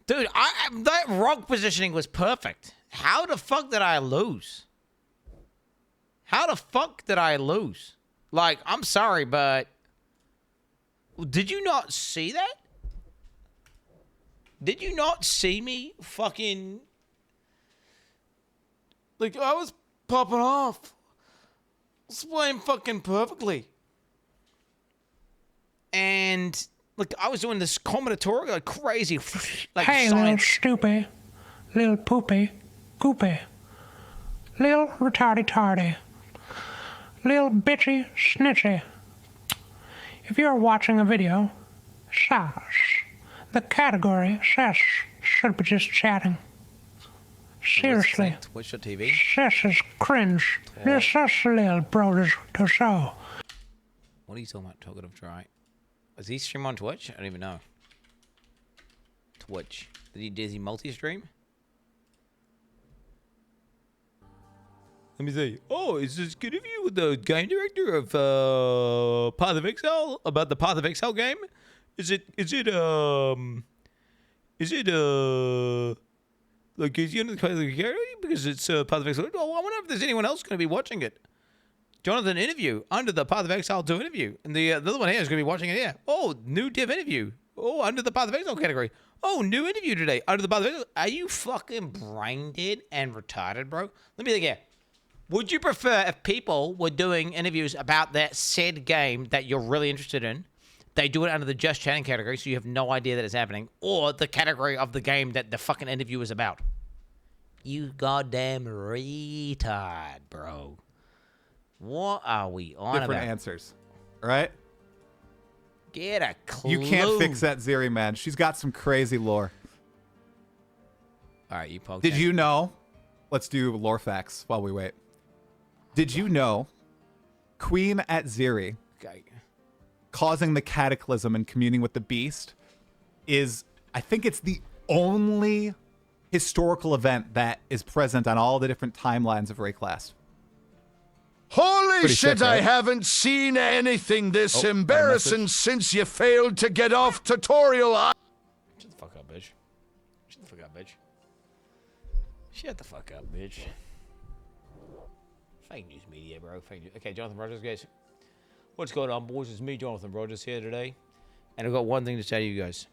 Dude, that rock positioning was perfect. How the fuck did I lose? How the fuck did I lose? Like, I'm sorry, but did you not see that? Did you not see me fucking... Like, I was popping off. I was playing fucking perfectly. And, like, I was doing this combinatorial like crazy. Like, hey, science. little stupid, little poopy, goopy, little retardy tardy, little bitchy snitchy. If you're watching a video, shush. The category shush should be just chatting. Seriously. Twitch.tv. This is cringe. This is a little brothers to show. What are you talking about? Talkative Dry. Is he stream on Twitch? I don't even know. Twitch. Does he multi-stream? Let me see. Oh, is this good of you with the game director of Path of Exile? About the Path of Exile game? Is it like, is he under the category? Because it's Path of Exile. Oh, I wonder if there's anyone else going to be watching it. Jonathan interview under the Path of Exile 2 interview. And the other one here is going to be watching it here. Oh, new div interview. Oh, under the Path of Exile category. Oh, new interview today under the Path of Exile. Are you fucking brain dead and retarded, bro? Let me think here. Would you prefer if people were doing interviews about that said game that you're really interested in, they do it under the just chatting category so you have no idea that it's happening, or the category of the game that the fucking interview is about? You goddamn retard, bro. What are we on about? Different answers, right? Get a clue. You can't fix that Ziri, man. She's got some crazy lore. All right, you poked Did it. you know? Let's do lore facts while we wait. Did you know Queen at Ziri, Okay. causing the cataclysm and communing with the beast, is, I think it's the only historical event that is present on all the different timelines of Rayclast. Holy Pretty shit, sick, right? I haven't seen anything this Oh, embarrassing message. since you failed to get off tutorial. Shut the fuck up, bitch. Shut the fuck up, bitch. Shut the fuck up, bitch. Fake news media, bro. Fake news. Okay, Jonathan Rogers, guys. What's going on, boys? It's me, Jonathan Rogers, here today. And I've got one thing to say to you guys.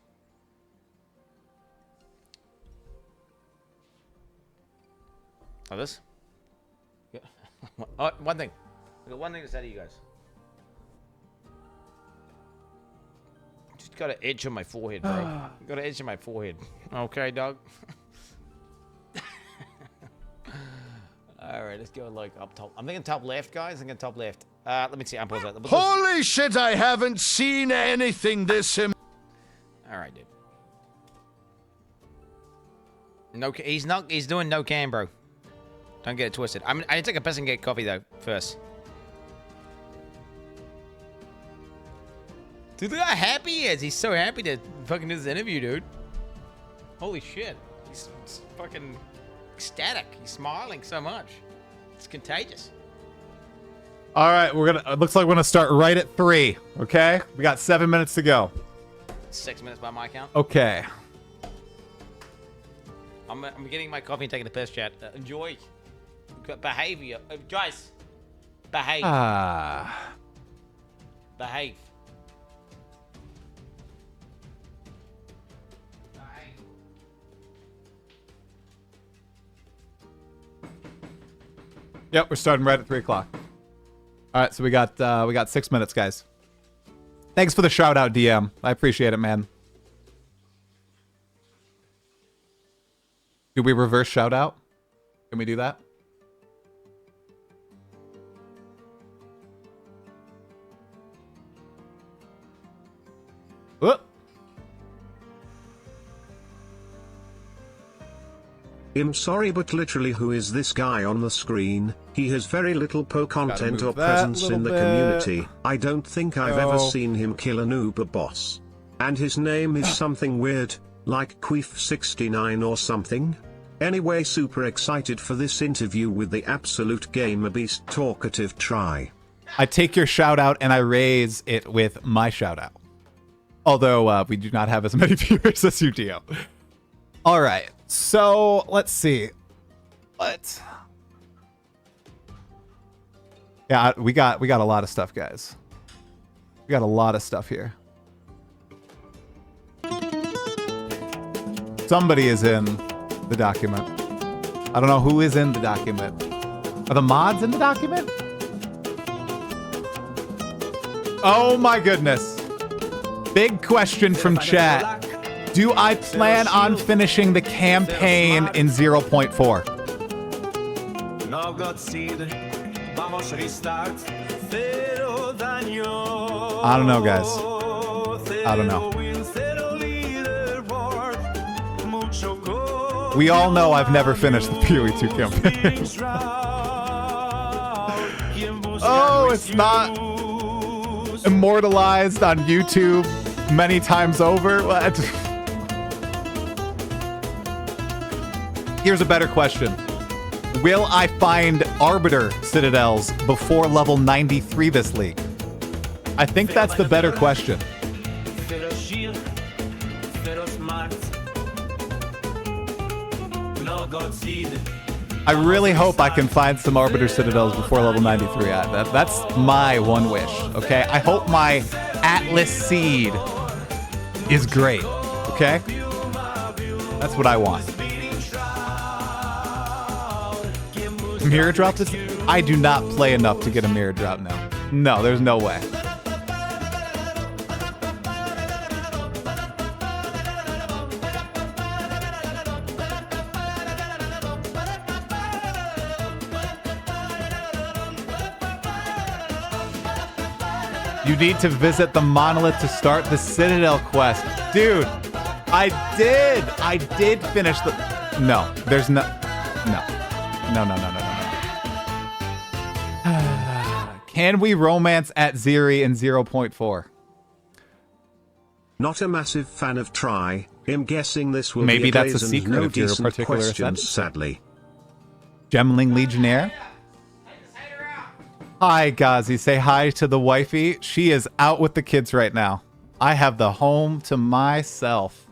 Oh, this? Yeah. Oh, one thing. I've got one thing to say to you guys. Just got an itch on my forehead, bro. Got an itch on my forehead. Okay, dog? Alright, let's go like up top. I'm thinking top left, guys. I'm thinking top left. Let me see. I'm pausing that. Holy shit, I haven't seen anything this Alright, dude. No, he's not. He's doing no can, bro. Don't get it twisted. I need to take a piss and get coffee though first. Dude, look how happy he is. He's so happy to fucking do this interview, dude. Holy shit. He's fucking ecstatic. He's smiling so much. It's contagious. All right, it looks like we're gonna start right at 3. Okay, we got 7 minutes to go. 6 minutes by my count. Okay. I'm getting my coffee and taking the piss, chat. Enjoy. Behavior. Guys. Behave. Behave. Yep, we're starting right at 3 o'clock. All right, so we got 6 minutes, guys. Thanks for the shout out, DM. I appreciate it, man. Do we reverse shout out? Can we do that? Whoop. I'm sorry, but literally who is this guy on the screen? He has very little content or presence in the community. I don't think I've ever seen him kill an Uber boss. And his name is something weird, like Quin69 or something? Anyway, super excited for this interview with the absolute gamer beast talkative try. I take your shout out and I raise it with my shout out. Although we do not have as many viewers as you do. All right. So let's see. What? Yeah, we got a lot of stuff, guys. We got a lot of stuff here. Somebody is in the document. I don't know who is in the document. Are the mods in the document? Oh my goodness. Big question from chat. Do I plan on finishing the campaign in 0.4? I don't know, guys. I don't know. We all know I've never finished the PoE 2 campaign. Oh, it's not immortalized on YouTube many times over. What? Here's a better question. Will I find Arbiter Citadels before level 93 this league? I think that's the better question. I really hope I can find some Arbiter Citadels before level 93. That's my one wish, okay? I hope my Atlas Seed is great, okay? That's what I want. Mirror drop this? I do not play enough to get a mirror drop now. No, there's no way. You need to visit the monolith to start the Citadel quest. Dude, I did finish the... No, there's no... No. No. Can we romance at Ziri in 0.4? Not a massive fan of Try. I'm guessing this will Maybe be a that's a glaze and secret no if you're a decent particular questions, ascendant. sadly. Gemling Legionnaire. Hi, Gazi. Say hi to the wifey. She is out with the kids right now. I have the home to myself.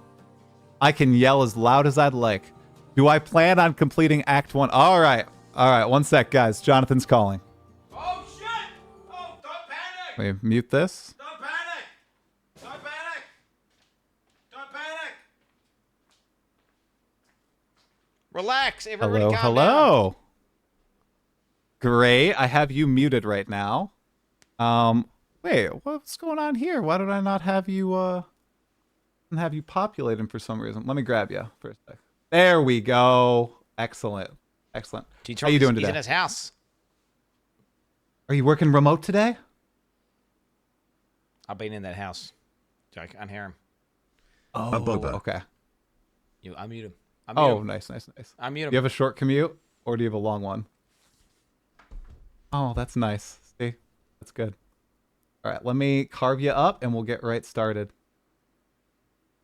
I can yell as loud as I'd like. Do I plan on completing Act 1? All right. One sec, guys. Jonathan's calling. Oh, shit! Oh, don't panic! Let me mute this. Don't panic! Don't panic! Don't panic! Relax, everybody. Hello, calm down. hello. Great. I have you muted right now. Wait, what's going on here? Why did I not have you populating for some reason? Let me grab you for a sec. There we go. Excellent. How you doing today? He's in his house. Are you working remote today? I've been in that house. I can't hear him. Oh, Boba. okay. You unmute him. Oh, nice. Unmute him. Do you have a short commute or do you have a long one? Oh, that's nice. See? That's good. All right, let me carve you up and we'll get right started.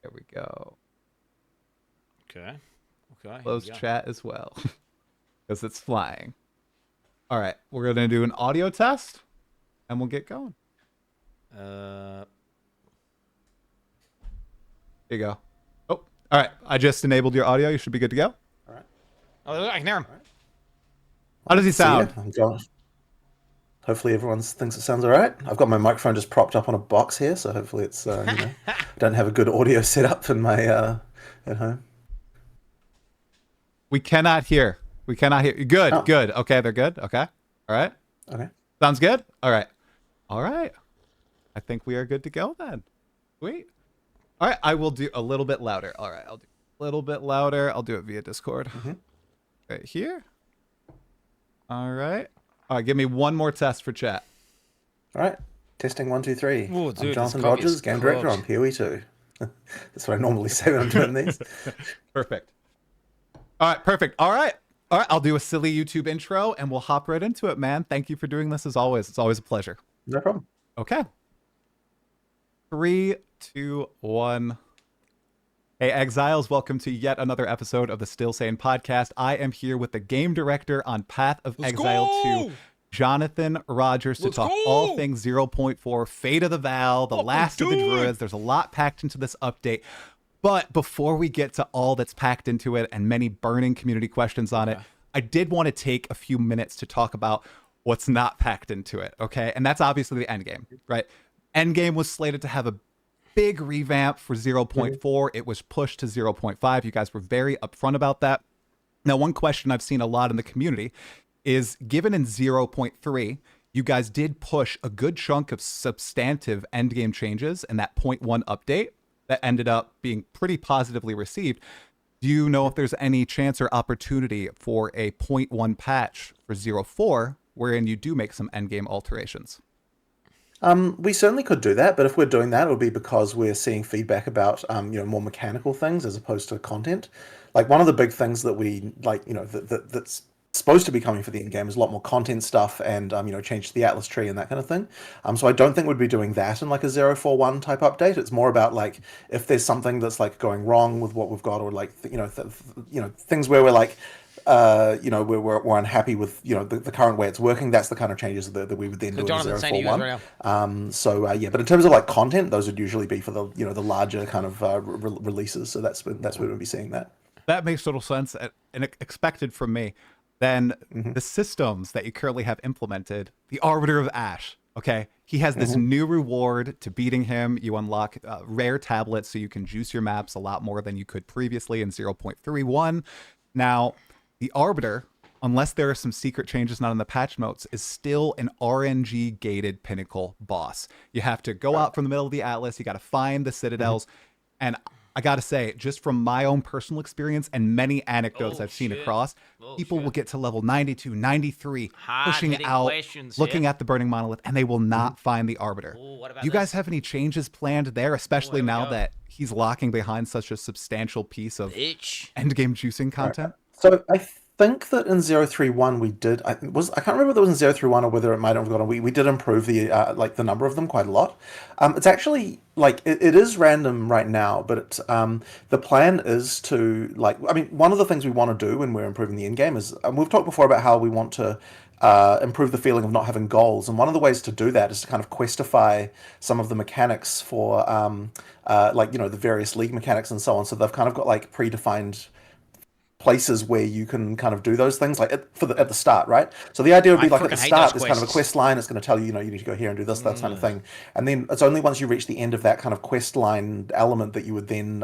There we go. Okay. Close chat as well. Because it's flying. All right, we're going to do an audio test and we'll get going. Here you go. Oh, all right. I just enabled your audio. You should be good to go. All right. Oh, I can hear him. How does he sound? I'm John. Hopefully everyone thinks it sounds all right. I've got my microphone just propped up on a box here, so hopefully it's, I don't have a good audio setup in my, at home. We cannot hear. Good, Oh. Good. Okay, they're good. Okay. All right. Okay. Sounds good? All right. I think we are good to go then. Sweet. All right, I will do a little bit louder. All right, I'll do a little bit louder. I'll do it via Discord. Mm-hmm. Right here. All right. All right, give me one more test for chat. All right. Testing 1, 2, 3. Ooh, dude, I'm Jonathan this coffee is Rogers, game director on PoE 2. That's what I normally say when I'm doing these. Perfect. All right, perfect. All right, I'll do a silly YouTube intro and we'll hop right into it, man. Thank you for doing this as always. It's always a pleasure. No problem. Okay. 3, 2, 1. Hey, Exiles, welcome to yet another episode of the Still Sane podcast. I am here with the game director on Path of Exile 2, Jonathan Rogers, to talk all things 0.4, Fate of the Val, the last of the Druids. There's a lot packed into this update. But before we get to all that's packed into it and many burning community questions on it, I did want to take a few minutes to talk about what's not packed into it, okay? And that's obviously the endgame, right? Endgame was slated to have a big revamp for 0.4. It was pushed to 0.5. You guys were very upfront about that. Now, one question I've seen a lot in the community is, given in 0.3, you guys did push a good chunk of substantive endgame changes in that 0.1 update that ended up being pretty positively received. Do you know if there's any chance or opportunity for a 0.1 patch for 0.4 wherein you do make some endgame alterations? We certainly could do that, but if we're doing that, it'll be because we're seeing feedback about more mechanical things as opposed to content. Like, one of the big things that we like, that's supposed to be coming for the end game is a lot more content stuff and change to the Atlas tree and that kind of thing. So I don't think we'd be doing that in like a 0.4.1 type update. It's more about like if there's something that's like going wrong with what we've got, or like things where we're like we're unhappy with the current way it's working. That's the kind of changes that we would then do in 0.4.1. But in terms of like content, those would usually be for the the larger kind of releases. So that's where we'll be seeing that. That makes total sense and expected from me. Then the systems that you currently have implemented, the Arbiter of Ash, okay? He has this new reward to beating him. You unlock rare tablets so you can juice your maps a lot more than you could previously in 0.31. Now, the Arbiter, unless there are some secret changes not in the patch notes, is still an RNG-gated pinnacle boss. You have to go out from the middle of the Atlas. You got to find the citadels. And I got to say, just from my own personal experience and many anecdotes I've seen across, people will get to level 92, 93, pushing out, looking at the burning monolith, and they will not find the Arbiter. Do you guys have any changes planned there, especially now that he's locking behind such a substantial piece of endgame juicing content? So I think that in 0.3.1 we did. I can't remember whether it was in 0.3.1 or whether it might have gone on. We did improve the the number of them quite a lot. It's actually like it is random right now, but the plan is to one of the things we want to do when we're improving the end game is we've talked before about how we want to improve the feeling of not having goals, and one of the ways to do that is to kind of questify some of the mechanics for the various league mechanics and so on. So they've kind of got like predefined places where you can kind of do those things like at the start, right? So the idea would be like at the start there's kind of a quest line. It's going to tell you you need to go here and do this, that kind of thing, and then it's only once you reach the end of that kind of quest line element that you would then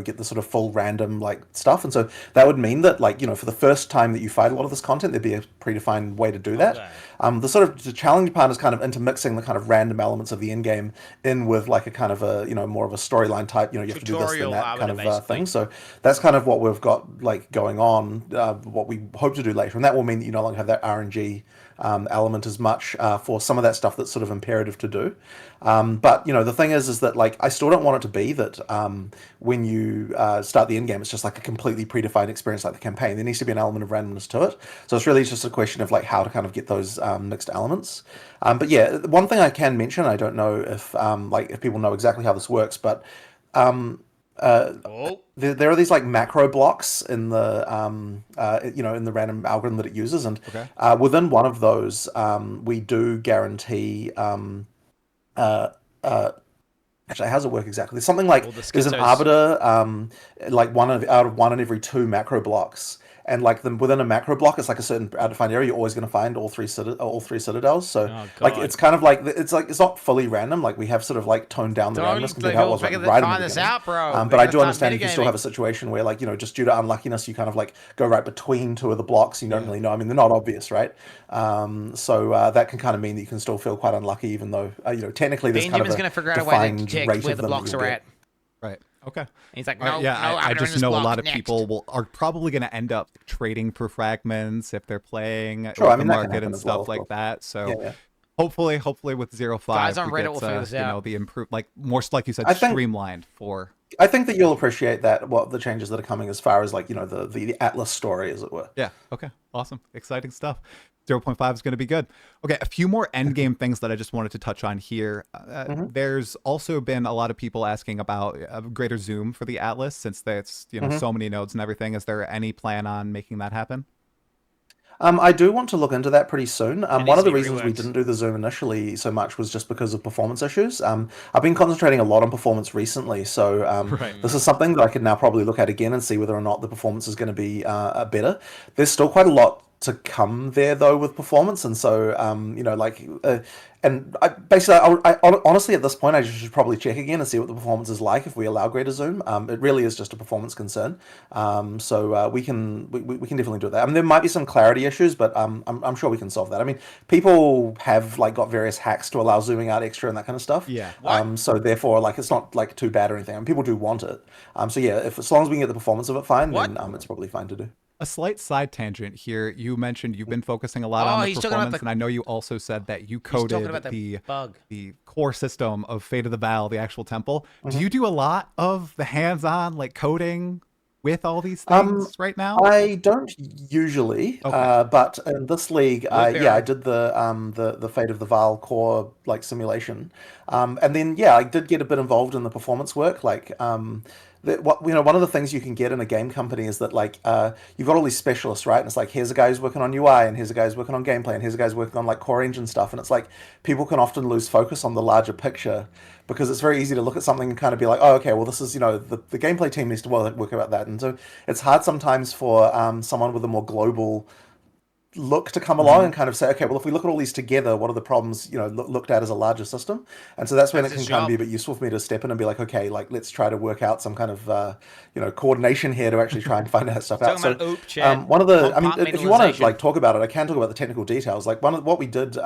get the sort of full random like stuff. And so that would mean that for the first time that you fight a lot of this content, there'd be a predefined way to do that. The challenging part is kind of intermixing the kind of random elements of the end game in with like a kind of a more of a storyline type. You have to do this and that kind of thing. So that's kind of what we've got like going on, what we hope to do later, and that will mean that you no longer have that RNG element as much for some of that stuff that's sort of imperative to do. But the thing is that like I still don't want it to be that when you start the end game, it's just like a completely predefined experience like the campaign. There needs to be an element of randomness to it. So it's really just a question of like how to kind of get those mixed elements. But yeah, one thing I can mention, I don't know if if people know exactly how this works, but there are these like macro blocks in the in the random algorithm that it uses, and within one of those we do guarantee actually, how does it work exactly? There's something like there's an arbiter like out of one in every two macro blocks. And like within a macro block, it's like a certain defined area. You're always going to find all three citadels. So it's kind of like it's not fully random. Like we have sort of like toned down the randomness compared to how it was right in the beginning. But I do understand if you still have a situation where just due to unluckiness, you kind of like go right between two of the blocks. You don't really know. I mean, they're not obvious, right? So that can kind of mean that you can still feel quite unlucky, even though technically there's kind of a defined rate where the blocks are at. Right. Okay. And he's like, I just know a lot of people are probably going to end up trading for fragments if they're playing the market and stuff like that. So hopefully with 0.5, guys on Reddit will figure this out. The improved, more like you said, streamlined for. I think that you'll appreciate that what the changes that are coming as far as the Atlas story, as it were. Yeah. Okay. Awesome. Exciting stuff. 0.5 is going to be good. Okay, a few more endgame things that I just wanted to touch on here. There's also been a lot of people asking about greater zoom for the Atlas, since that's so many nodes and everything. Is there any plan on making that happen? I do want to look into that pretty soon. One needs of to the be reasons we reworked. didn't do the zoom initially so much was just because of performance issues. I've been concentrating a lot on performance recently, so this is something that I could now probably look at again and see whether or not the performance is going to be better. There's still quite a lot to come there though with performance, and so and honestly at this point I should probably check again and see what the performance is like if we allow greater zoom. It really is just a performance concern, so we can definitely do that. I mean, there might be some clarity issues, but I'm sure we can solve that. I mean, people have like got various hacks to allow zooming out extra and that kind of stuff. Yeah. So therefore, like, it's not like too bad or anything. I mean, people do want it. So yeah, if as long as we can get the performance of it fine, then it's probably fine to do. A slight side tangent here. You mentioned you've been focusing a lot on the he's talking about performance, and I know you also said that you talking coded about the bug. the core system of Fate of the Val, the actual temple. Do you do a lot of the hands-on like coding with all these things right now? I don't usually, but in this league, I did the Fate of the Val core like simulation, and then I did get a bit involved in the performance work, like. One of the things you can get in a game company is that like you've got all these specialists, right? And it's like, here's a guy who's working on UI, and here's a guy who's working on gameplay, and here's a guy who's working on like core engine stuff. And it's like people can often lose focus on the larger picture because it's very easy to look at something and kind of be like, oh, okay, well, this is, the gameplay team needs to work about that. And so it's hard sometimes for someone with a more global look to come along and kind of say, okay, well, if we look at all these together, what are the problems, looked at as a larger system? And so that's when it can kind of be a bit useful for me to step in and be like, okay, like, let's try to work out some kind of, coordination here to actually try and find that stuff out. So one of the, I mean, if you want to like talk about it, I can talk about the technical details. Like what we did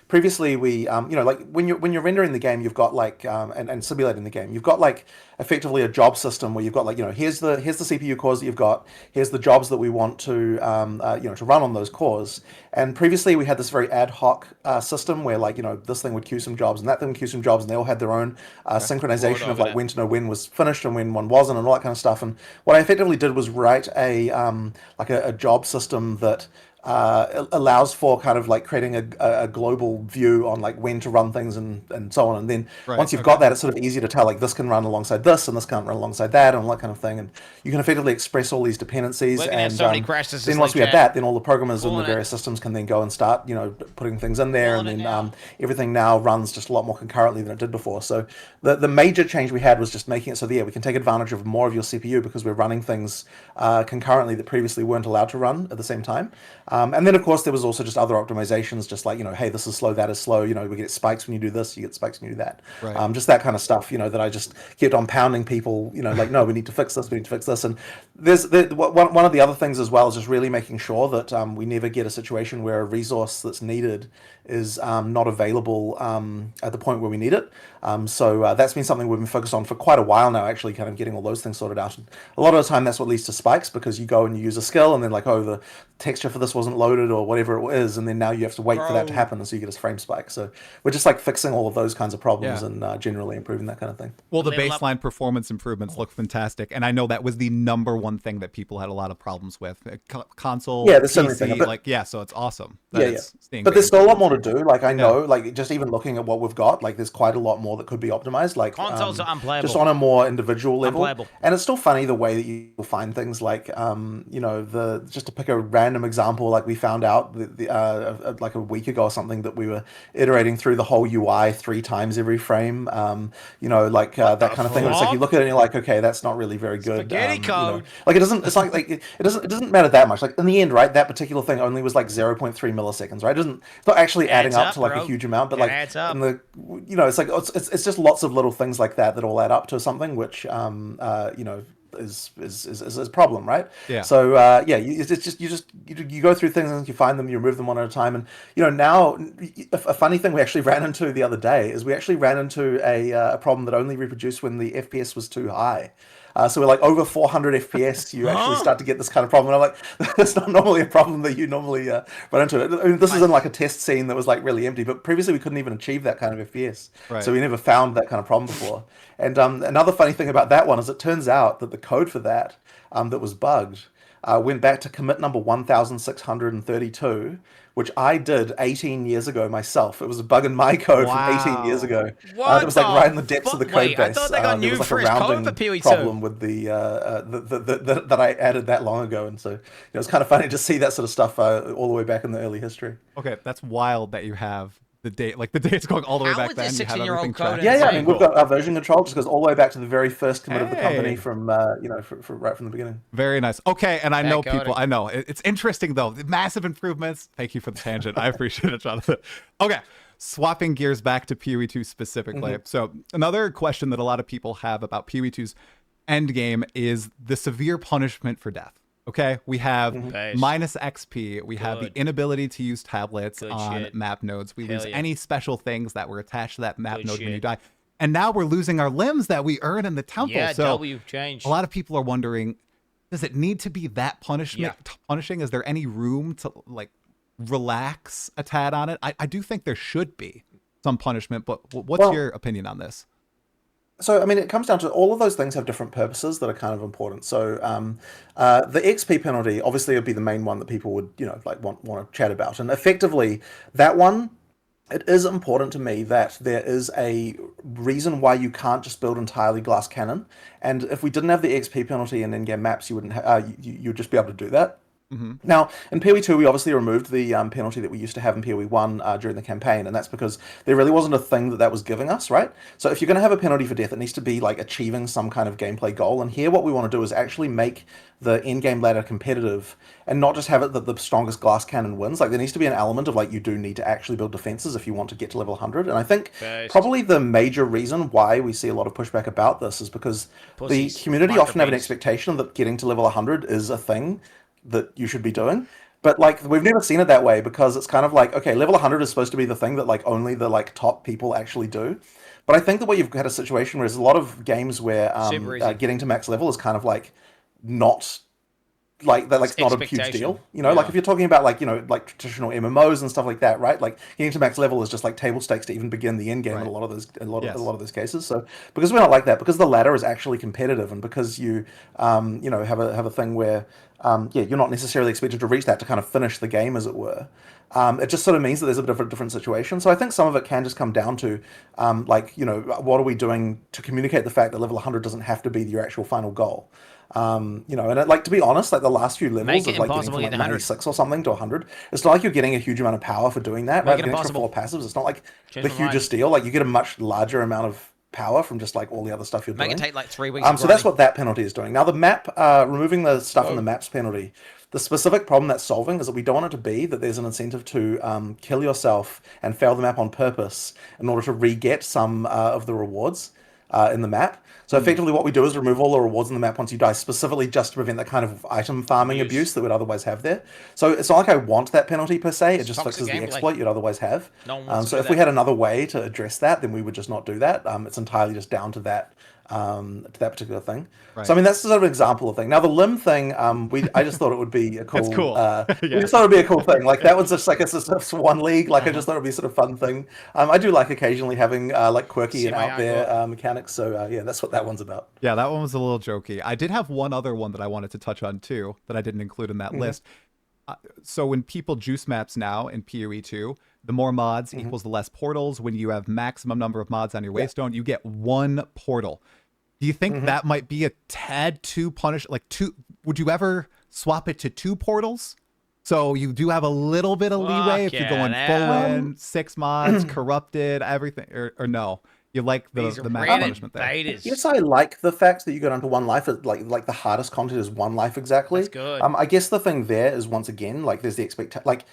previously, we, like when you're rendering the game, you've got like, and simulating the game, you've got like effectively a job system where you've got like, here's the CPU cores that you've got, here's the jobs that we want to, to run on those cores. And previously we had this very ad hoc system where like, this thing would queue some jobs and that thing would queue some jobs, and they all had their own synchronization of like when to know when was finished and when one wasn't and all that kind of stuff. And what I effectively did was write a job system that allows for kind of like creating a global view on like when to run things and so on. And then once you've got that, it's sort of easy to tell like this can run alongside this and this can't run alongside that and all that kind of thing. And you can effectively express all these dependencies. And then once we have that, then all the programmers in the various systems can then go and start, putting things in there. And then everything now runs just a lot more concurrently than it did before. So the major change we had was just making it so that, we can take advantage of more of your CPU because we're running things concurrently that previously weren't allowed to run at the same time. And then, of course, there was also just other optimizations, just like, hey, this is slow, that is slow. We get spikes when you do this, you get spikes when you do that. Right. Just that kind of stuff, that I just kept on pounding people, like, no, we need to fix this, we need to fix this. And there's one of the other things as well is just really making sure that we never get a situation where a resource that's needed is not available at the point where we need it. So that's been something we've been focused on for quite a while now, actually, kind of getting all those things sorted out. And a lot of the time that's what leads to spikes, because you go and you use a skill and then like, oh, the texture for this wasn't loaded or whatever it is, and then now you have to wait for that to happen, and so you get a frame spike. So we're just like fixing all of those kinds of problems and generally improving that kind of thing. Well, the baseline performance improvements look fantastic, and I know that was the number one thing that people had a lot of problems with. Console, there's PC, so many things, so it's awesome. But there's still a lot more to do. Like I know, like just even looking at what we've got, like there's quite a lot more that could be optimized. Like consoles are unplayable, just on a more individual level. And it's still funny the way that you find things like, just to pick a random example, like we found out like a week ago or something that we were iterating through the whole UI 3 times every frame. That kind of thing. It's like you look at it and you're like, okay, that's not really very good. Spaghetti code. Like it doesn't. It's like it doesn't matter that much. Like in the end, right? That particular thing only was like 0.3 milliseconds, right? It's not actually adding up to like a huge amount, but like in the, it's like it's just lots of little things like that all add up to something which is a problem, right? Yeah. So you go through things and you find them, you remove them one at a time, and now a funny thing we actually ran into the other day is we actually ran into a problem that only reproduced when the FPS was too high. So we're like over 400 FPS, you actually start to get this kind of problem. And I'm like, that's not normally a problem that you normally run into. I mean, this is in like a test scene that was like really empty, but previously we couldn't even achieve that kind of FPS. Right. So we never found that kind of problem before. And another funny thing about that one is it turns out that the code for that that was bugged went back to commit number 1632, which I did 18 years ago myself. It was a bug in my code from 18 years ago. What it was like the right in the depths of the fuck? code Wait, base. I thought they got there new was like a fresh code rounding for PoE2. problem with that I added that long ago, and so it was kind of funny to see that sort of stuff all the way back in the early history. Okay, that's wild that you have the date, like the date's going all the way How back is then. this You have 16-year-old everything code tracked. Yeah, I insane? mean, we've got our version control just goes all the way back to the very first commit of the company Hey. from, right from the beginning. Very nice. Okay, and I know coding. people. I know it's interesting though. Massive improvements. Thank you for the tangent. I appreciate it, Jonathan. Okay, swapping gears back to PoE2 specifically. So another question that a lot of people have about PoE2's end game is the severe punishment for death. Okay, we have Base. minus XP. We have the Good. inability to use tablets Good on shit. map nodes. We Hell lose yeah. any special things that were attached to that map Good node when you shit. die. And now we're losing our limbs that we earn in the temple. Yeah, so W change. a lot of people are wondering, does it need to be that punishing? Is there any room to like relax a tad on it? I do think there should be some punishment, but what's your opinion on this? So, I mean, it comes down to all of those things have different purposes that are kind of important. So, the XP penalty obviously would be the main one that people would, want to chat about. And effectively, that one, it is important to me that there is a reason why you can't just build entirely glass cannon. And if we didn't have the XP penalty in in-game maps, you wouldn't you'd just be able to do that. Now, in PoE2, we obviously removed the penalty that we used to have in PoE1 during the campaign, and that's because there really wasn't a thing that was giving us, right? So if you're going to have a penalty for death, it needs to be like achieving some kind of gameplay goal, and here what we want to do is actually make the in-game ladder competitive and not just have it that the strongest glass cannon wins. Like, there needs to be an element of, like, you do need to actually build defenses if you want to get to level 100, and I think probably the major reason why we see a lot of pushback about this is because the community often have an expectation that getting to level 100 is a thing that you should be doing, but like we've never seen it that way, because it's kind of like, okay, level 100 is supposed to be the thing that like only the like top people actually do. But I think that what you've had a situation where there's a lot of games where getting to max level is kind of like not like that, like it's not a huge deal, like if you're talking about like like traditional MMOs and stuff like that, right? Like getting to max level is just like table stakes to even begin the end game in a lot of those cases. So because we're not like that, because the ladder is actually competitive, and because you have a thing where you're not necessarily expected to reach that to kind of finish the game, as it were. It just sort of means that there's a bit of a different situation. So I think some of it can just come down to what are we doing to communicate the fact that level 100 doesn't have to be your actual final goal. And to be honest, like the last few levels of like getting from like 96 or something to 100, it's not like you're getting a huge amount of power for doing that. Right? Getting extra 4 passives, it's not like the hugest deal. Like you get a much larger amount of power from just like all the other stuff you're doing. Make it take like 3 weeks. So that's what that penalty is doing. Now the map, removing the stuff in the maps penalty, the specific problem that's solving is that we don't want it to be that there's an incentive to kill yourself and fail the map on purpose in order to re-get some of the rewards in the map. So effectively what we do is remove all the rewards in the map once you die, specifically just to prevent that kind of item farming abuse that we'd otherwise have there. So it's not like I want that penalty per se, it just fixes the exploit you'd otherwise have. So if we had another way to address that, then we would just not do that. It's entirely just down to that particular thing. Right. So I mean, that's sort of an example of thing. Now the limb thing, I just thought it would be a cool. It's cool. We just thought it'd be a cool thing. Like that was just like it's just one league. Like I just thought it'd be a sort of fun thing. I do like occasionally having like quirky and out there mechanics. So yeah, that's what that one's about. Yeah, that one was a little jokey. I did have one other one that I wanted to touch on too that I didn't include in that list. So when people juice maps now in PoE2, the more mods equals the less portals. When you have maximum number of mods on your waystone, you get 1 portal. Do you think that might be a tad too punish? Like would you ever swap it to 2 portals? So you do have a little bit of leeway if you're going full in, 6 mods, corrupted, everything, or no? You like the map punishment there? Yes, I like the fact that you go down to 1 life. Like the hardest content is 1 life exactly. That's good. I guess the thing there is, once again, like there's the expectation. Like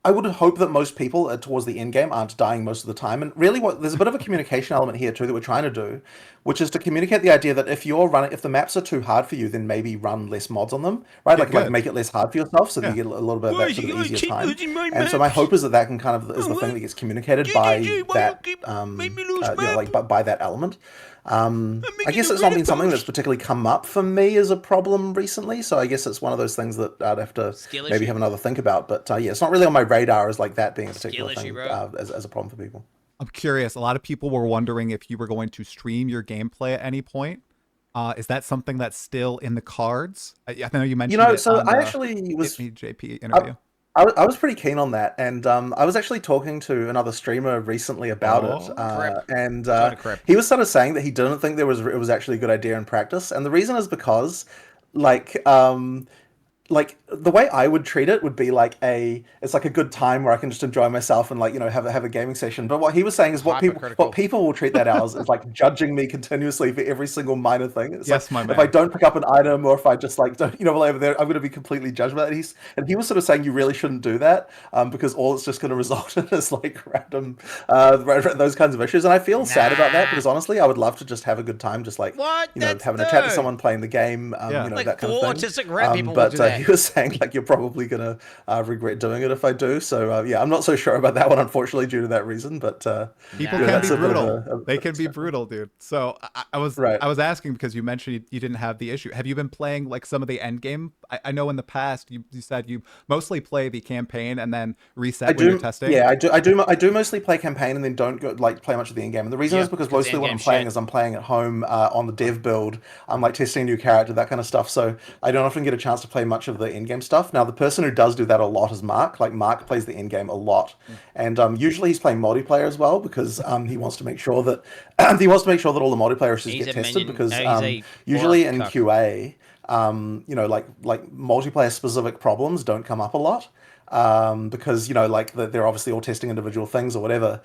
I would hope that most people towards the end game aren't dying most of the time. And really, there's a bit of a communication element here too that we're trying to do, which is to communicate the idea that if the maps are too hard for you, then maybe run less mods on them, right? Like make it less hard for yourself, so that you get a little bit of that sort of easier time. And so my hope is that can kind of is the thing that gets communicated by that, by that element. I guess it's not been something that's particularly come up for me as a problem recently, so I guess it's one of those things that I'd have to maybe have another think about. But yeah, it's not really on my radar as like that being a particular thing as a problem for people. I'm curious. A lot of people were wondering if you were going to stream your gameplay at any point. Is that something that's still in the cards? I know you mentioned You know, it so on I the actually was Hit Me JP interview. I was pretty keen on that, and I was actually talking to another streamer recently about it, Crap. and Sorry, crap. he was sort of saying that he didn't think it was actually a good idea in practice, and the reason is because, like, like the way I would treat it would be like it's like a good time where I can just enjoy myself and like have a gaming session. But what he was saying is Hypercritical. what people will treat that as is like judging me continuously for every single minor thing. It's Yes, like my if I man. don't pick up an item or if I just like don't over there, I'm going to be completely judged by that. He was sort of saying you really shouldn't do that because all it's just going to result in is like random those kinds of issues. And I feel sad about that because honestly, I would love to just have a good time, just like What? That's having a chat to no. someone playing the game, Yeah. like Like that kind of four thing. autistic rat people will But do that. he was saying like you're probably gonna regret doing it if I do. So yeah, I'm not so sure about that one, unfortunately, due to that reason. But People Yeah, can that's be a bit of brutal. They can be brutal, dude. So I was Right. I was asking because you mentioned you didn't have the issue. Have you been playing like some of the end game? I know in the past you said you mostly play the campaign and then reset when you're testing. Yeah, I do mostly play campaign and then don't go like play much of the end game. And the reason is because mostly what I'm playing is I'm playing at home on the dev build. I'm like testing a new character, that kind of stuff. So I don't often get a chance to play much of the end game stuff. Now the person who does do that a lot is Mark. Like Mark plays the end game a lot, and usually he's playing multiplayer as well because he wants to make sure that all the multiplayer issues He's get a tested minion. because No, he's a usually warlock in cuck. QA, like multiplayer specific problems don't come up a lot. Because like they're obviously all testing individual things or whatever.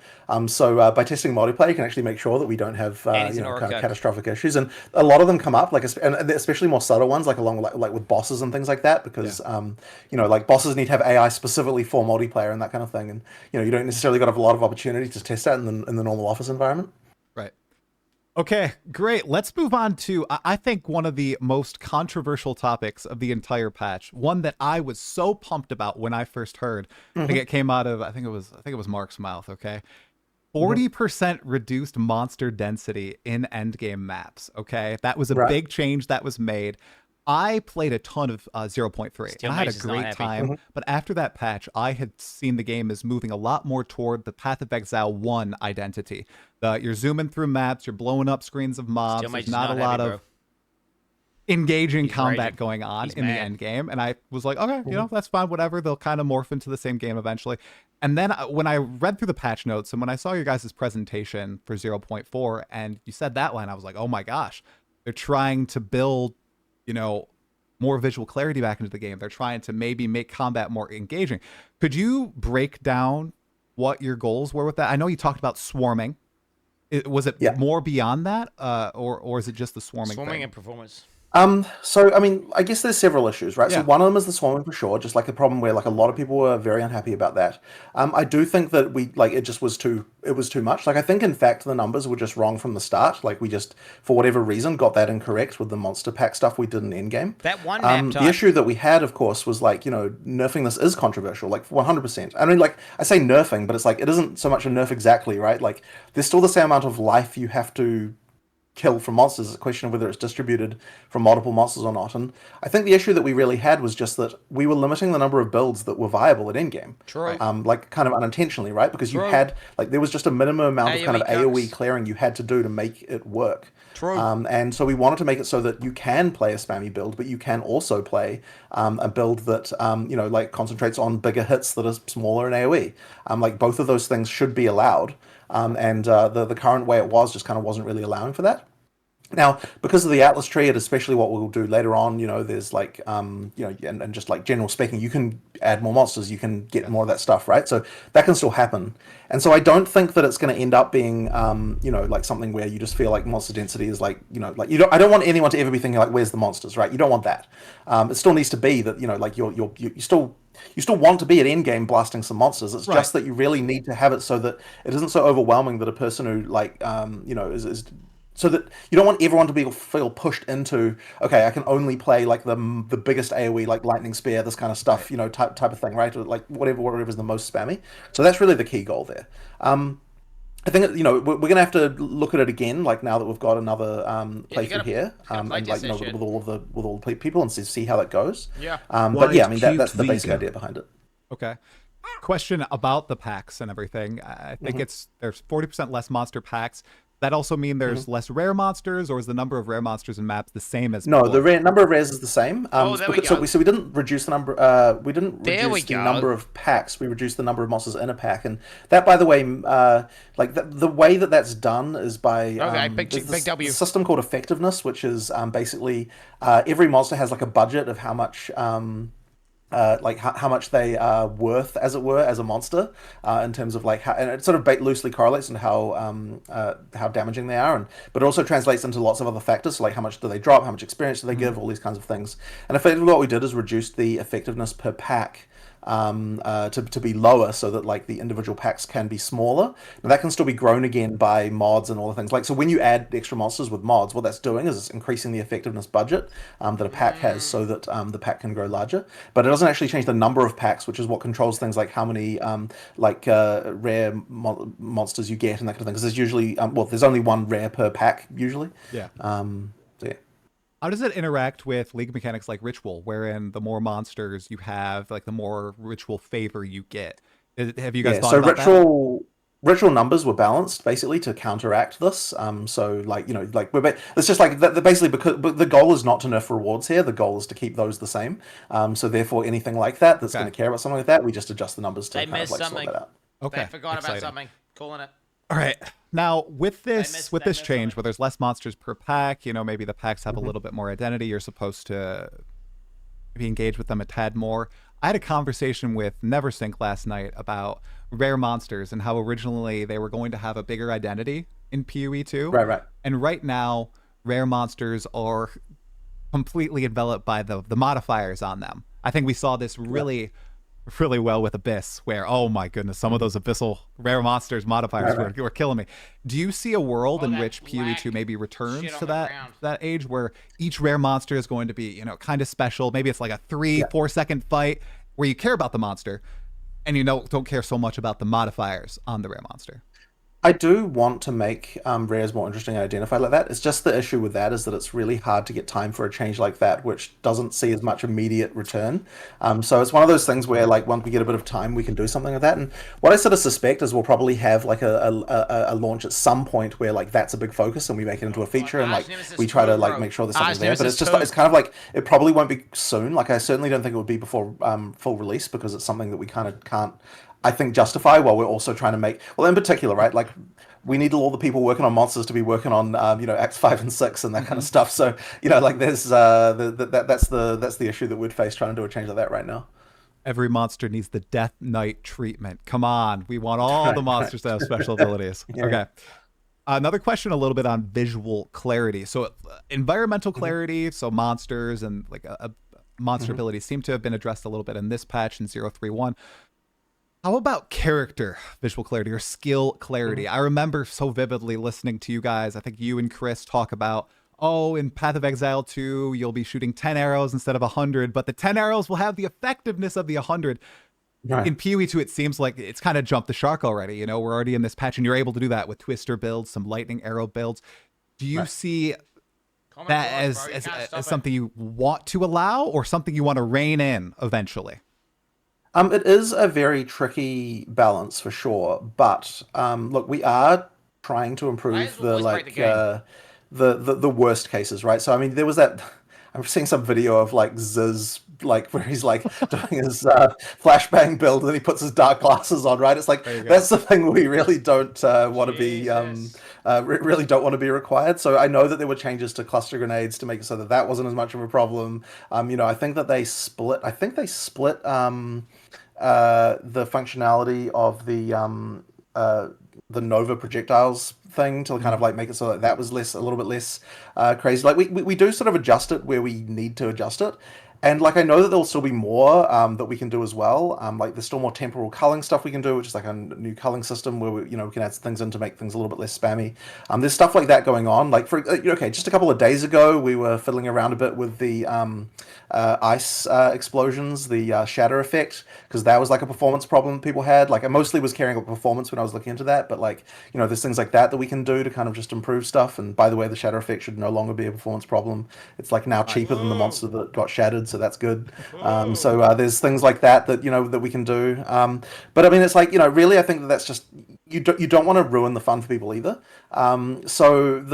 So by testing multiplayer, you can actually make sure that we don't have And he's an kind of orc. catastrophic issues, and a lot of them come up and especially more subtle ones like along like with bosses and things like that because like bosses need to have AI specifically for multiplayer and that kind of thing, and you don't necessarily got a lot of opportunity to test that in the normal office environment. Right. Okay, great. Let's move on to, I think, one of the most controversial topics of the entire patch. One that I was so pumped about when I first heard. I think it came out of, I think it was Mark's mouth, okay? 40% reduced monster density in endgame maps, okay? That was a big change that was made. I played a ton of 0.3 and I had a great time, but after that patch, I had seen the game as moving a lot more toward the Path of Exile 1 identity. You're zooming through maps, you're blowing up screens of mobs, there's not a lot of engaging combat going on in the end game, and I was like, okay, that's fine, whatever, they'll kind of morph into the same game eventually. And then when I read through the patch notes and when I saw your guys' presentation for 0.4 and you said that line, I was like, oh my gosh, they're trying to build more visual clarity back into the game. They're trying to maybe make combat more engaging. Could you break down what your goals were with that? I know you talked about swarming. Was it more beyond that, or is it just the swarming thing? And performance. So I mean, I guess there's several issues, right? Yeah. So one of them is the swarming for sure, just like a problem where like a lot of people were very unhappy about that. I do think that it was too much. Like I think in fact the numbers were just wrong from the start. Like we just for whatever reason got that incorrect with the monster pack stuff we did in endgame. That one map type. The issue that we had, of course, was like, nerfing this is controversial, like 100%. I mean, like I say nerfing, but it's like it isn't so much a nerf exactly, right? Like there's still the same amount of life you have to kill from monsters. It's a question of whether it's distributed from multiple monsters or not. And I think the issue that we really had was just that we were limiting the number of builds that were viable at endgame. True. Like kind of unintentionally, right? Because you had like there was just a minimum amount of kind of AoE clearing you had to do to make it work. True. And so we wanted to make it so that you can play a spammy build, but you can also play a build that like concentrates on bigger hits that are smaller in AoE. Like both of those things should be allowed. And the current way it was just kind of wasn't really allowing for that. Now, because of the Atlas tree, and especially what we'll do later on, there's like, and just like general speaking, you can add more monsters, you can get more of that stuff, right? So that can still happen. And so I don't think that it's going to end up being, like something where you just feel like monster density is like, I don't want anyone to ever be thinking like, where's the monsters, right? You don't want that. It still needs to be that, like you still want to be at endgame blasting some monsters. It's just that you really need to have it so that it isn't so overwhelming that a person who like, is so that you don't want everyone to feel pushed into, okay, I can only play like the biggest AoE, like lightning spear, this kind of stuff, type of thing, right? Or like whatever is the most spammy. So that's really the key goal there. I think we're gonna have to look at it again, like now that we've got another playthrough here, and like with all the people and see how that goes. Yeah. But yeah, I mean that's the basic idea behind it. Okay. Question about the packs and everything. I think there's 40% less monster packs. that also mean there's less rare monsters, or is the number of rare monsters in maps the same as No, before? the number of rares is the same. there we go. So we didn't reduce the number. We didn't There we reduce the go. number of packs. We reduced the number of monsters in a pack, and that, by the way, like the way that that's done is by big W. a system called effectiveness, which is basically every monster has like a budget of how much. Like how much they are worth, as it were, as a monster, in terms of like how, and it sort of loosely correlates into how damaging they are, but it also translates into lots of other factors, so like how much do they drop, how much experience do they give, all these kinds of things. And effectively, what we did is reduce the effectiveness per pack to be lower, so that like the individual packs can be smaller. Now that can still be grown again by mods and all the things. Like, so when you add extra monsters with mods, what that's doing is it's increasing the effectiveness budget that a pack has, so that the pack can grow larger. But it doesn't actually change the number of packs, which is what controls things like how many rare monsters you get and that kind of thing. Because there's usually there's only one rare per pack usually. Yeah. So yeah. How does it interact with League mechanics like Ritual, wherein the more monsters you have, like the more Ritual favor you get? Have you guys thought about that? Ritual numbers were balanced basically to counteract this. So like it's just like basically, because the goal is not to nerf rewards here. The goal is to keep those the same. So therefore, anything like that's going to care about something like that, we just adjust the numbers to kind of like sort that out. Okay. They forgot about something. Calling it. All right. Now, with this change, where there's less monsters per pack, maybe the packs have a little bit more identity. You're supposed to be engaged with them a tad more. I had a conversation with Neversink last night about rare monsters and how originally they were going to have a bigger identity in PoE 2. Right. And right now, rare monsters are completely enveloped by the modifiers on them. I think we saw this really well with Abyss, where, oh my goodness, some of those Abyssal rare monsters modifiers were killing me. Do you see a world in which PoE 2 maybe returns to that age where each rare monster is going to be, kind of special? Maybe it's like a 3-4 second fight where you care about the monster and don't care so much about the modifiers on the rare monster. I do want to make rares more interesting and identified like that. It's just the issue with that is that it's really hard to get time for a change like that, which doesn't see as much immediate return. So it's one of those things where, like, once we get a bit of time, we can do something like that. And what I sort of suspect is we'll probably have like a launch at some point where like that's a big focus and we make it into a feature and like we try to like make sure there's something there. But it's kind of like it probably won't be soon. Like I certainly don't think it would be before full release, because it's something that we kind of can't, I think, justify while we're also trying to make, well, in particular, right, like we need all the people working on monsters to be working on acts 5 and 6 and that kind of stuff. So like there's that's the issue that we'd face trying to do a change like that right now. Every monster needs the Death Knight treatment. Come on, we want all the monsters to have special abilities. Yeah. Okay. Another question a little bit on visual clarity. So environmental clarity, so monsters and like a monster abilities seem to have been addressed a little bit in this patch in 0.3.1. How about character visual clarity or skill clarity? I remember so vividly listening to you guys, I think you and Chris, talk about, in Path of Exile 2, you'll be shooting 10 arrows instead of 100, but the 10 arrows will have the effectiveness of the 100. Right. In PoE 2, it seems like it's kind of jumped the shark already. We're already in this patch, and you're able to do that with Twister builds, some lightning arrow builds. Do you see that as something you want to allow, or something you want to rein in eventually? It is a very tricky balance for sure, but look, we are trying to improve the worst cases, right? So I mean, there was that. I'm seeing some video of like Ziz, like where he's like doing his flashbang build, and then he puts his dark glasses on, right? It's like that's the thing we really don't want to be, really don't want to be required. So I know that there were changes to cluster grenades to make it so that wasn't as much of a problem. I think that they split. The functionality of the Nova projectiles thing to kind of like make it so that was a little bit less crazy. Like we do sort of adjust it where we need to adjust it. And like I know that there'll still be more that we can do as well. Like there's still more temporal culling stuff we can do, which is like a new culling system where we can add things in to make things a little bit less spammy. There's stuff like that going on. Like just a couple of days ago, we were fiddling around a bit with the ice explosions, the shatter effect, because that was like a performance problem people had. Like I mostly was caring about performance when I was looking into that, but like there's things like that we can do to kind of just improve stuff. And by the way, the shatter effect should no longer be a performance problem. It's like now cheaper than the monster that got shattered. so that's good. So there's things like that that that we can do. But I mean, it's like really, I think that's just you don't want to ruin the fun for people either. So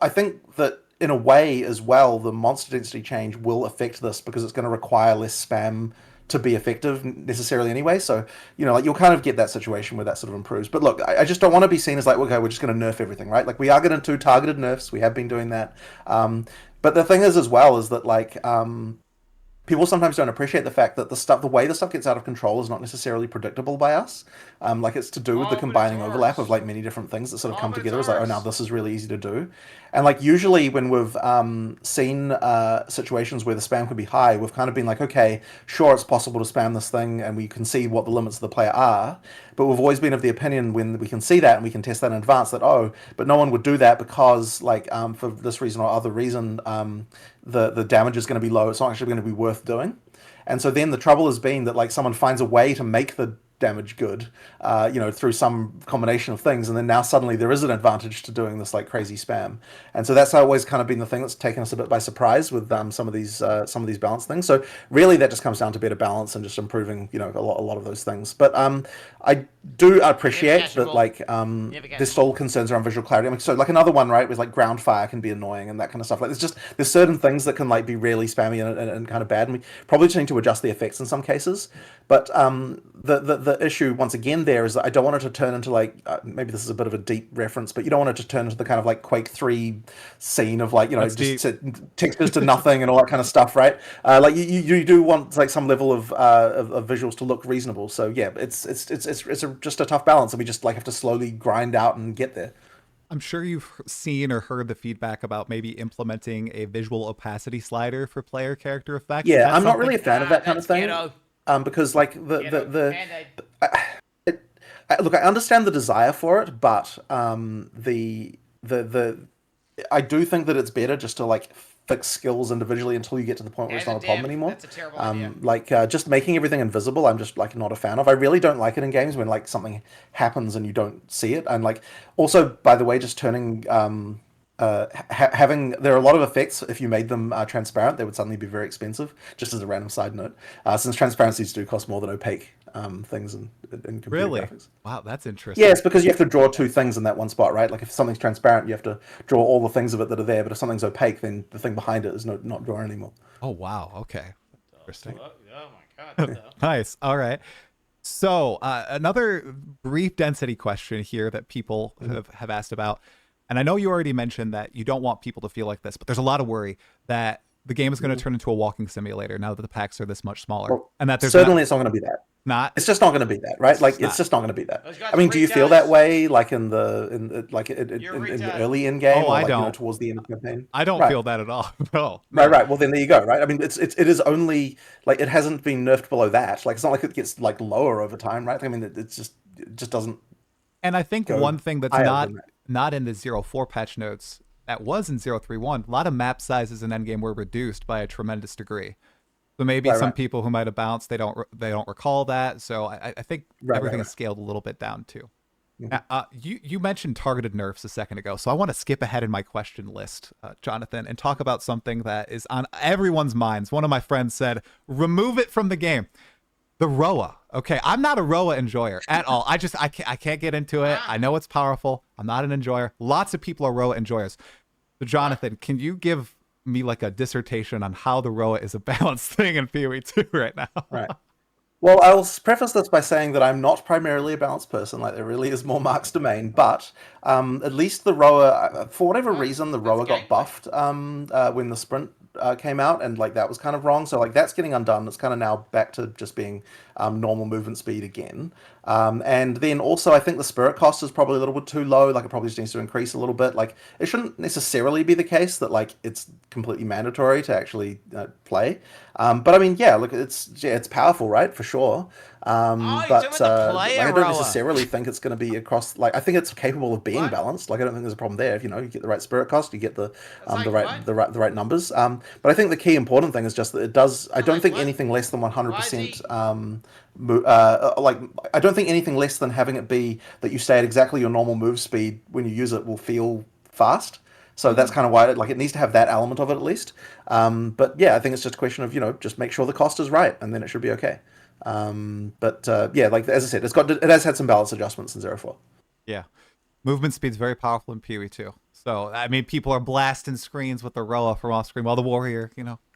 I think that in a way as well, the monster density change will affect this because it's going to require less spam to be effective necessarily anyway. So, like you'll kind of get that situation where that sort of improves. But look, I just don't want to be seen as like, okay, we're just going to nerf everything, right? Like we are going to do targeted nerfs. We have been doing that. But the thing is as well is that like, people sometimes don't appreciate the fact that the way the stuff gets out of control is not necessarily predictable by us. Like it's to do with the combining overlap of like many different things that sort of come together. It's like, oh, now this is really easy to do. And like usually when we've seen situations where the spam can be high, we've kind of been like, okay, sure, it's possible to spam this thing, and we can see what the limits of the player are. But we've always been of the opinion when we can see that and we can test that in advance that, oh, but no one would do that because like for this reason or other reason, the damage is going to be low. It's not actually going to be worth doing. And so then the trouble has been that like someone finds a way to make the damage good, through some combination of things, and then now suddenly there is an advantage to doing this like crazy spam. And so that's always kind of been the thing that's taken us a bit by surprise with some of these balance things. So really that just comes down to better balance and just improving a lot of those things. But I do appreciate that like there's still concerns around visual clarity. I mean, so like another one, right, was like ground fire can be annoying and that kind of stuff. Like there's certain things that can like be really spammy and kind of bad, and we probably just need to adjust the effects in some cases. But the issue once again there is that I don't want it to turn into like maybe this is a bit of a deep reference, but you don't want it to turn into the kind of like Quake 3 scene of like just textures to nothing and all that kind of stuff, right? Like you do want like some level of visuals to look reasonable. So yeah, it's just a tough balance, and we just like have to slowly grind out and get there. I'm sure you've seen or heard the feedback about maybe implementing a visual opacity slider for player character effects. Yeah, I'm not really a fan of that kind of thing. Because like look, I understand the desire for it, but I do think that it's better just to like fix skills individually until you get to the point where it's not a problem anymore. That's a terrible idea. Like just making everything invisible, I'm just like not a fan of. I really don't like it in games when like something happens and you don't see it. And like also, by the way, just turning having there are a lot of effects. If you made them transparent, they would suddenly be very expensive. Just as a random side note, since transparencies do cost more than opaque things in computer really graphics. Wow, that's interesting. Yeah, it's because you have to draw two things in that one spot, right? Like if something's transparent, you have to draw all the things of it that are there. But if something's opaque, then the thing behind it is not drawn anymore. Oh wow, okay, interesting. Oh my god. Nice. All right. So another brief density question here that people have asked about. And I know you already mentioned that you don't want people to feel like this, but there's a lot of worry that the game is going to turn into a walking simulator now that the packs are this much smaller. Well, and that there's certainly it's not going to be that. It's just not going to be that, right? Like it's just not going to be that. I mean, do you feel that way, like in the early in game, or I like, don't. Towards the end of the campaign? I don't feel that at all. No. Right. Well, then there you go. Right. I mean, it is only like it hasn't been nerfed below that. Like it's not like it gets like lower over time, right? I mean, it just doesn't. And I think one thing that's not in the 0.4 patch notes that was in 0.3.1, a lot of map sizes in Endgame were reduced by a tremendous degree. So maybe some people who might have bounced, they don't recall that. So I think everything is scaled a little bit down too. You mentioned targeted nerfs a second ago, so I want to skip ahead in my question list, Jonathan, and talk about something that is on everyone's minds. One of my friends said, remove it from the game. The Roa. Okay, I'm not a Roa enjoyer at all. I can't get into it. I know it's powerful. I'm not an enjoyer. Lots of people are Roa enjoyers. So Jonathan, can you give me like a dissertation on how the Roa is a balanced thing in PoE 2 right now? Right. Well, I'll preface this by saying that I'm not primarily a balanced person. Like, there really is more Mark's domain. But at least the Roa, for whatever reason, the Roa got buffed when the sprint came out, and like that was kind of wrong. So like that's getting undone. It's kind of now back to just being normal movement speed again. And then also I think the spirit cost is probably a little bit too low. Like it probably just needs to increase a little bit. Like it shouldn't necessarily be the case that like it's completely mandatory to actually play. But I mean, yeah, look, it's powerful, right? For sure. But I don't necessarily think it's going to be across. Like I think it's capable of being balanced. Like I don't think there's a problem there. If you get the right spirit cost, you get the right numbers. But I think the key important thing is just that it does. I don't think anything less than 100%. Like I don't think anything less than having it be that you stay at exactly your normal move speed when you use it will feel fast. So that's kind of why it needs to have that element of it at least. But yeah, I think it's just a question of just make sure the cost is right, and then it should be okay. Yeah, like as I said, it has had some balance adjustments in 0.4. Yeah. Movement speed's very powerful in PoE too. So, I mean, people are blasting screens with the Roa from off screen while the warrior,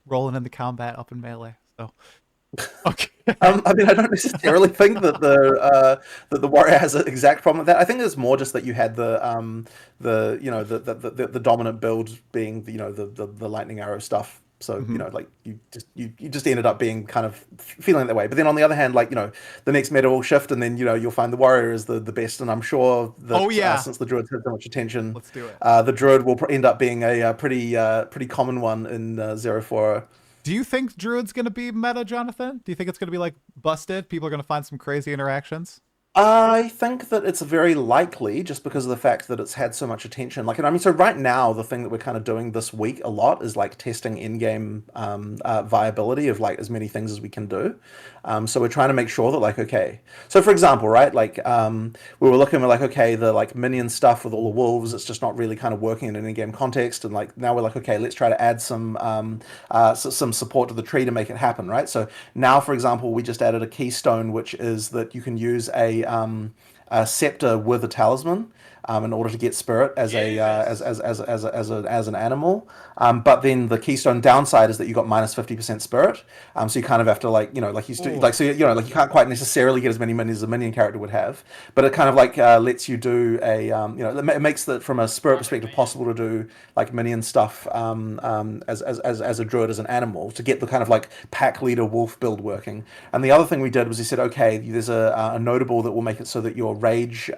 rolling into combat up in melee. So, okay. I mean, I don't necessarily think that the warrior has an exact problem with that. I think it's more just that you had the dominant build being the lightning arrow stuff. So like you just ended up being kind of feeling that way. But then on the other hand, like the next meta will shift, and then you'll find the warrior is the best. And I'm sure that since the druids had so much attention, let's do it. The druid will end up being a pretty common one in 0.4. Do you think druid's gonna be meta, Jonathan? Do you think it's gonna be like busted? People are gonna find some crazy interactions? I think that it's very likely, just because of the fact that it's had so much attention. Like, and I mean, so right now, the thing that we're kind of doing this week a lot is like testing in-game viability of like as many things as we can do. So we're trying to make sure that like, okay, so for example, right, like we were looking, we're like, okay, the like minion stuff with all the wolves, it's just not really kind of working in an in-game context. And like now we're like, okay, let's try to add some support to the tree to make it happen, right? So now, for example, we just added a keystone, which is that you can use a scepter with a talisman in order to get spirit as as an animal. But then the keystone downside is that you got minus 50% spirit. So you kind of have to like you can't quite necessarily get as many minions as a minion character would have. But it kind of like lets you do it makes that from a spirit perspective possible to do like minion stuff as a druid, as an animal, to get the kind of like pack leader wolf build working. And the other thing we did was we said, okay, there's a notable that will make it so that your rage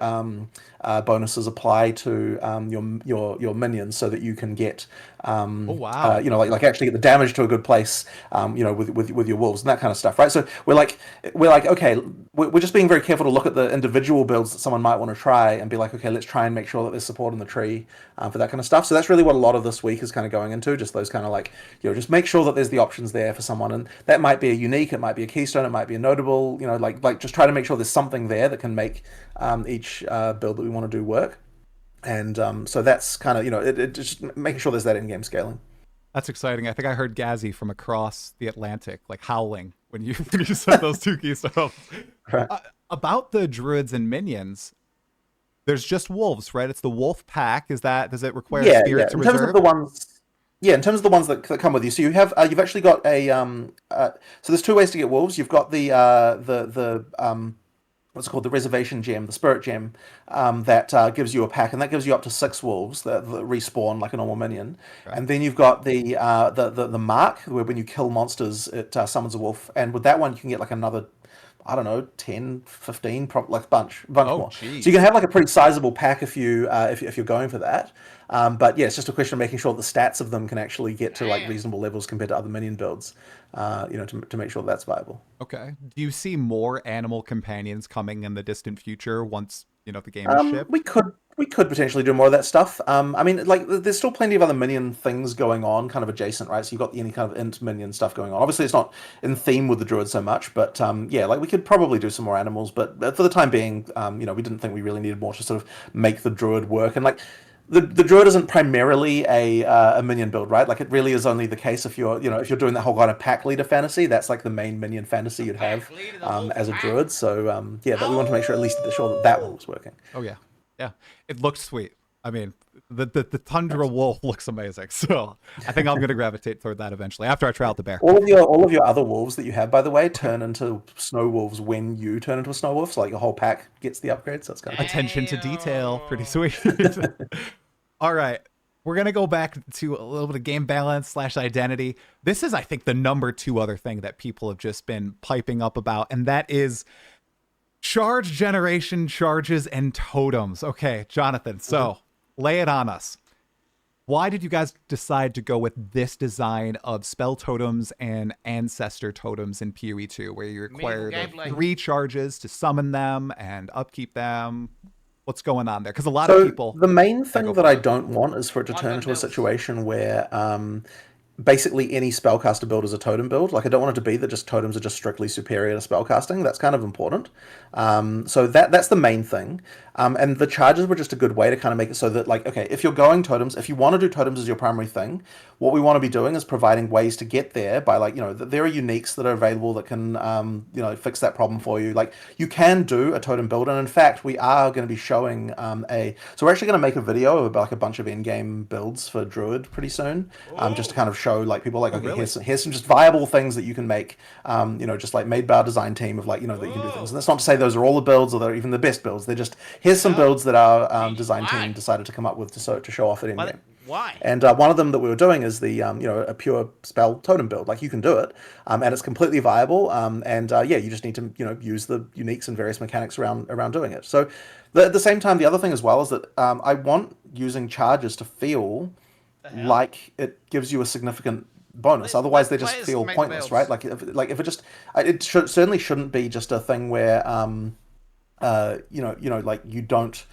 bonuses apply to your minions, so that you can get like actually get the damage to a good place with your wolves and that kind of stuff, right? So we're like okay, we're just being very careful to look at the individual builds that someone might want to try and be like, okay, let's try and make sure that there's support in the tree for that kind of stuff. So that's really what a lot of this week is kind of going into, just those kind of like just make sure that there's the options there for someone. And that might be a unique, it might be a keystone, it might be a notable, like just try to make sure there's something there that can make each build that we want to do work. And so that's kind of it just making sure there's that in-game scaling. That's exciting. I think I heard Gazzy from across the Atlantic like howling when you said those two keystones. Right. About the druids and minions, there's just wolves, right? It's the wolf pack. Does it require spirits to reserve? In terms of the ones that come with you, so you've actually got a so there's two ways to get wolves. You've got the what's it called, the reservation gem, the spirit gem, that gives you a pack, and that gives you up to 6 wolves that respawn like a normal minion. Right. And then you've got the mark, where when you kill monsters, it summons a wolf, and with that one you can get like another, I don't know, 10, 15, like bunch more. Geez. So you can have like a pretty sizable pack if you're going for that. But yeah, it's just a question of making sure the stats of them can actually get to like reasonable levels compared to other minion builds, to make sure that's viable. Okay. Do you see more animal companions coming in the distant future once the game is shipped? We could potentially do more of that stuff. I mean, like, there's still plenty of other minion things going on, kind of adjacent, right? So you've got any kind of int minion stuff going on. Obviously, it's not in theme with the druid so much, but yeah, like we could probably do some more animals. But for the time being, we didn't think we really needed more to sort of make the druid work. And like, the druid isn't primarily a minion build, right? Like, it really is only the case if you're doing that whole kind of pack leader fantasy. That's like the main minion fantasy you'd have as a druid. So yeah, but we want to make sure at least that one was working. Oh yeah. Yeah, it looks sweet. I mean, the Tundra Wolf looks amazing. So I think I'm going to gravitate toward that eventually after I try out the bear. All of your other wolves that you have, by the way, turn into snow wolves when you turn into a snow wolf. So like your whole pack gets the upgrade. So it's kind of attention to detail. Pretty sweet. All right. We're going to go back to a little bit of game balance / identity. This is, I think, the number 2 other thing that people have just been piping up about, and that is charge generation, charges, and totems. Okay, Jonathan, so lay it on us. Why did you guys decide to go with this design of spell totems and ancestor totems in PoE 2, where you require 3 charges to summon them and upkeep them? What's going on there? Because a lot of people... The main thing that I don't want is for it to turn into a situation where basically any spellcaster build is a totem build. Like I don't want it to be that just totems are just strictly superior to spellcasting. That's kind of important. So that's the main thing. And the charges were just a good way to kind of make it so that, like, okay, if you're going totems, if you want to do totems as your primary thing, what we want to be doing is providing ways to get there by, like, there are uniques that are available that can, fix that problem for you. Like, you can do a totem build, and in fact, we are going to be showing so we're actually going to make a video about like a bunch of in-game builds for Druid pretty soon, just to kind of show like people like, okay, really? here's some just viable things that you can make, just like made by our design team of like, that you can do things. And that's not to say those are all the builds or they're even the best builds. They're just, here's some builds that our design team decided to come up with to show off at in-game. Why? And one of them that we were doing is the a pure spell totem build. Like you can do it, and it's completely viable. You just need to use the uniques and various mechanics around doing it. So at the same time, the other thing as well is that I want using charges to feel like it gives you a significlike bonus. Otherwise, they just feel pointless, right? Like if it just certainly shouldn't be just a thing where like you don't.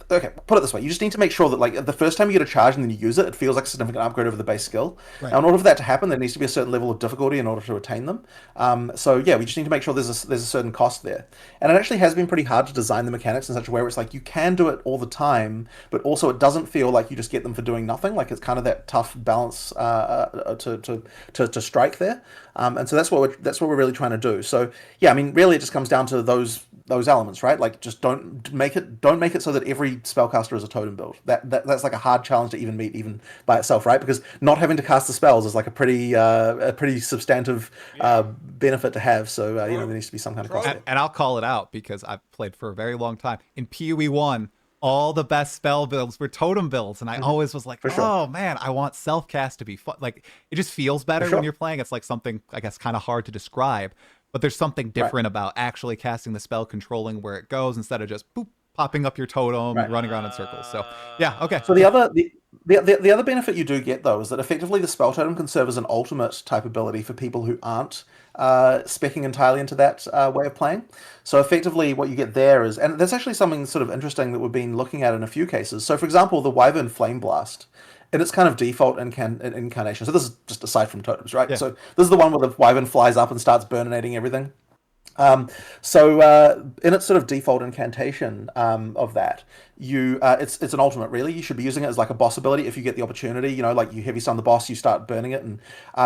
Okay, put it this way. You just need to make sure that, like, the first time you get a charge and then you use it, it feels like a significant upgrade over the base skill. Right. Now, in order for that to happen, there needs to be a certain level of difficulty in order to attain them. We just need to make sure there's a certain cost there. And it actually has been pretty hard to design the mechanics in such a way where it's like you can do it all the time, but also it doesn't feel like you just get them for doing nothing. Like, it's kind of that tough balance to strike there. And so that's what we're really trying to do. So yeah, I mean, really, it just comes down to those elements, right? Like, just don't make it so that every spellcaster is a totem build. That's like a hard challenge to even meet, even by itself, right? Because not having to cast the spells is like a pretty substantive benefit to have. So there needs to be some kind of cost. And I'll call it out because I've played for a very long time in PoE1. All the best spell builds were totem builds, and I always was like, oh man, I want self-cast to be fun. Like, it just feels better when you're playing. It's like something, I guess, kind of hard to describe, but there's something different about actually casting the spell, controlling where it goes instead of just boop, popping up your totem and running around in circles. So yeah, okay. So the other benefit you do get, though, is that effectively the spell totem can serve as an ultimate type ability for people who aren't speccing entirely into that way of playing. So effectively what you get there is, and there's actually something sort of interesting that we've been looking at in a few cases. So for example, the Wyvern Flame Blast, in its kind of default incarnation. So this is just aside from totems, right? Yeah. So this is the one where the Wyvern flies up and starts burninating everything. In its sort of default incantation of that, it's an ultimate, really. You should be using it as like a boss ability if you get the opportunity. Like you heavy stun the boss, you start burning it, and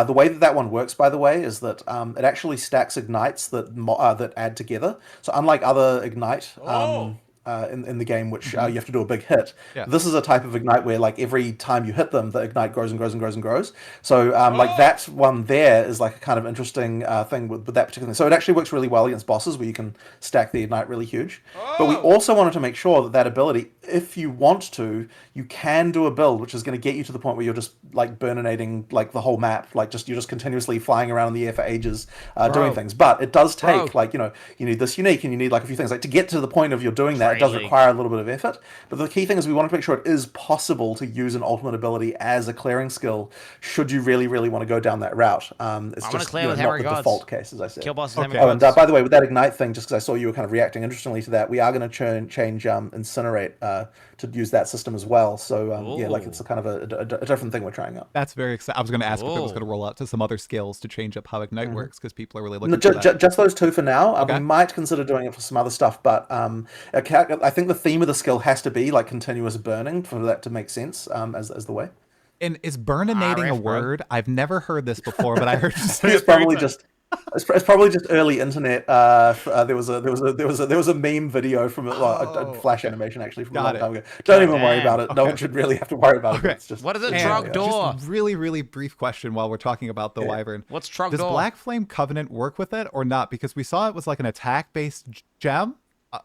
the way that one works, by the way, is that it actually stacks ignites that add together. So unlike other ignite. In the game, which you have to do a big hit. Yeah. This is a type of ignite where, like, every time you hit them, the ignite grows and grows and grows and grows. So, like, that one there is like a kind of interesting thing with that particular thing. So it actually works really well against bosses where you can stack the ignite really huge. But we also wanted to make sure that ability, if you want to, you can do a build which is going to get you to the point where you're just like burninating like the whole map, like you're just continuously flying around in the air for ages doing things. But it does take you need this unique and you need like a few things like to get to the point of you're doing that. It does require a little bit of effort, but the key thing is we want to make sure it is possible to use an ultimate ability as a clearing skill should you really, really want to go down that route. It's just not the default case, as I said. Kill bosses. And by the way, with that ignite thing, just because I saw you were kind of reacting interestingly to that, we are going to change Incinerate to use that system as well. So like it's a kind of a different thing we're trying out. That's very exciting. I was going to ask if it was going to roll out to some other skills to change up how ignite works, because people are really looking for that. Just those two for now. We might consider doing it for some other stuff, but I think the theme of the skill has to be like continuous burning for that to make sense as the way. And is burninating a word? I've never heard this before, but I heard you say it's probably just. It's probably just early internet. There was a meme video from a flash animation actually from a long time ago. Don't even worry about it. No one should really have to worry about it. It's just what is a Trogdor? Just a really, really brief question while we're talking about the Wyvern. What's Trogdor? Does Black Flame Covenant work with it or not? Because we saw it was like an attack-based gem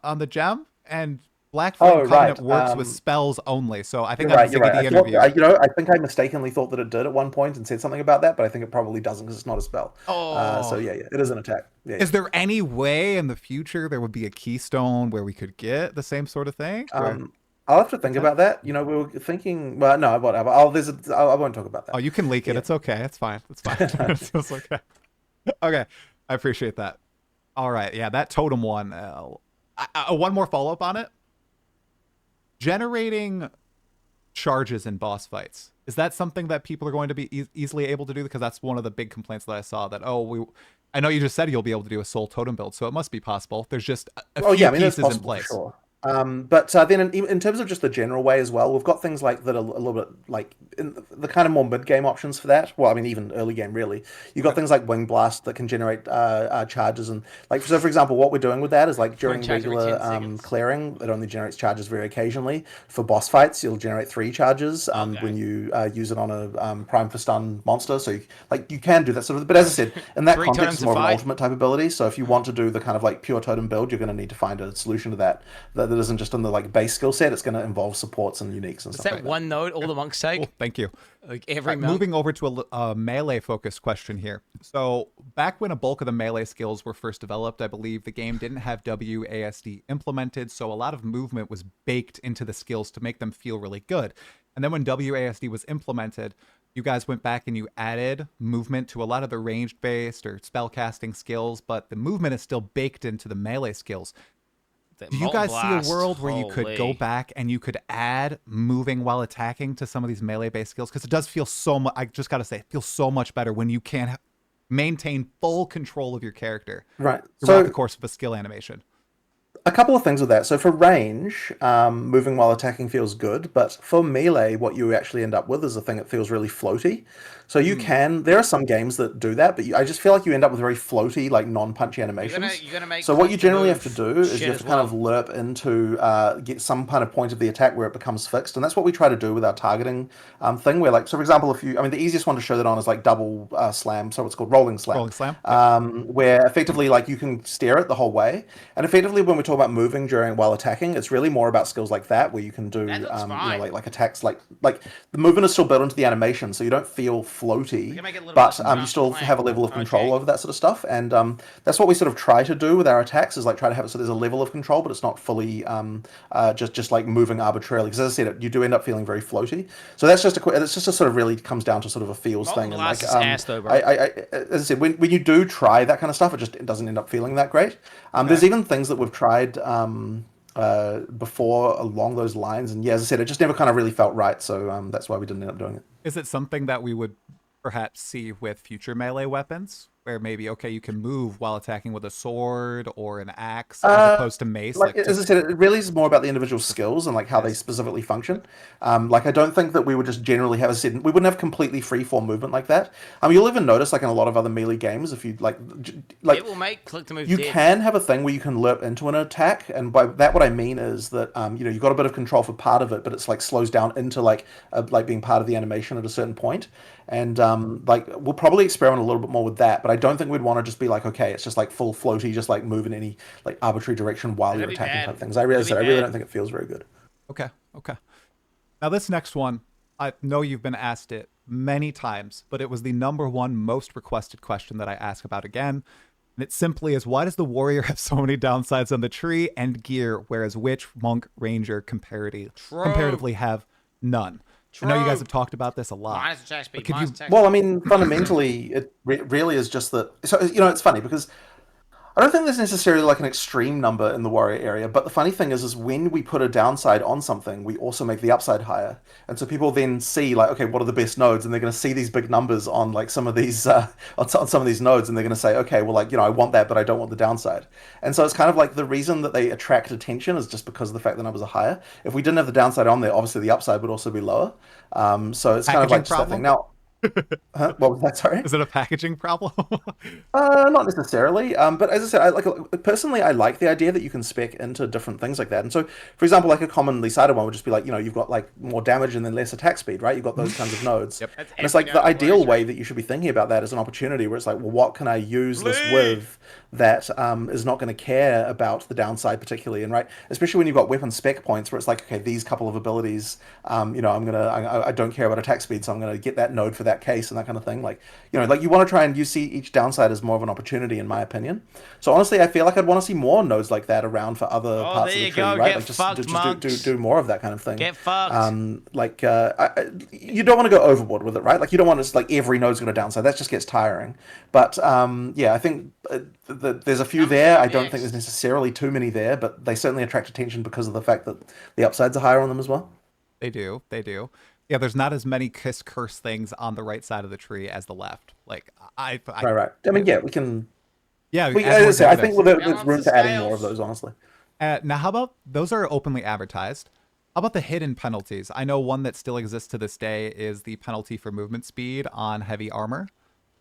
on the gem, and Black Flame Covenant works with spells only, so I think that's the interview. I think I mistakenly thought that it did at one point and said something about that, but I think it probably doesn't because it's not a spell. So it is an attack. Yeah, is there any way in the future there would be a keystone where we could get the same sort of thing? I'll have to think about that. We were thinking. Well, no, whatever. I won't talk about that. Oh, you can leak it. It's okay. It's fine. It's fine. It's okay. Okay, I appreciate that. All right, yeah, that totem one. One more follow up on it. Generating charges in boss fights. Is that something that people are going to be easily able to do? Because that's one of the big complaints that I saw. That I know you just said you'll be able to do a soul totem build, so it must be possible. There's just a few yeah, I mean, it's pieces in possible place. for sure. But then in terms of just the general way as well, we've got things like that are a little bit like in the kind of more mid-game options for that. Well, I mean, even early game, really. You've got things like Wing Blast that can generate charges. And like, so for example, what we're doing with that is like during regular clearing, it only generates charges very occasionally. For boss fights, you'll generate 3 charges when you use it on a Prime for Stun monster. So you can do that sort of, but as I said, in that context, it's more of an ultimate type ability. So if you want to do the kind of like pure totem build, you're going to need to find a solution to that isn't just in the like base skill set. It's going to involve supports and uniques and stuff like that. One node all the monks take? Oh, thank you. Like every monk? Moving over to a melee focused question here. So back when a bulk of the melee skills were first developed, I believe the game didn't have WASD implemented, so a lot of movement was baked into the skills to make them feel really good. And then when WASD was implemented, you guys went back and you added movement to a lot of the ranged based or spellcasting skills, but the movement is still baked into the melee skills. Do you guys see a world where you could go back and you could add moving while attacking to some of these melee-based skills? Because it does feel so much, I just got to say, it feels so much better when you can maintain full control of your character throughout the course of a skill animation. A couple of things with that. So for range, moving while attacking feels good, but for melee, what you actually end up with is a thing that feels really floaty. So you can, there are some games that do that, but I just feel like you end up with very floaty, like non-punchy animations. You're gonna make so what you generally have to do is you have to kind of lerp into, get some kind of point of the attack where it becomes fixed. And that's what we try to do with our targeting thing, where like, so for example, the easiest one to show that on is like double slam, so it's called rolling slam. Rolling slam. Where effectively like you can steer it the whole way. And effectively when we talk about moving while attacking, it's really more about skills like that where you can do like attacks like the movement is still built into the animation, so you don't feel floaty, but you still have a level of control over that sort of stuff. And that's what we sort of try to do with our attacks, is like try to have it so there's a level of control, but it's not fully just like moving arbitrarily, because as I said, you do end up feeling very floaty. So that's just a sort of really comes down to sort of a feels thing. And like as I said, when you do try that kind of stuff, it doesn't end up feeling that great. There's even things that we've tried before along those lines, and as I said, it just never kind of really felt right, so that's why we didn't end up doing it. Is it something that we would perhaps see with future melee weapons, where maybe you can move while attacking with a sword or an axe as opposed to mace? As I said, it really is more about the individual skills and like how they specifically function. I don't think that we would just generally have, as I said, we wouldn't have completely free-form movement like that. You'll even notice like in a lot of other melee games, if you like it will make click to move. You can have a thing where you can lerp into an attack, and by that what I mean is that you've got a bit of control for part of it, but it's like slows down into like being part of the animation at a certain point. And we'll probably experiment a little bit more with that, but I don't think we'd want to just be like, okay, it's just like full floaty, just like move in any like arbitrary direction while you're attacking type things. I really don't think it feels very good. Okay. Now this next one, I know you've been asked it many times, but it was the #1 most requested question that I ask about again. And it simply is, why does the warrior have so many downsides on the tree and gear, whereas witch, monk, ranger comparatively have none? I know you guys have talked about this a lot. Fundamentally, it really is just that. So it's funny because I don't think there's necessarily like an extreme number in the warrior area, but the funny thing is when we put a downside on something, we also make the upside higher. And so people then see like, okay, what are the best nodes? And they're going to see these big numbers on like some of these on some of these nodes, and they're going to say, okay, well, like, I want that, but I don't want the downside. And so it's kind of like the reason that they attract attention is just because of the fact the numbers are higher. If we didn't have the downside on there, obviously the upside would also be lower. So it's kind of like just that thing. Now, what was that? Sorry. Is it a packaging problem? Not necessarily. But as I said, personally, I like the idea that you can spec into different things like that. And so, for example, like a commonly cited one would just be like, you've got like more damage and then less attack speed, right? You've got those kinds of nodes. Yep. And it's like the ideal way that you should be thinking about that is an opportunity where it's like, well, what can I use this with that is not going to care about the downside particularly? And especially when you've got weapon spec points where it's like, okay, these couple of abilities, I don't care about attack speed, so I'm going to get that node for that case and that kind of thing. You want to try and you see each downside as more of an opportunity, in my opinion. So honestly, I feel like I'd want to see more nodes like that around for other parts of the tree, right? Get fucked, just do more of that kind of thing. Get fucked. You don't want to go overboard with it, right? Like you don't want to like every node's going to downside. That just gets tiring. But I think there's a few there. I don't think there's necessarily too many there, but they certainly attract attention because of the fact that the upsides are higher on them as well. They do. Yeah, there's not as many kiss curse things on the right side of the tree as the left. Like Right. I mean, yeah, we can. Yeah, We, add more as I say, I think negatives. there's room for adding more of those, honestly. Now, how about those are openly advertised? How about the hidden penalties? I know one that still exists to this day is the penalty for movement speed on heavy armor.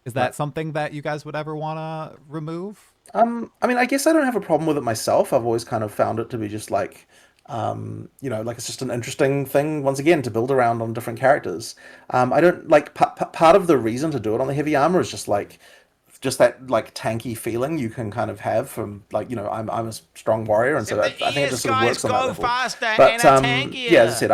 Is that something that you guys would ever want to remove? I mean, I guess I don't have a problem with it myself. I've always kind of found it to be just like, like it's just an interesting thing once again to build around on different characters. I don't like part of the reason to do it on the heavy armor is just that like tanky feeling you can kind of have from like I'm a strong warrior, and so I think it just sort of works on that level. But yeah, as I said,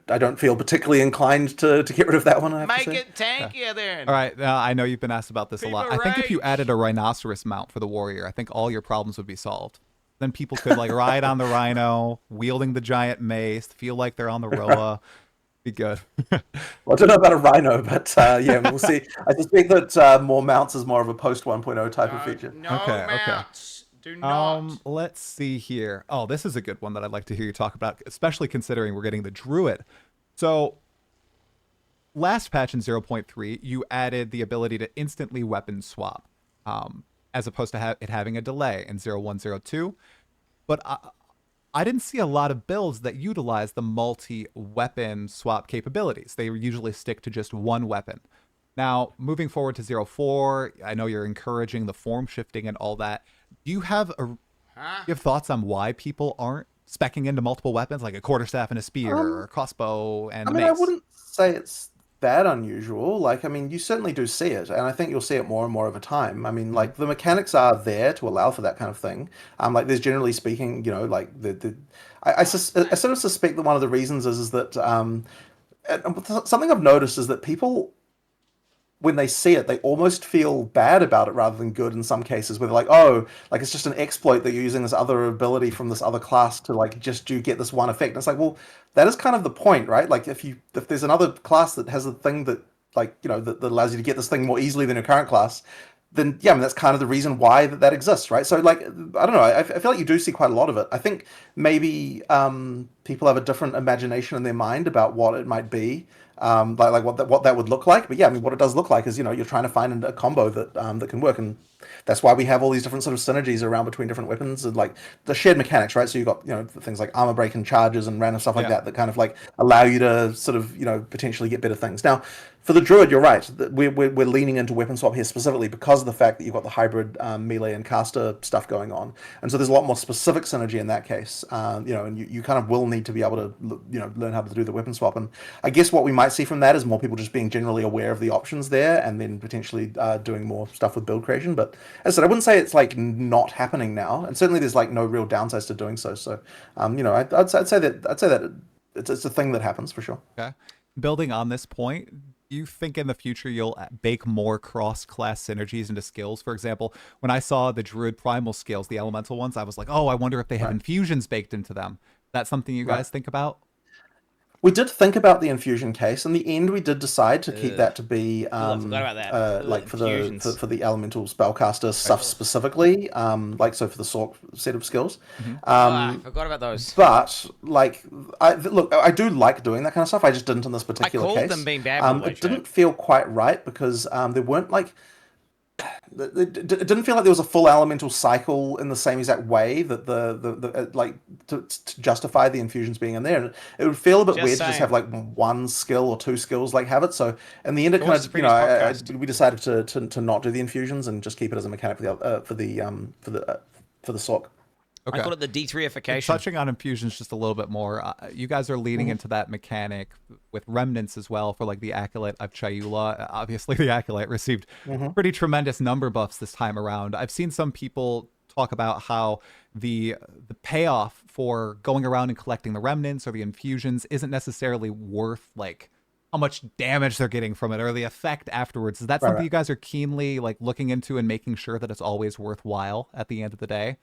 I don't feel particularly inclined to get rid of that one. I have to say. it tankier then. All right, I know you've been asked about this a lot. I think if you added a rhinoceros mount for the warrior, I think all your problems would be solved. Then people could like ride on the rhino, wielding the giant mace, feel like they're on the Roa. Be good. Well, I don't know about a rhino, but yeah, we'll see. I suspect that more mounts is more of a post 1.0 type of feature. No mounts. Do not. Let's see here. Oh, this is a good one that I'd like to hear you talk about, especially considering we're getting the druid. So last patch in 0.3, you added the ability to instantly weapon swap, as opposed to it having a delay in 0.1.0.2. But I didn't see a lot of builds that utilize the multi-weapon swap capabilities. They usually stick to just one weapon. Now, moving forward to 0.4, I know you're encouraging the form shifting and all that. Do you have you have thoughts on why people aren't speccing into multiple weapons, like a quarterstaff and a spear, or a crossbow and a mace? I wouldn't say it's that unusual. Like, I mean, you certainly do see it, and I think you'll see it more and more over time. I mean, like the mechanics are there to allow for that kind of thing. Like there's generally speaking, like I sort of suspect that one of the reasons is that something I've noticed is that people, when they see it, they almost feel bad about it rather than good in some cases, where they're like, oh, like it's just an exploit that you're using this other ability from this other class to like just get this one effect. And it's like, well, that is kind of the point, right? Like if there's another class that has a thing that like, that allows you to get this thing more easily than your current class, then yeah, I mean, that's kind of the reason why that exists, right? So like, I don't know, I feel like you do see quite a lot of it. I think maybe people have a different imagination in their mind about what it might be. Like what that would look like, but yeah, I mean, what it does look like is you're trying to find a combo that that can work, and that's why we have all these different sort of synergies around between different weapons and like the shared mechanics, right? So you've got things like armor break and charges and random stuff like that kind of like allow you to sort of potentially get better things. Now, for the druid, you're right. We're leaning into weapon swap here specifically because of the fact that you've got the hybrid melee and caster stuff going on, and so there's a lot more specific synergy in that case. And you kind of will need to be able to learn how to do the weapon swap. And I guess what we might see from that is more people just being generally aware of the options there, and then potentially doing more stuff with build creation. But as I said, I wouldn't say it's like not happening now, and certainly there's like no real downsides to doing so. So I'd say that it's a thing that happens for sure. Okay. Building on this point, do you think in the future you'll bake more cross-class synergies into skills? For example, when I saw the Druid Primal skills, the elemental ones, I was like, oh, I wonder if they have infusions baked into them. That's something you guys think about? We did think about the infusion case. In the end, we did decide to keep that to be I forgot about that. like for the elemental spellcaster stuff specifically, like so for the Sork set of skills. I forgot about those. But like, I do like doing that kind of stuff. I just didn't in this particular case. I called them being bad. It didn't feel quite right because there weren't like. It didn't feel like there was a full elemental cycle in the same exact way that the like to justify the infusions being in there, and it would feel a bit weird to just have like one skill or two skills like have it. So in the end, it kind of we decided to not do the infusions and just keep it as a mechanic for the Sork. Okay. I call it the D3ification. Touching on infusions just a little bit more, you guys are leaning into that mechanic with remnants as well for like the Acolyte of Chayula. Obviously, the Acolyte received pretty tremendous number buffs this time around. I've seen some people talk about how the payoff for going around and collecting the remnants or the infusions isn't necessarily worth like how much damage they're getting from it or the effect afterwards. Is that something you guys are keenly like looking into and making sure that it's always worthwhile at the end of the day?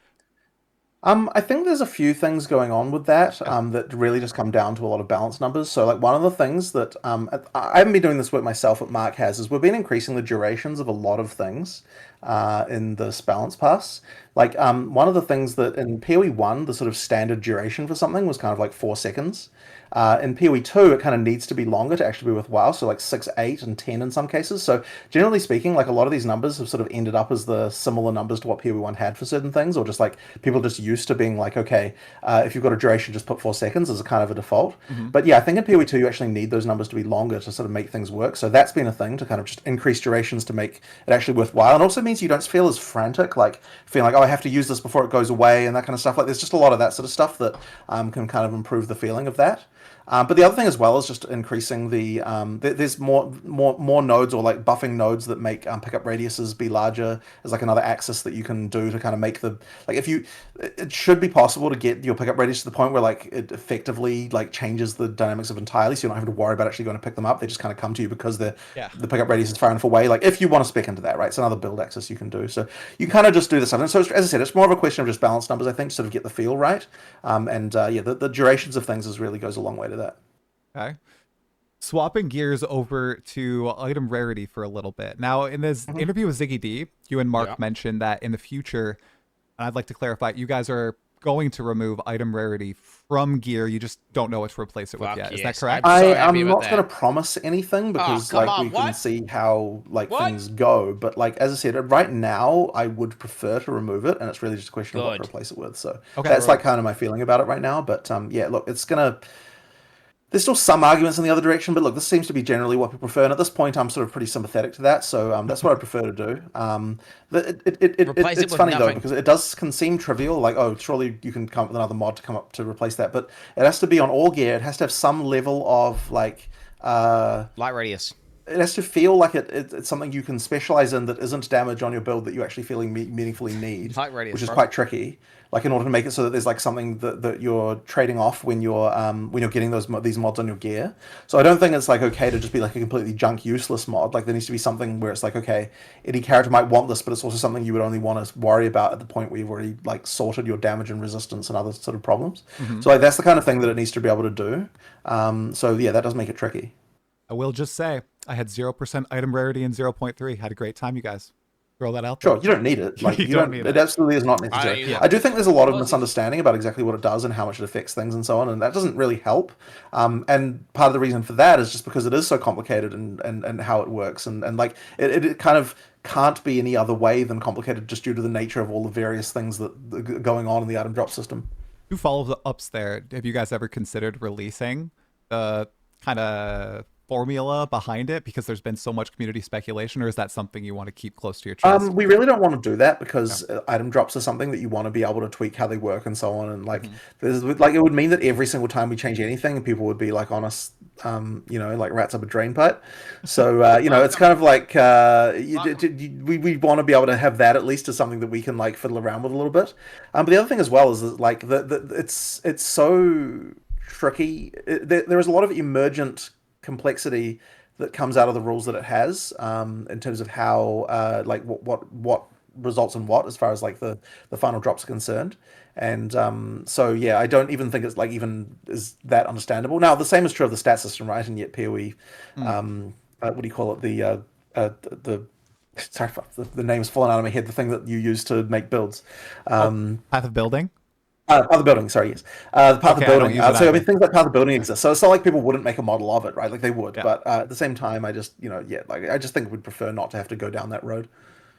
I think there's a few things going on with that that really just come down to a lot of balance numbers. So like one of the things that I haven't been doing this work myself, but Mark has, is we've been increasing the durations of a lot of things in this balance pass. Like one of the things that in PoE 1, the sort of standard duration for something was kind of like 4 seconds. In PoE2, it kind of needs to be longer to actually be worthwhile, so like 6, 8, and 10 in some cases. So generally speaking, like a lot of these numbers have sort of ended up as the similar numbers to what PoE1 had for certain things, or just like people just used to being like, okay, if you've got a duration, just put 4 seconds as a kind of a default. But yeah, I think in PoE2 you actually need those numbers to be longer to sort of make things work. So that's been a thing to kind of just increase durations to make it actually worthwhile. And also means you don't feel as frantic, like feeling like, oh, I have to use this before it goes away and that kind of stuff. Like there's just a lot of that sort of stuff that can kind of improve the feeling of that. But the other thing as well is just increasing the there's more nodes, or like buffing nodes that make pickup radiuses be larger as like another axis that you can do to kind of make the, like if you, it should be possible to get your pickup radius to the point where like it effectively like changes the dynamics of entirely, so you don't have to worry about actually going to pick them up. They just kind of come to you because the pickup radius is far enough away. Like if you want to spec into that, right? It's another build axis you can do. So you kind of just do this stuff. And so as I said, it's more of a question of just balance numbers, I think, to sort of get the feel right. Yeah, the durations of things really goes a long way to that. Okay. Swapping gears over to item rarity for a little bit. Now, in this interview with Ziggy D, you and Mark mentioned that in the future, and I'd like to clarify, you guys are going to remove item rarity from gear. You just don't know what to replace it with yet. Is that correct? I'm not going to promise anything because we can see how things go. But like as I said, right now I would prefer to remove it, and it's really just a question of what to replace it with. So that's like kind of my feeling about it right now. But yeah, look, it's gonna. There's still some arguments in the other direction, but look, this seems to be generally what people prefer. And at this point, I'm sort of pretty sympathetic to that, so that's what I prefer to do. It's funny though, because it can seem trivial, like, oh, surely you can come up with another mod to replace that, but it has to be on all gear. It has to have some level of like light radius. It has to feel like it's something you can specialize in that isn't damage on your build that you actually meaningfully need, light radius, which is quite tricky. Like in order to make it so that there's like something that you're trading off when you're getting these mods on your gear. So I don't think it's like okay to just be like a completely junk useless mod. Like there needs to be something where it's like, okay, any character might want this, but it's also something you would only want to worry about at the point where you've already like sorted your damage and resistance and other sort of problems. So like that's the kind of thing that it needs to be able to do. So yeah, that does make it tricky. I will just say I had 0% item rarity in 0.3. Had a great time, you guys. Throw that out there. Sure, you don't need it. Like you don't need it. It absolutely is not necessary. I do think there's a lot of misunderstanding about exactly what it does and how much it affects things and so on, and that doesn't really help. And part of the reason for that is just because it is so complicated and how it works, and like it kind of can't be any other way than complicated just due to the nature of all the various things that are going on in the item drop system. 2 follow-ups there. Have you guys ever considered releasing the kind of formula behind it, because there's been so much community speculation, or is that something you want to keep close to your chest? We really don't want to do that because item drops are something that you want to be able to tweak how they work and so on, and like there's like it would mean that every single time we change anything people would be like on us like rats up a drain pipe. So it's kind of like we want to be able to have that at least as something that we can like fiddle around with a little bit. But the other thing as well is that like it's so tricky. There is a lot of emergent complexity that comes out of the rules that it has in terms of how like what results in what as far as like the final drops are concerned, and so yeah, I don't even think it's like even is that understandable. Now the same is true of the stat system, right? And yet PoE what do you call it, the sorry, the name's fallen out of my head, the thing that you use to make builds, Path of Building. Path of Building, sorry, yes. The Path of Building. So I mean, things like Path of Building exist. So it's not like people wouldn't make a model of it, right? Like they would, but at the same time, I just, I just think we'd prefer not to have to go down that road.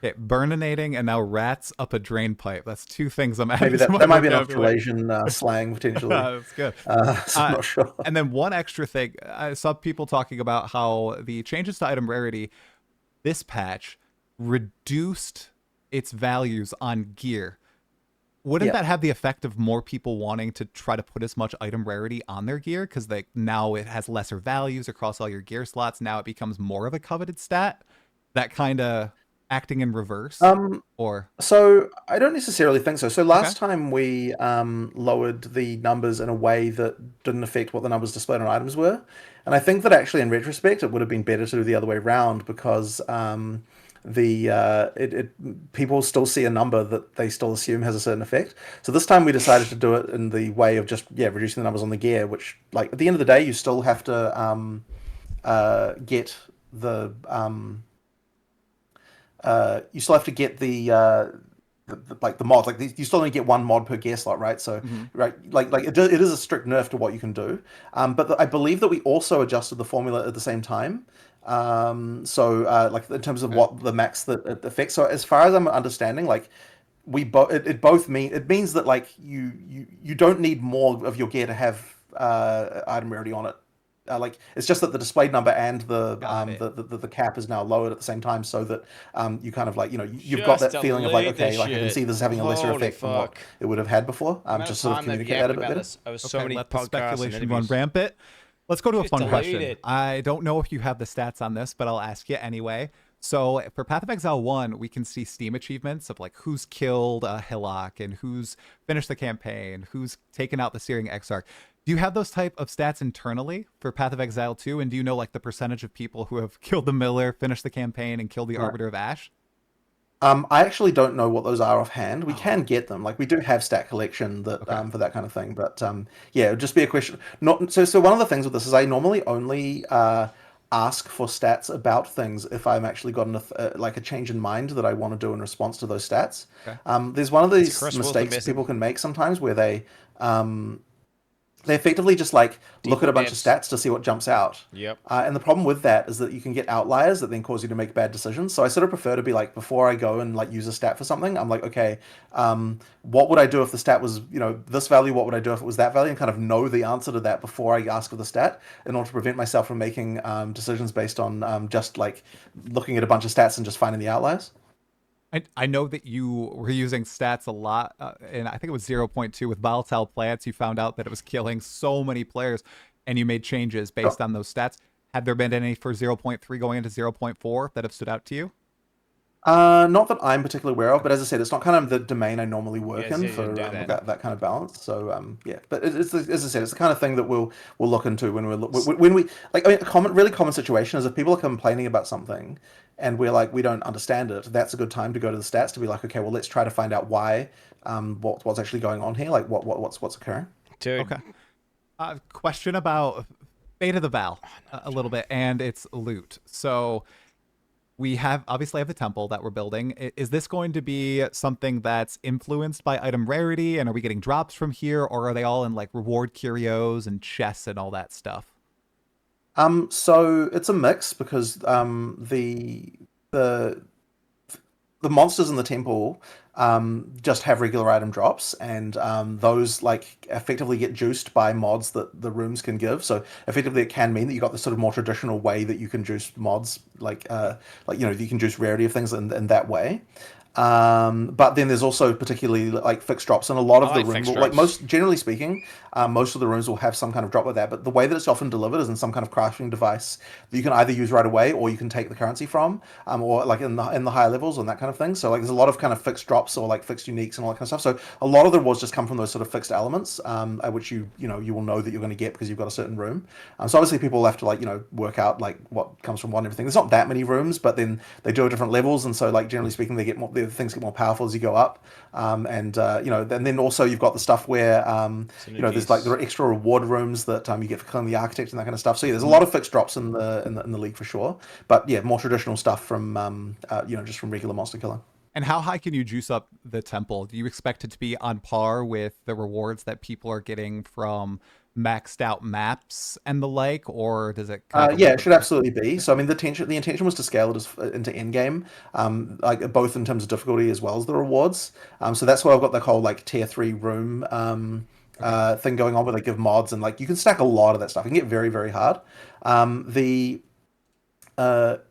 Okay, burninating and now rats up a drain pipe. That's 2 things I'm adding. Maybe that might be an Australasian slang potentially. That's good. So I'm not sure. And then one extra thing, I saw people talking about how the changes to item rarity, this patch reduced its values on gear. Wouldn't that have the effect of more people wanting to try to put as much item rarity on their gear? Because now it has lesser values across all your gear slots. Now it becomes more of a coveted stat. That kind of acting in reverse? Or so I don't necessarily think so. So last time we lowered the numbers in a way that didn't affect what the numbers displayed on items were. And I think that actually in retrospect it would have been better to do the other way around, because people still see a number that they still assume has a certain effect. So this time we decided to do it in the way of just reducing the numbers on the gear, which like at the end of the day you still have to get the like the mod, like you still only get one mod per gear slot, right? So right, like it is a strict nerf to what you can do. But I believe that we also adjusted the formula at the same time. Like in terms of what the max that it affects. So as far as I'm understanding, like it means that like you don't need more of your gear to have item rarity on it. Like it's just that the displayed number and the cap is now lowered at the same time, so that you kind of like you've got Just that feeling of like, delete okay, this like I can shit. see this having a lesser Holy effect from what fuck. it would have had before. Amount Just of sort of time they've communicate that a yapped bit about better. this over so Okay, many let the podcasts and speculation run interviews. rampant. Let's go to a Just fun delete question. it. I don't know if you have the stats on this, but I'll ask you anyway. So for Path of Exile 1, we can see Steam achievements of like who's killed Hillock and who's finished the campaign, who's taken out the Searing Exarch. Do you have those type of stats internally for Path of Exile 2? And do you know like the percentage of people who have killed the Miller, finished the campaign, and killed the Arbiter of Ash? I actually don't know what those are offhand. We can get them. Like we do have stat collection that for that kind of thing. But yeah, it would just be a question. Not so. One of the things with this is I normally only ask for stats about things if I'm actually got like a change in mind that I want to do in response to those stats. Okay. There's one of these Chris Wilson mistakes missing. people can make sometimes where they effectively just like look at a bunch of stats to see what jumps out. Yep. And the problem with that is that you can get outliers that then cause you to make bad decisions. So I sort of prefer to be like, before I go and like use a stat for something, I'm like, okay, what would I do if the stat was, this value? What would I do if it was that value? And kind of know the answer to that before I ask for the stat, in order to prevent myself from making decisions based on just like looking at a bunch of stats and just finding the outliers. I know that you were using stats a lot, and I think it was 0.2 with volatile plants. You found out that it was killing so many players, and you made changes based on those stats. Have there been any for 0.3 going into 0.4 that have stood out to you? Not that I'm particularly aware of, but as I said, it's not kind of the domain I normally work in you for didn't do that kind of balance. So yeah, but it's as I said, it's the kind of thing that we'll look into when we like. I mean, a really common situation is if people are complaining about something, and we're like we don't understand it. That's a good time to go to the stats to be like, okay, well let's try to find out why, what's actually going on here, like what's occurring. Dude. Okay. Question about Fate of the Val a little bit, and its loot. So we obviously have the temple that we're building. Is this going to be something that's influenced by item rarity, and are we getting drops from here, or are they all in like reward curios and chests and all that stuff? So it's a mix because the monsters in the temple just have regular item drops, and those like effectively get juiced by mods that the rooms can give. So effectively, it can mean that you got this sort of more traditional way that you can juice mods, like you can juice rarity of things in that way. But then there's also particularly like fixed drops, and a lot of the rooms, like generally speaking, most of the rooms will have some kind of drop with that. But the way that it's often delivered is in some kind of crafting device that you can either use right away, or you can take the currency from, or like in the higher levels and that kind of thing. So like there's a lot of kind of fixed drops or like fixed uniques and all that kind of stuff. So a lot of the rewards just come from those sort of fixed elements, which you will know that you're going to get because you've got a certain room. So obviously people will have to like work out like what comes from what and everything. There's not that many rooms, but then they do have different levels, and so like generally speaking, they get more. Things get more powerful as you go up, and then also you've got the stuff where there's like there are extra reward rooms that you get for killing the architect and that kind of stuff. So yeah, there's a lot of fixed drops in the league for sure, but yeah, more traditional stuff from just from regular monster killing. And how high can you juice up the temple? Do you expect it to be on par with the rewards that people are getting from maxed out maps and the like, or does it yeah, it should absolutely be. So I mean the intention was to scale it into end game, like both in terms of difficulty as well as the rewards. So that's why I've got the whole like tier 3 room thing going on, where they give mods, and like you can stack a lot of that stuff. It can get very, very hard. The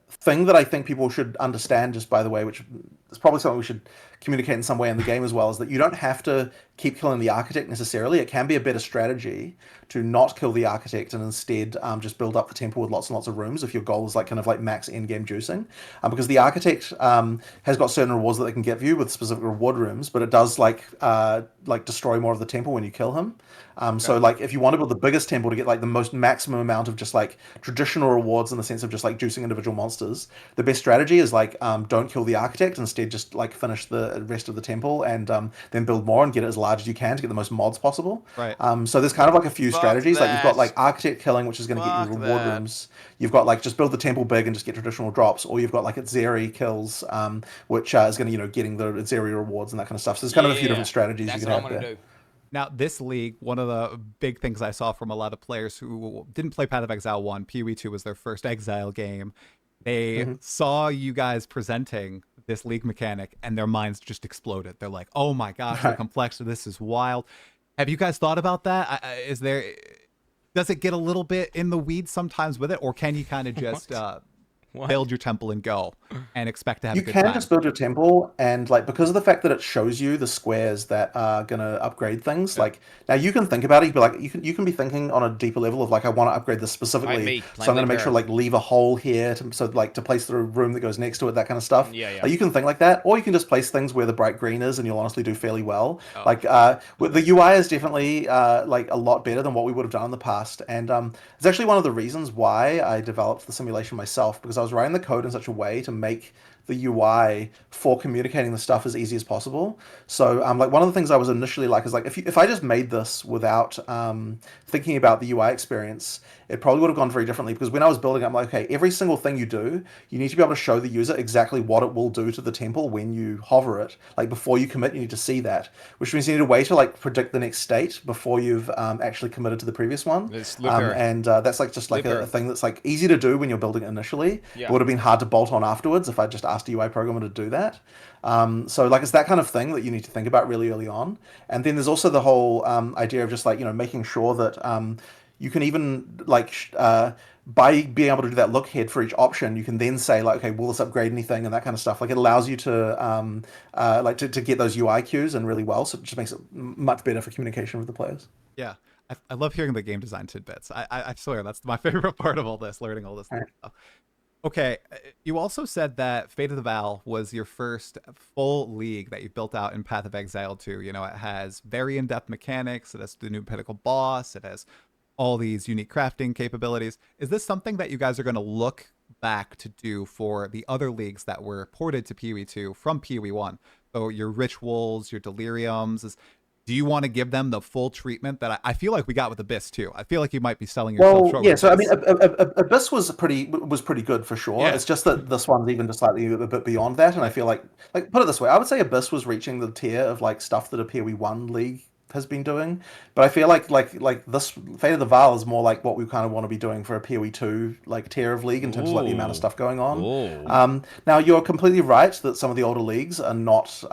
thing that I think people should understand, just by the way, which is probably something we should communicate in some way in the game as well, is that you don't have to keep killing the architect necessarily. It can be a better strategy to not kill the architect and instead just build up the temple with lots and lots of rooms if your goal is like kind of like max end game juicing, because the architect has got certain rewards that they can give you with specific reward rooms, but it does like destroy more of the temple when you kill him. So like if you want to build the biggest temple to get like the most maximum amount of just like traditional rewards in the sense of just like juicing individual monsters, the best strategy is like don't kill the architect, instead instead just like finish the rest of the temple and then build more and get it as large as you can to get the most mods possible. Right. So there's kind of like a few Fuck strategies. Like you've got that. like architect killing, which is going to get you Fuck reward that. rooms. You've got like just build the temple big and just get traditional drops, or you've got like Zeri kills, which is going to getting the Zeri rewards and that kind of stuff. So there's kind of a few different strategies That's you what can I'm have gonna there. do. Now, this league, one of the big things I saw from a lot of players who didn't play Path of Exile 1, PoE 2 was their first Exile game. They saw you guys presenting this league mechanic and their minds just exploded. They're like, oh my gosh, the complexity, this is wild. Have you guys thought about that? Does it get a little bit in the weeds sometimes with it, or can you kind of just build your temple and go and expect to have a good time? You can just build your temple, and like because of the fact that it shows you the squares that are gonna upgrade things. Like now you can think about it, but like you can be thinking on a deeper level of like I want to upgrade this specifically, so I'm gonna make sure like leave a hole here to place the room that goes next to it, that kind of stuff. Yeah. Like, you can think like that, or you can just place things where the bright green is, and you'll honestly do fairly well. Like the UI is definitely like a lot better than what we would have done in the past, and it's actually one of the reasons why I developed the simulation myself, because I was writing the code in such a way to make the UI for communicating the stuff as easy as possible. So like one of the things I was initially like is like if I just made this without thinking about the UI experience, it probably would have gone very differently, because when I was building, I'm like, okay, every single thing you do, you need to be able to show the user exactly what it will do to the temple when you hover it. Like before you commit, you need to see that, which means you need a way to like predict the next state before you've actually committed to the previous one. And that's like just like a thing that's like easy to do when you're building it initially. It would have been hard to bolt on afterwards if I just asked a UI programmer to do that. So like it's that kind of thing that you need to think about really early on. And then there's also the whole idea of just like, making sure that you can even like by being able to do that look ahead for each option, you can then say like, okay, will this upgrade anything and that kind of stuff. Like it allows you to like to get those UI cues in really well. So it just makes it much better for communication with the players. Yeah. I love hearing the game design tidbits. I swear that's my favorite part of all this, learning all this stuff. Okay, you also said that Fate of the Val was your first full league that you built out in Path of Exile 2. It has very in-depth mechanics, it has the new pinnacle boss, it has all these unique crafting capabilities. Is this something that you guys are going to look back to do for the other leagues that were ported to PoE 2 from PoE 1? So your Rituals, your Deliriums, do you want to give them the full treatment that I feel like we got with Abyss too? I feel like you might be selling yourself short. Yeah. So I mean, Abyss was pretty good for sure. Yeah. It's just that this one's even just slightly a bit beyond that, and I feel like put it this way, I would say Abyss was reaching the tier of like stuff that a PoE 1 league has been doing, but I feel like this Fate of the Val is more like what we kind of want to be doing for a PoE 2 like tier of league in terms of like the amount of stuff going on. Now you're completely right that some of the older leagues are not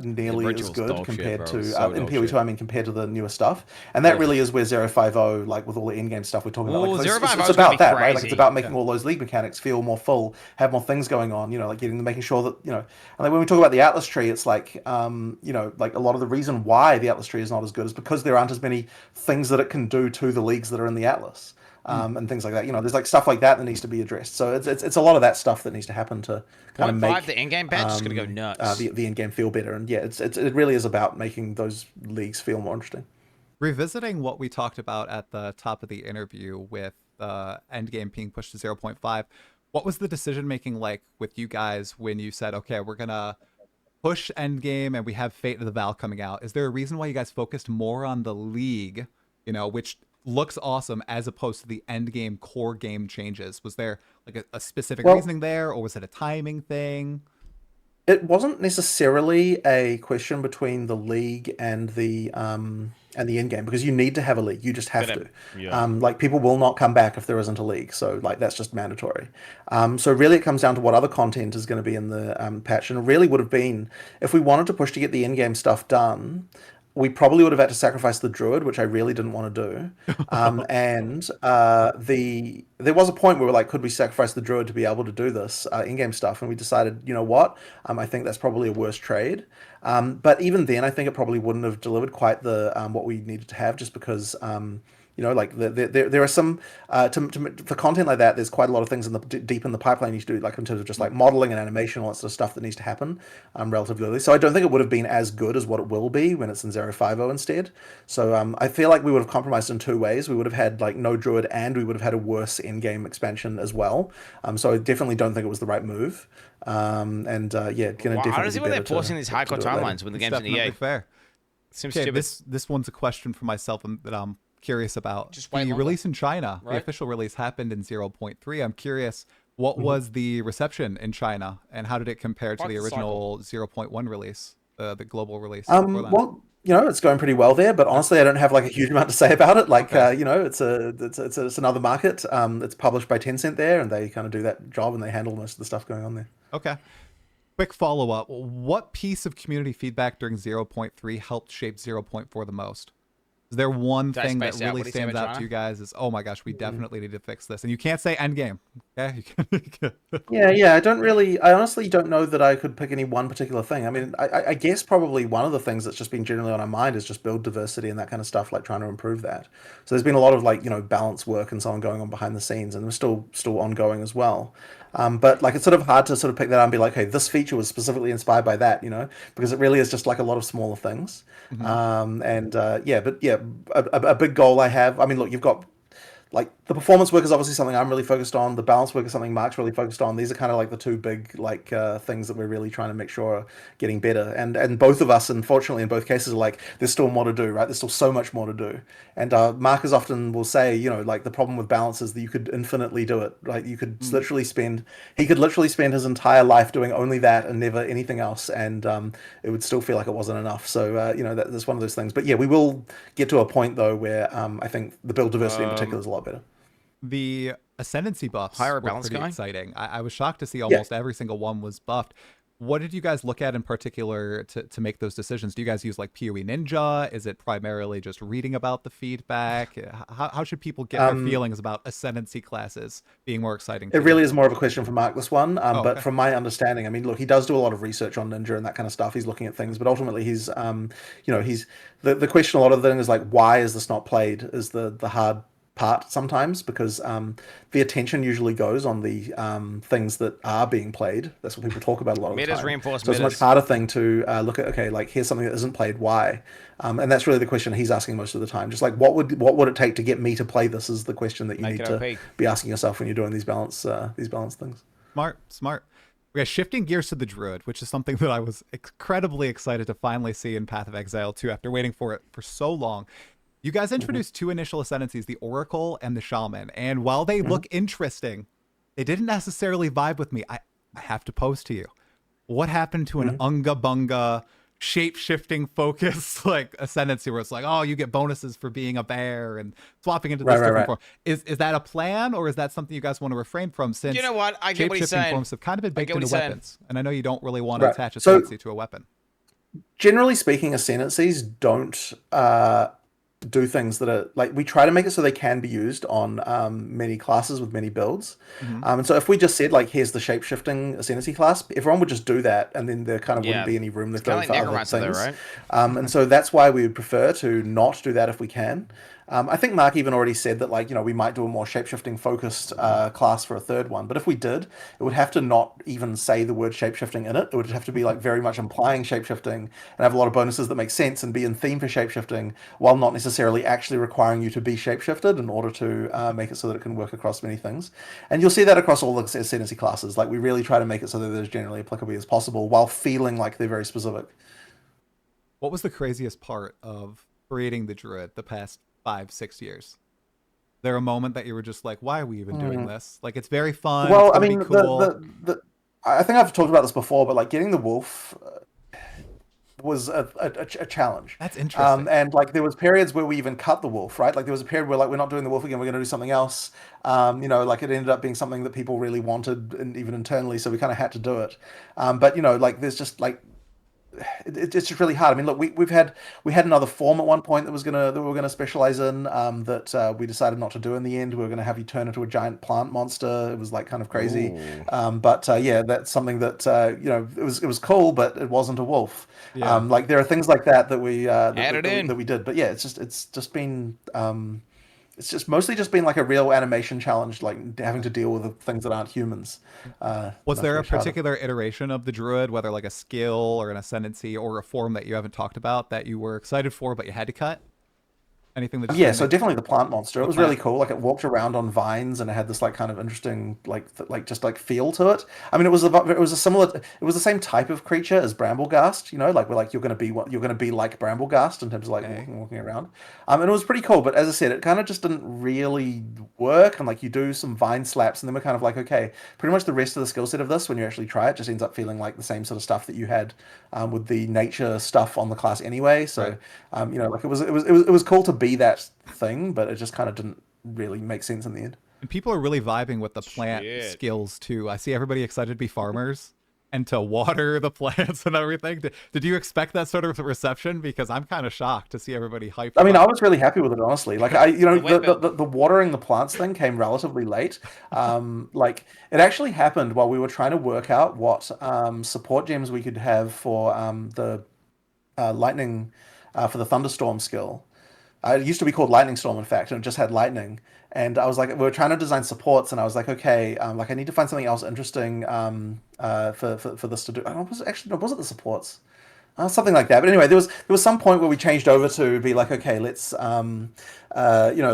nearly as good compared to in PoE 2. I mean, compared to the newer stuff, and that really is where 050, like with all the in-game stuff we're talking about. Like, it's about that, right? Like it's about making all those league mechanics feel more full, have more things going on. Like making sure that and like when we talk about the Atlas tree, it's like like a lot of the reason why the Atlas tree is not as good is because there aren't as many things that it can do to the leagues that are in the Atlas, and things like that. There's like stuff like that needs to be addressed. So it's a lot of that stuff that needs to happen to kind of make the in-game patch is gonna go nuts. The in-game feel better, and it really is about making those leagues feel more interesting. Revisiting what we talked about at the top of the interview with endgame being pushed to 0.5, what was the decision making like with you guys when you said, okay, we're gonna push endgame and we have Fate of the Val coming out? Is there a reason why you guys focused more on the league, which looks awesome, as opposed to the endgame core game changes? Was there like a specific reasoning there, or was it a timing thing? It wasn't necessarily a question between the league and the end game, because you need to have a league. You just have to. Yeah. Like people will not come back if there isn't a league. So like that's just mandatory. So really it comes down to what other content is going to be in the patch. And it really would have been, if we wanted to push to get the end game stuff done, we probably would have had to sacrifice the druid, which I really didn't want to do. And there was a point where we're like, could we sacrifice the druid to be able to do this in-game stuff? And we decided, you know what? I think that's probably a worse trade. But even then, I think it probably wouldn't have delivered quite the what we needed to have, just because You know, like there are some for content like that. There's quite a lot of things in the deep in the pipeline you need to do, like in terms of just like modeling and animation, all that sort of stuff that needs to happen relatively early. So I don't think it would have been as good as what it will be when it's in 050 instead. So I feel like we would have compromised in two ways. We would have had like no druid, and we would have had a worse end game expansion as well. So I definitely don't think it was the right move. Yeah, gonna definitely. I don't see why be they're better forcing these hardcore timelines when the game's in Definitely EA. fair. Seems Okay, stupid. this one's a question for myself that I'm curious about. Just wait the longer. release in China, Right. the official release happened in 0.3. I'm curious, what was the reception in China, and how did it compare to Quite the the original 0.1 release, the global release? before then? Well, you know, it's going pretty well there, but honestly, I don't have like a huge amount to say about it. Like, you know, it's another market. It's published by Tencent there, and they kind of do that job, and they handle most of the stuff going on there. Okay. Quick follow-up. What piece of community feedback during 0.3 helped shape 0.4 the most? Is there one Did I thing that space out? really What did he say stands about out to China? you guys is, oh my gosh, we definitely need to fix this? And you can't say endgame. Okay? Yeah. I honestly don't know that I could pick any one particular thing. I mean, I guess probably one of the things that's just been generally on our mind is just build diversity and that kind of stuff, like trying to improve that. So there's been a lot of like, you know, balance work and so on going on behind the scenes, and we're still ongoing as well. But like, it's sort of hard to sort of pick that up and be like, hey, this feature was specifically inspired by that, you know, because it really is just like a lot of smaller things. A big goal I have. I mean, look, you've got like the performance work is obviously something I'm really focused on. The balance work is something Mark's really focused on. These are kind of like the two big like things that we're really trying to make sure are getting better. And both of us, unfortunately, in both cases, are like there's still more to do, right? There's still so much more to do. And Mark is often will say, you know, like the problem with balance is that you could infinitely do it. Like you could he could literally spend his entire life doing only that and never anything else, and it would still feel like it wasn't enough. So you know, that's one of those things. But yeah, we will get to a point though where I think the build diversity in particular is a lot better. The ascendancy buffs Hire a were balance pretty guy? exciting. I was shocked to see almost every single one was buffed. What did you guys look at in particular to make those decisions? Do you guys use like PoE Ninja? Is it primarily just reading about the feedback? How should people get their feelings about ascendancy classes being more exciting? It really is more of a question for Mark, this one. But okay. from my understanding, I mean, look, he does do a lot of research on Ninja and that kind of stuff. He's looking at things, but ultimately he's, you know, he's the question a lot of the thing is like, why is this not played is the hard part sometimes, because the attention usually goes on the things that are being played. That's what people talk about a lot of the Metas time. reinforce So it's a much metas. harder thing to look at, okay, like here's something that isn't played, why? And that's really the question he's asking most of the time. Just like what would it take to get me to play this is the question that you Make need it to OP. be asking yourself when you're doing these balance things. Smart. Okay, shifting gears to the Druid, which is something that I was incredibly excited to finally see in Path of Exile 2 after waiting for it for so long. You guys introduced two initial ascendancies, the Oracle and the Shaman, and while they look interesting, they didn't necessarily vibe with me. I have to pose to you. What happened to an Unga Bunga shape-shifting focus like ascendancy where it's like, oh, you get bonuses for being a bear and swapping into this different form? Is that a plan, or is that something you guys want to refrain from, since You know what? I get what he's shape-shifting saying. forms have kind of been baked get what into he's saying. weapons? And I know you don't really want to Right. attach So- ascendancy to a weapon. Generally speaking, ascendancies don't do things that are like, we try to make it so they can be used on many classes with many builds. And so if we just said like, here's the shape-shifting ascendancy class, everyone would just do that, and then there kind of wouldn't be any room left kinda over like for other Necromancer though, things. right? And so that's why we would prefer to not do that if we can. I think Mark even already said that, like, you know, we might do a more shape-shifting focused class for a third one. But if we did, it would have to not even say the word shape-shifting in it. It would have to be like very much implying shape-shifting and have a lot of bonuses that make sense and be in theme for shape-shifting, while not necessarily actually requiring you to be shape-shifted in order to make it so that it can work across many things. And you'll see that across all the ascendancy classes. Like, we really try to make it so that they're as generally applicable as possible while feeling like they're very specific. What was the craziest part of creating the Druid the past 5-6 years? There a moment that you were just like, why are we even doing this? Like, it's very fun. Well, it's I gonna mean, be cool. I think I've talked about this before, but like getting the wolf was a challenge. That's interesting. And like there was periods where we even cut the wolf, right? Like there was a period where like we're not doing the wolf again, we're going to do something else. You know, like it ended up being something that people really wanted, and even internally, so we kind of had to do it. But you know, like there's just like it's just really hard. I mean, look, we had another form at one point that we were gonna specialize in, that we decided not to do in the end. We were gonna have you turn into a giant plant monster. It was like kind of crazy. But yeah, that's something that you know, it was cool, but it wasn't a wolf. Yeah. Like there are things like that we Add it in. that we did. But yeah, it's just been it's just mostly just been like a real animation challenge, like having to deal with the things that aren't humans. Was there a much harder. particular iteration of the druid, whether like a skill or an ascendancy or a form that you haven't talked about that you were excited for but you had to cut? Anything that? Yeah, so definitely the plant monster. It was really cool. Like it walked around on vines and it had this like kind of interesting just like feel to it. I mean, it was it was the same type of creature as Brambleghast. You know, like we're like you're going to be like Brambleghast in terms of like walking around. And it was pretty cool. But as I said, it kind of just didn't really work. And like you do some vine slaps, and then we're kind of like, okay, pretty much the rest of the skill set of this, when you actually try it, just ends up feeling like the same sort of stuff that you had with the nature stuff on the class anyway. So you know, like it was cool to be that thing, but it just kind of didn't really make sense in the end. And people are really vibing with the plant skills too. I see everybody excited to be farmers and to water the plants and everything. Did you expect that sort of reception? Because I'm kind of shocked to see everybody hyped. I mean, I was really happy with it, honestly. Like the watering the plants thing came relatively late. Like it actually happened while we were trying to work out what support gems we could have for the lightning for the thunderstorm skill. It used to be called Lightning Storm, in fact, and it just had lightning. And I was like, we were trying to design supports, and I was like, okay, like I need to find something else interesting for this to do. I don't know, was it the supports? Something like that. But anyway, there was some point where we changed over to be like, okay, let's you know,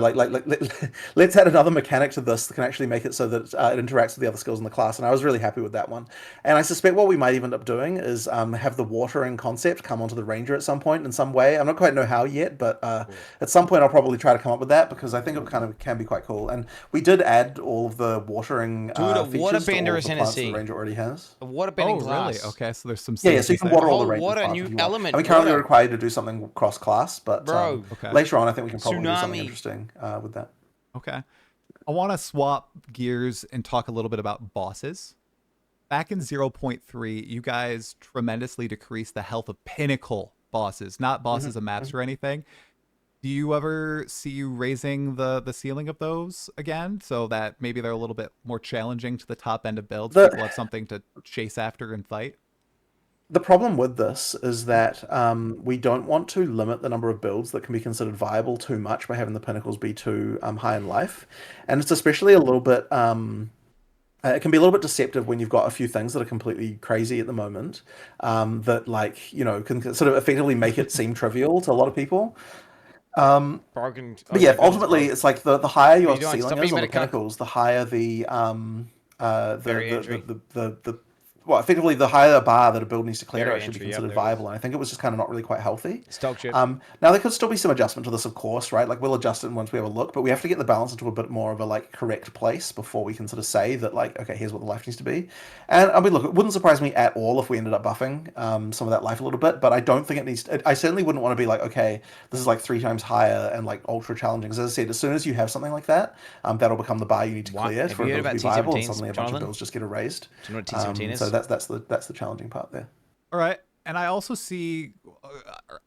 let's add another mechanic to this that can actually make it so that it interacts with the other skills in the class. And I was really happy with that one. And I suspect what we might even end up doing is have the watering concept come onto the ranger at some point in some way. I'm not quite know how yet, but at some point I'll probably try to come up with that because I think it kind of can be quite cool. And we did add all of the watering features to all of the plants that the ranger already has. A water bending class. Really? Okay, so there's some yeah, so you can water all the rangers. Water, new element. I mean, currently we're required to do something cross-class, but later on I think we can probably do something interesting with that. Okay. I want to swap gears and talk a little bit about bosses. Back in 0.3, you guys tremendously decreased the health of pinnacle bosses, not bosses of maps or anything. Do you ever see you raising the ceiling of those again so that maybe they're a little bit more challenging to the top end of builds? People have something to chase after and fight? The problem with this is that we don't want to limit the number of builds that can be considered viable too much by having the pinnacles be too high in life. And it's especially a little bit, it can be a little bit deceptive when you've got a few things that are completely crazy at the moment that, like, you know, can sort of effectively make it seem trivial to a lot of people. But yeah, ultimately it's like the higher your ceiling is on the pinnacles, the higher well, effectively, the higher bar that a build needs to clear to actually be considered viable, and I think it was just kind of not really quite healthy. Now, there could still be some adjustment to this, of course, right? Like, we'll adjust it once we have a look, but we have to get the balance into a bit more of a, like, correct place before we can sort of say that, like, okay, here's what the life needs to be. And, I mean, look, it wouldn't surprise me at all if we ended up buffing some of that life a little bit, but I don't think it needs to, I certainly wouldn't want to be like, okay, this is, like, 3 times higher and, like, ultra challenging. Because as I said, as soon as you have something like that, that'll become the bar you need to clear for it to be viable, and suddenly a bunch of builds just get erased. Do you know what T17 is? So that's the challenging part there. All right. And I also see,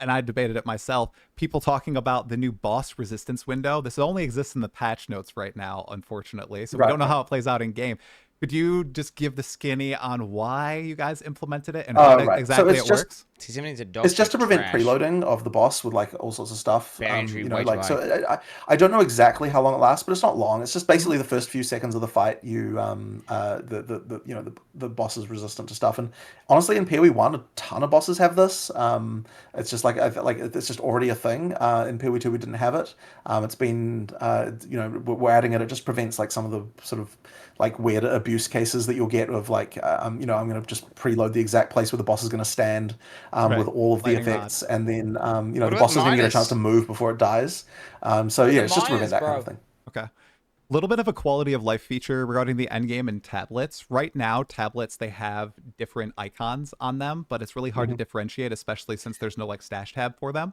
and I debated it myself, people talking about the new boss resistance window. This only exists in the patch notes right now, unfortunately. So we don't know how it plays out in game. Could you just give the skinny on why you guys implemented it and how exactly it works? It's just to prevent preloading of the boss with, like, all sorts of stuff. You know, like, so I don't know exactly how long it lasts, but it's not long. It's just basically the first few seconds of the fight. You you know, the boss is resistant to stuff, and honestly, in PoE1, a ton of bosses have this. It's just like it's just already a thing. In PoE2, we didn't have it. It's been you know, we're adding it. It just prevents, like, some of the sort of, like, weird abuse cases that you'll get of, like, you know, I'm going to just preload the exact place where the boss is going to stand with all of the effects, and then you know, the boss is going to get a chance to move before it dies. So yeah, it's just to prevent that kind of thing. Okay. A little bit of a quality of life feature regarding the endgame and tablets. Right now, tablets, they have different icons on them, but it's really hard to differentiate, especially since there's no, like, stash tab for them.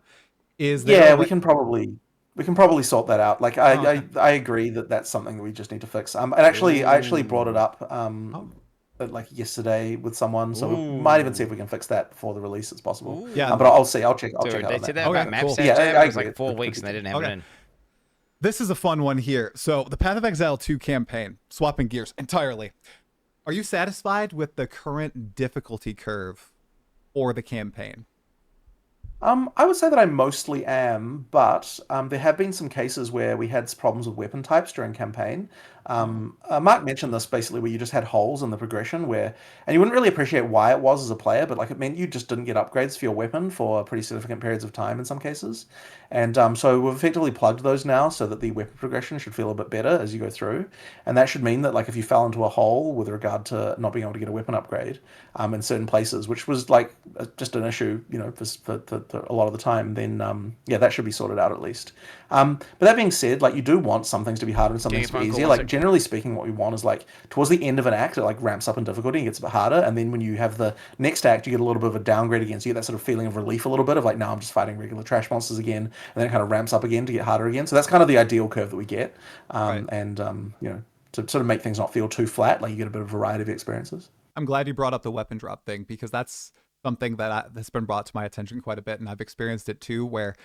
Is there we can probably sort that out. Like, I agree that that's something that we just need to fix. And actually, I actually brought it up like yesterday with someone, so we might even see if we can fix that before the release. It's possible. Yeah, but I'll see. I'll check. They said that okay, about map cool. it was like 4 weeks and they didn't have it in. This is a fun one here. So the Path of Exile 2 campaign, swapping gears entirely. Are you satisfied with the current difficulty curve for the campaign? I would say that I mostly am, but there have been some cases where we had problems with weapon types during campaign. Mark mentioned this basically, where you just had holes in the progression where, and you wouldn't really appreciate why it was as a player, but like it meant you just didn't get upgrades for your weapon for pretty significant periods of time in some cases. And so we've effectively plugged those now so that the weapon progression should feel a bit better as you go through. And that should mean that like if you fell into a hole with regard to not being able to get a weapon upgrade in certain places, which was like just an issue, you know, for a lot of the time, then yeah, that should be sorted out at least. But that being said, like you do want some things to be harder and some things to be easier. Like generally speaking, what we want is like towards the end of an act, it like ramps up in difficulty and gets a bit harder, and then when you have the next act, you get a little bit of a downgrade again. So you get that sort of feeling of relief a little bit of like now I'm just fighting regular trash monsters again, and then it kind of ramps up again to get harder again. So that's kind of the ideal curve that we get, and you know, to sort of make things not feel too flat, like you get a bit of variety of experiences. I'm glad you brought up the weapon drop thing because that's something that's been brought to my attention quite a bit, and I've experienced it too, where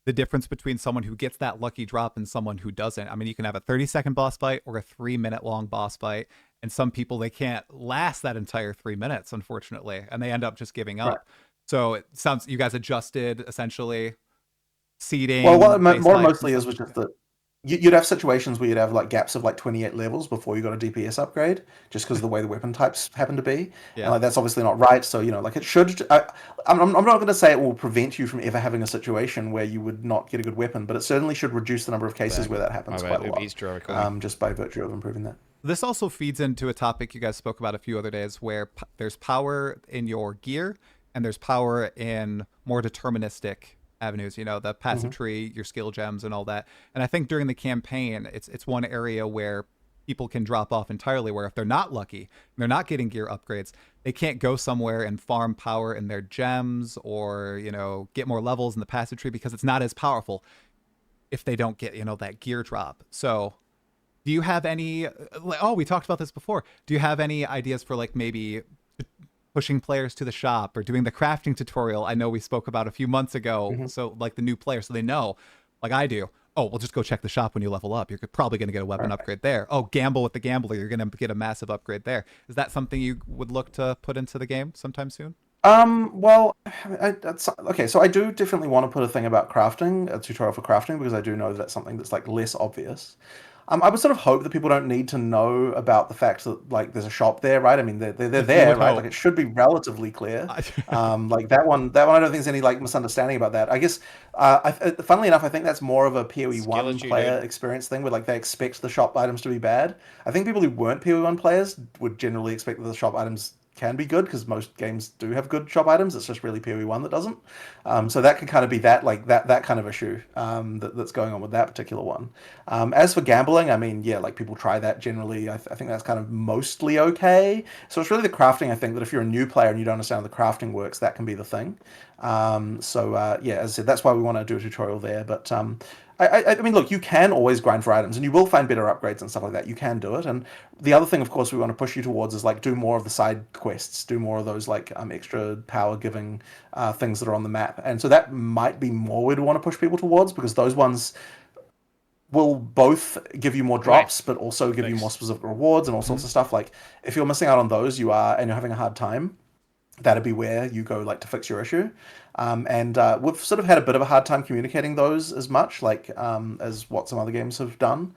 the difference between someone who gets that lucky drop and someone who doesn't. I mean, you can have a 30-second boss fight or a 3-minute long boss fight, and some people, they can't last that entire 3 minutes, unfortunately, and they end up just giving up. Right. So it sounds you guys adjusted essentially seating. Well, what more mostly is was just that you'd have situations where you'd have like gaps of like 28 levels before you got a DPS upgrade, just because of the way the weapon types happen to be. Yeah. And like that's obviously not right. So you know, like it should. I'm not going to say it will prevent you from ever having a situation where you would not get a good weapon, but it certainly should reduce the number of cases where that happens quite a lot. Just by virtue of improving that. This also feeds into a topic you guys spoke about a few other days, where there's power in your gear and there's power in more deterministic avenues, you know, the passive tree, your skill gems and all that. And I think during the campaign, it's one area where people can drop off entirely, where if they're not lucky and they're not getting gear upgrades, they can't go somewhere and farm power in their gems or, you know, get more levels in the passive tree because it's not as powerful if they don't get, you know, that gear drop. So do you have any, oh, we talked about this before. Do you have any ideas for like maybe pushing players to the shop or doing the crafting tutorial I know we spoke about a few months ago, so like the new players, so they know, like I do, oh, well, just go check the shop when you level up. You're probably going to get a weapon upgrade there. Oh, gamble with the gambler. You're going to get a massive upgrade there. Is that something you would look to put into the game sometime soon? Well, okay, so I do definitely want to put a thing about crafting, a tutorial for crafting, because I do know that that's something that's like less obvious. I would sort of hope that people don't need to know about the fact that like there's a shop there, right? I mean, they're there, right? Like it should be relatively clear. Like that one, I don't think there's any like misunderstanding about that. I guess, funnily enough, I think that's more of a PoE1 player experience thing, where like they expect the shop items to be bad. I think people who weren't PoE1 players would generally expect that the shop items can be good, because most games do have good shop items. It's just really PoE1 that doesn't. So that can kind of be that like that kind of issue that's going on with that particular one. As for gambling, I mean, yeah, like people try that generally. I think that's kind of mostly okay. So it's really the crafting. I think that if you're a new player and you don't understand how the crafting works, that can be the thing. Yeah, as I said, that's why we want to do a tutorial there. But I mean, look, you can always grind for items, and you will find better upgrades and stuff like that. You can do it. And the other thing, of course, we want to push you towards is like do more of the side quests, do more of those like extra power giving things that are on the map. And so that might be more we'd want to push people towards, because those ones will both give you more drops, but also give you more specific rewards and all sorts of stuff. Like if you're missing out on those, and you're having a hard time, that'd be where you go like to fix your issue. We've sort of had a bit of a hard time communicating those as much like as what some other games have done.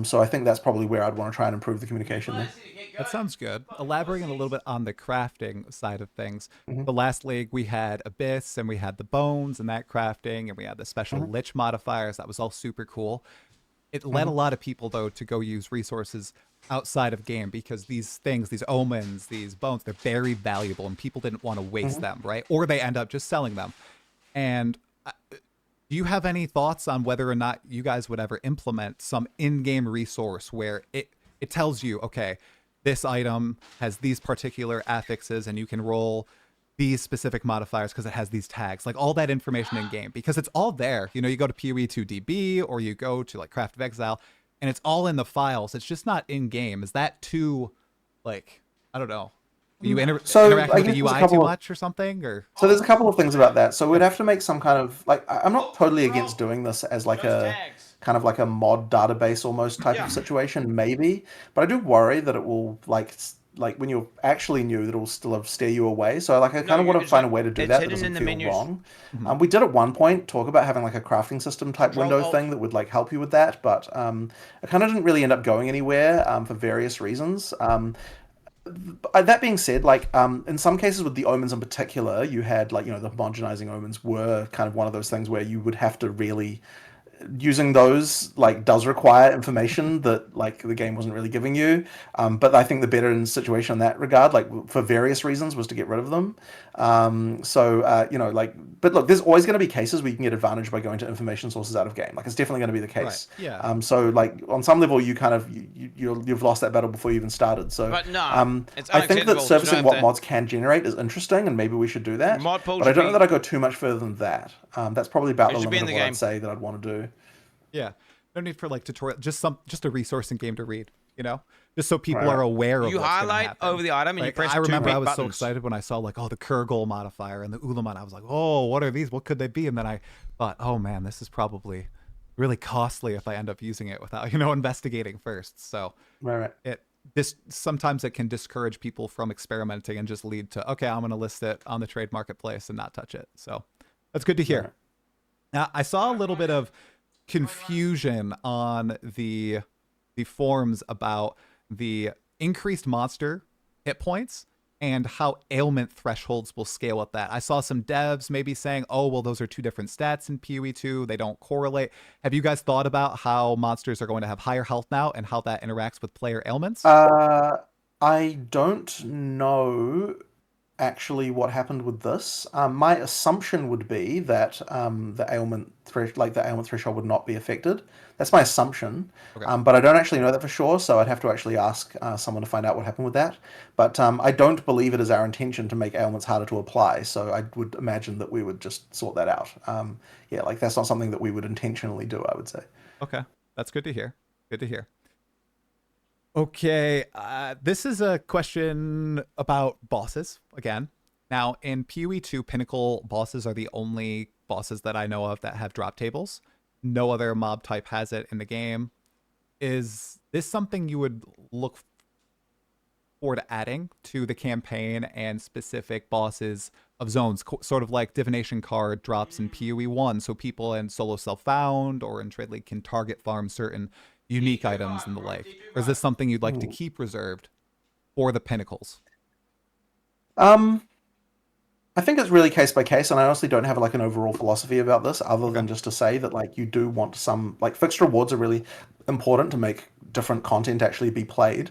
So I think that's probably where I'd want to try and improve the communication there. That sounds good. Elaborating a little bit on the crafting side of things. The last league we had Abyss and we had the Bones and that crafting, and we had the special Lich modifiers. That was all super cool. It led a lot of people, though, to go use resources outside of game, because these things, these omens, these bones, they're very valuable, and people didn't want to waste them, right? Or they end up just selling them. And do you have any thoughts on whether or not you guys would ever implement some in-game resource where it tells you, okay, this item has these particular affixes, and you can roll these specific modifiers because it has these tags, like all that information in game, because it's all there. You know, you go to PoE2DB or you go to like Craft of Exile, and it's all in the files. It's just not in game. Is that too, like, I don't know, you interact with the UI too much or something? Or so there's a couple of things about that. So we'd have to make some kind of like, I'm not totally against doing this as like a kind of like a mod database almost type of situation, maybe, but I do worry that it will like when you're actually new, that'll still steer you away. So like I kind of want to it's find a like- way to do it's that hidden doesn't in the feel menus. wrong. We did at one point talk about having like a crafting system type Control window Alt. thing that would like help you with that, but it kind of didn't really end up going anywhere for various reasons. That being said, like in some cases with the omens in particular, you had like the homogenizing omens were kind of one of those things where you would have to really using those like does require information that like the game wasn't really giving you, but I think the better in situation in that regard, like for various reasons, was to get rid of them. But look, there's always going to be cases where you can get advantage by going to information sources out of game. Like it's definitely going to be the case. Right, yeah. So like on some level you kind of you've lost that battle before you even started. So But no, it's I think that unacceptable to servicing have what to- mods can generate is interesting, and maybe we should do that. Mod pools But I don't should know be- that I go too much further than that. That's probably about It the should be limit in of the what game. I'd say that I'd want to do. Yeah. No need for like tutorial, just a resourcing game to read, just so people Right. are aware of You what's gonna highlight happen. over the item and you Like, press I remember two I big was so buttons. excited when I saw like, the Kurgle modifier and the Ulaman. I was like, oh, what are these? What could they be? And then I thought, oh man, this is probably really costly if I end up using it without, investigating first. So Right. sometimes it can discourage people from experimenting and just lead to, okay, I'm going to list it on the trade marketplace and not touch it. So that's good to hear. Right. Now, I saw a little bit of confusion on the forums about the increased monster hit points and how ailment thresholds will scale with that. I saw some devs maybe saying, oh, well, those are two different stats in PoE 2. They don't correlate. Have you guys thought about how monsters are going to have higher health now and how that interacts with player ailments? I don't know actually what happened with this. My assumption would be that the ailment threshold would not be affected. That's my assumption. Okay. But I don't actually know that for sure, so I'd have to actually ask someone to find out what happened with that. But I don't believe it is our intention to make ailments harder to apply, so I would imagine that we would just sort that out. Like that's not something that we would intentionally do, I would say. Okay, that's good to hear. Good to hear. Okay, this is a question about bosses again. Now, in PoE 2, Pinnacle bosses are the only bosses that I know of that have drop tables. No other mob type has it in the game. Is this something you would look forward to adding to the campaign and specific bosses of zones, sort of like divination card drops in PoE 1, so people in solo self-found or in Trade League can target farm certain unique items and the like? Or is this something you'd like to keep reserved for the Pinnacles? I think it's really case by case, and I honestly don't have like an overall philosophy about this, other than just to say that like you do want some like fixed rewards are really important to make different content actually be played.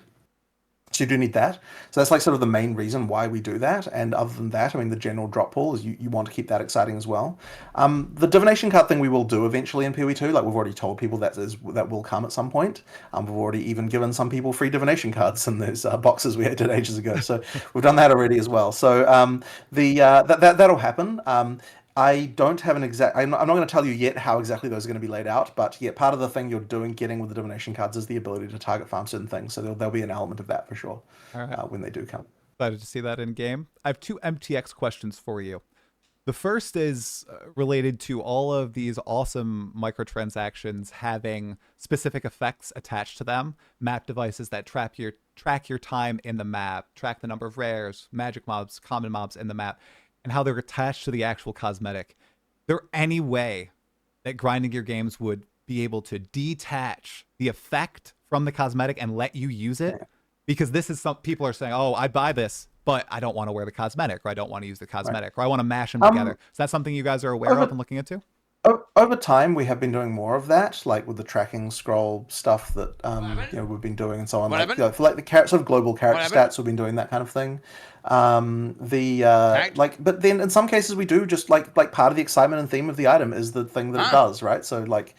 So you do need that. So that's like sort of the main reason why we do that. And other than that, I mean, the general drop pool is you want to keep that exciting as well. The divination card thing we will do eventually in PoE 2. Like we've already told people that will come at some point. We've already even given some people free divination cards in those boxes we did ages ago. So we've done that already as well. So that'll happen. I don't have an exact. I'm not going to tell you yet how exactly those are going to be laid out, but yeah, part of the thing you're getting with the divination cards is the ability to target farm certain things. So there'll be an element of that for sure when they do come. Excited to see that in game. I have two MTX questions for you. The first is related to all of these awesome microtransactions having specific effects attached to them, map devices that track your time in the map, track the number of rares, magic mobs, common mobs in the map, and how they're attached to the actual cosmetic. Is there any way that grinding your games would be able to detach the effect from the cosmetic and let you use it? Because this is some people are saying, oh, I'd buy this, but I don't want to wear the cosmetic, or I don't want to use the cosmetic, or I want to mash them together. Is that something you guys are aware of and looking into? Over time, we have been doing more of that, like with the tracking scroll stuff that we've been doing and so on. Like, for like the sort of global character stats, we've been doing that kind of thing. But then in some cases we do just like part of the excitement and theme of the item is the thing that it does, right? So like,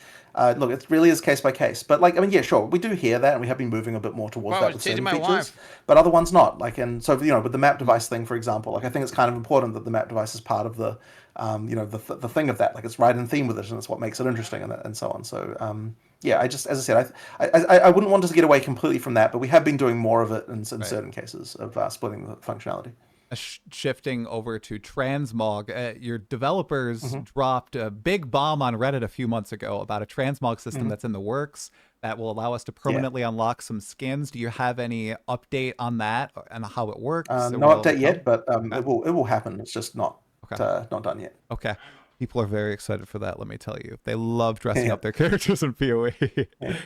look, it really is case by case. But like, I mean, yeah, sure, we do hear that, and we have been moving a bit more towards that with certain features, but other ones not. Like, and so with the map device thing, for example, like I think it's kind of important that the map device is part of the the thing of that, like it's right in theme with it, and it's what makes it interesting, and so on. So yeah, as I said, I wouldn't want us to get away completely from that, but we have been doing more of it in certain cases of splitting the functionality. Shifting over to transmog, your developers dropped a big bomb on Reddit a few months ago about a transmog system that's in the works that will allow us to permanently unlock some skins. Do you have any update on that and how it works? No Will it update come? yet, but Okay. it will happen. It's just not not done yet. Okay. People are very excited for that, let me tell you. They love dressing Yeah. up their characters in PoE. Yeah.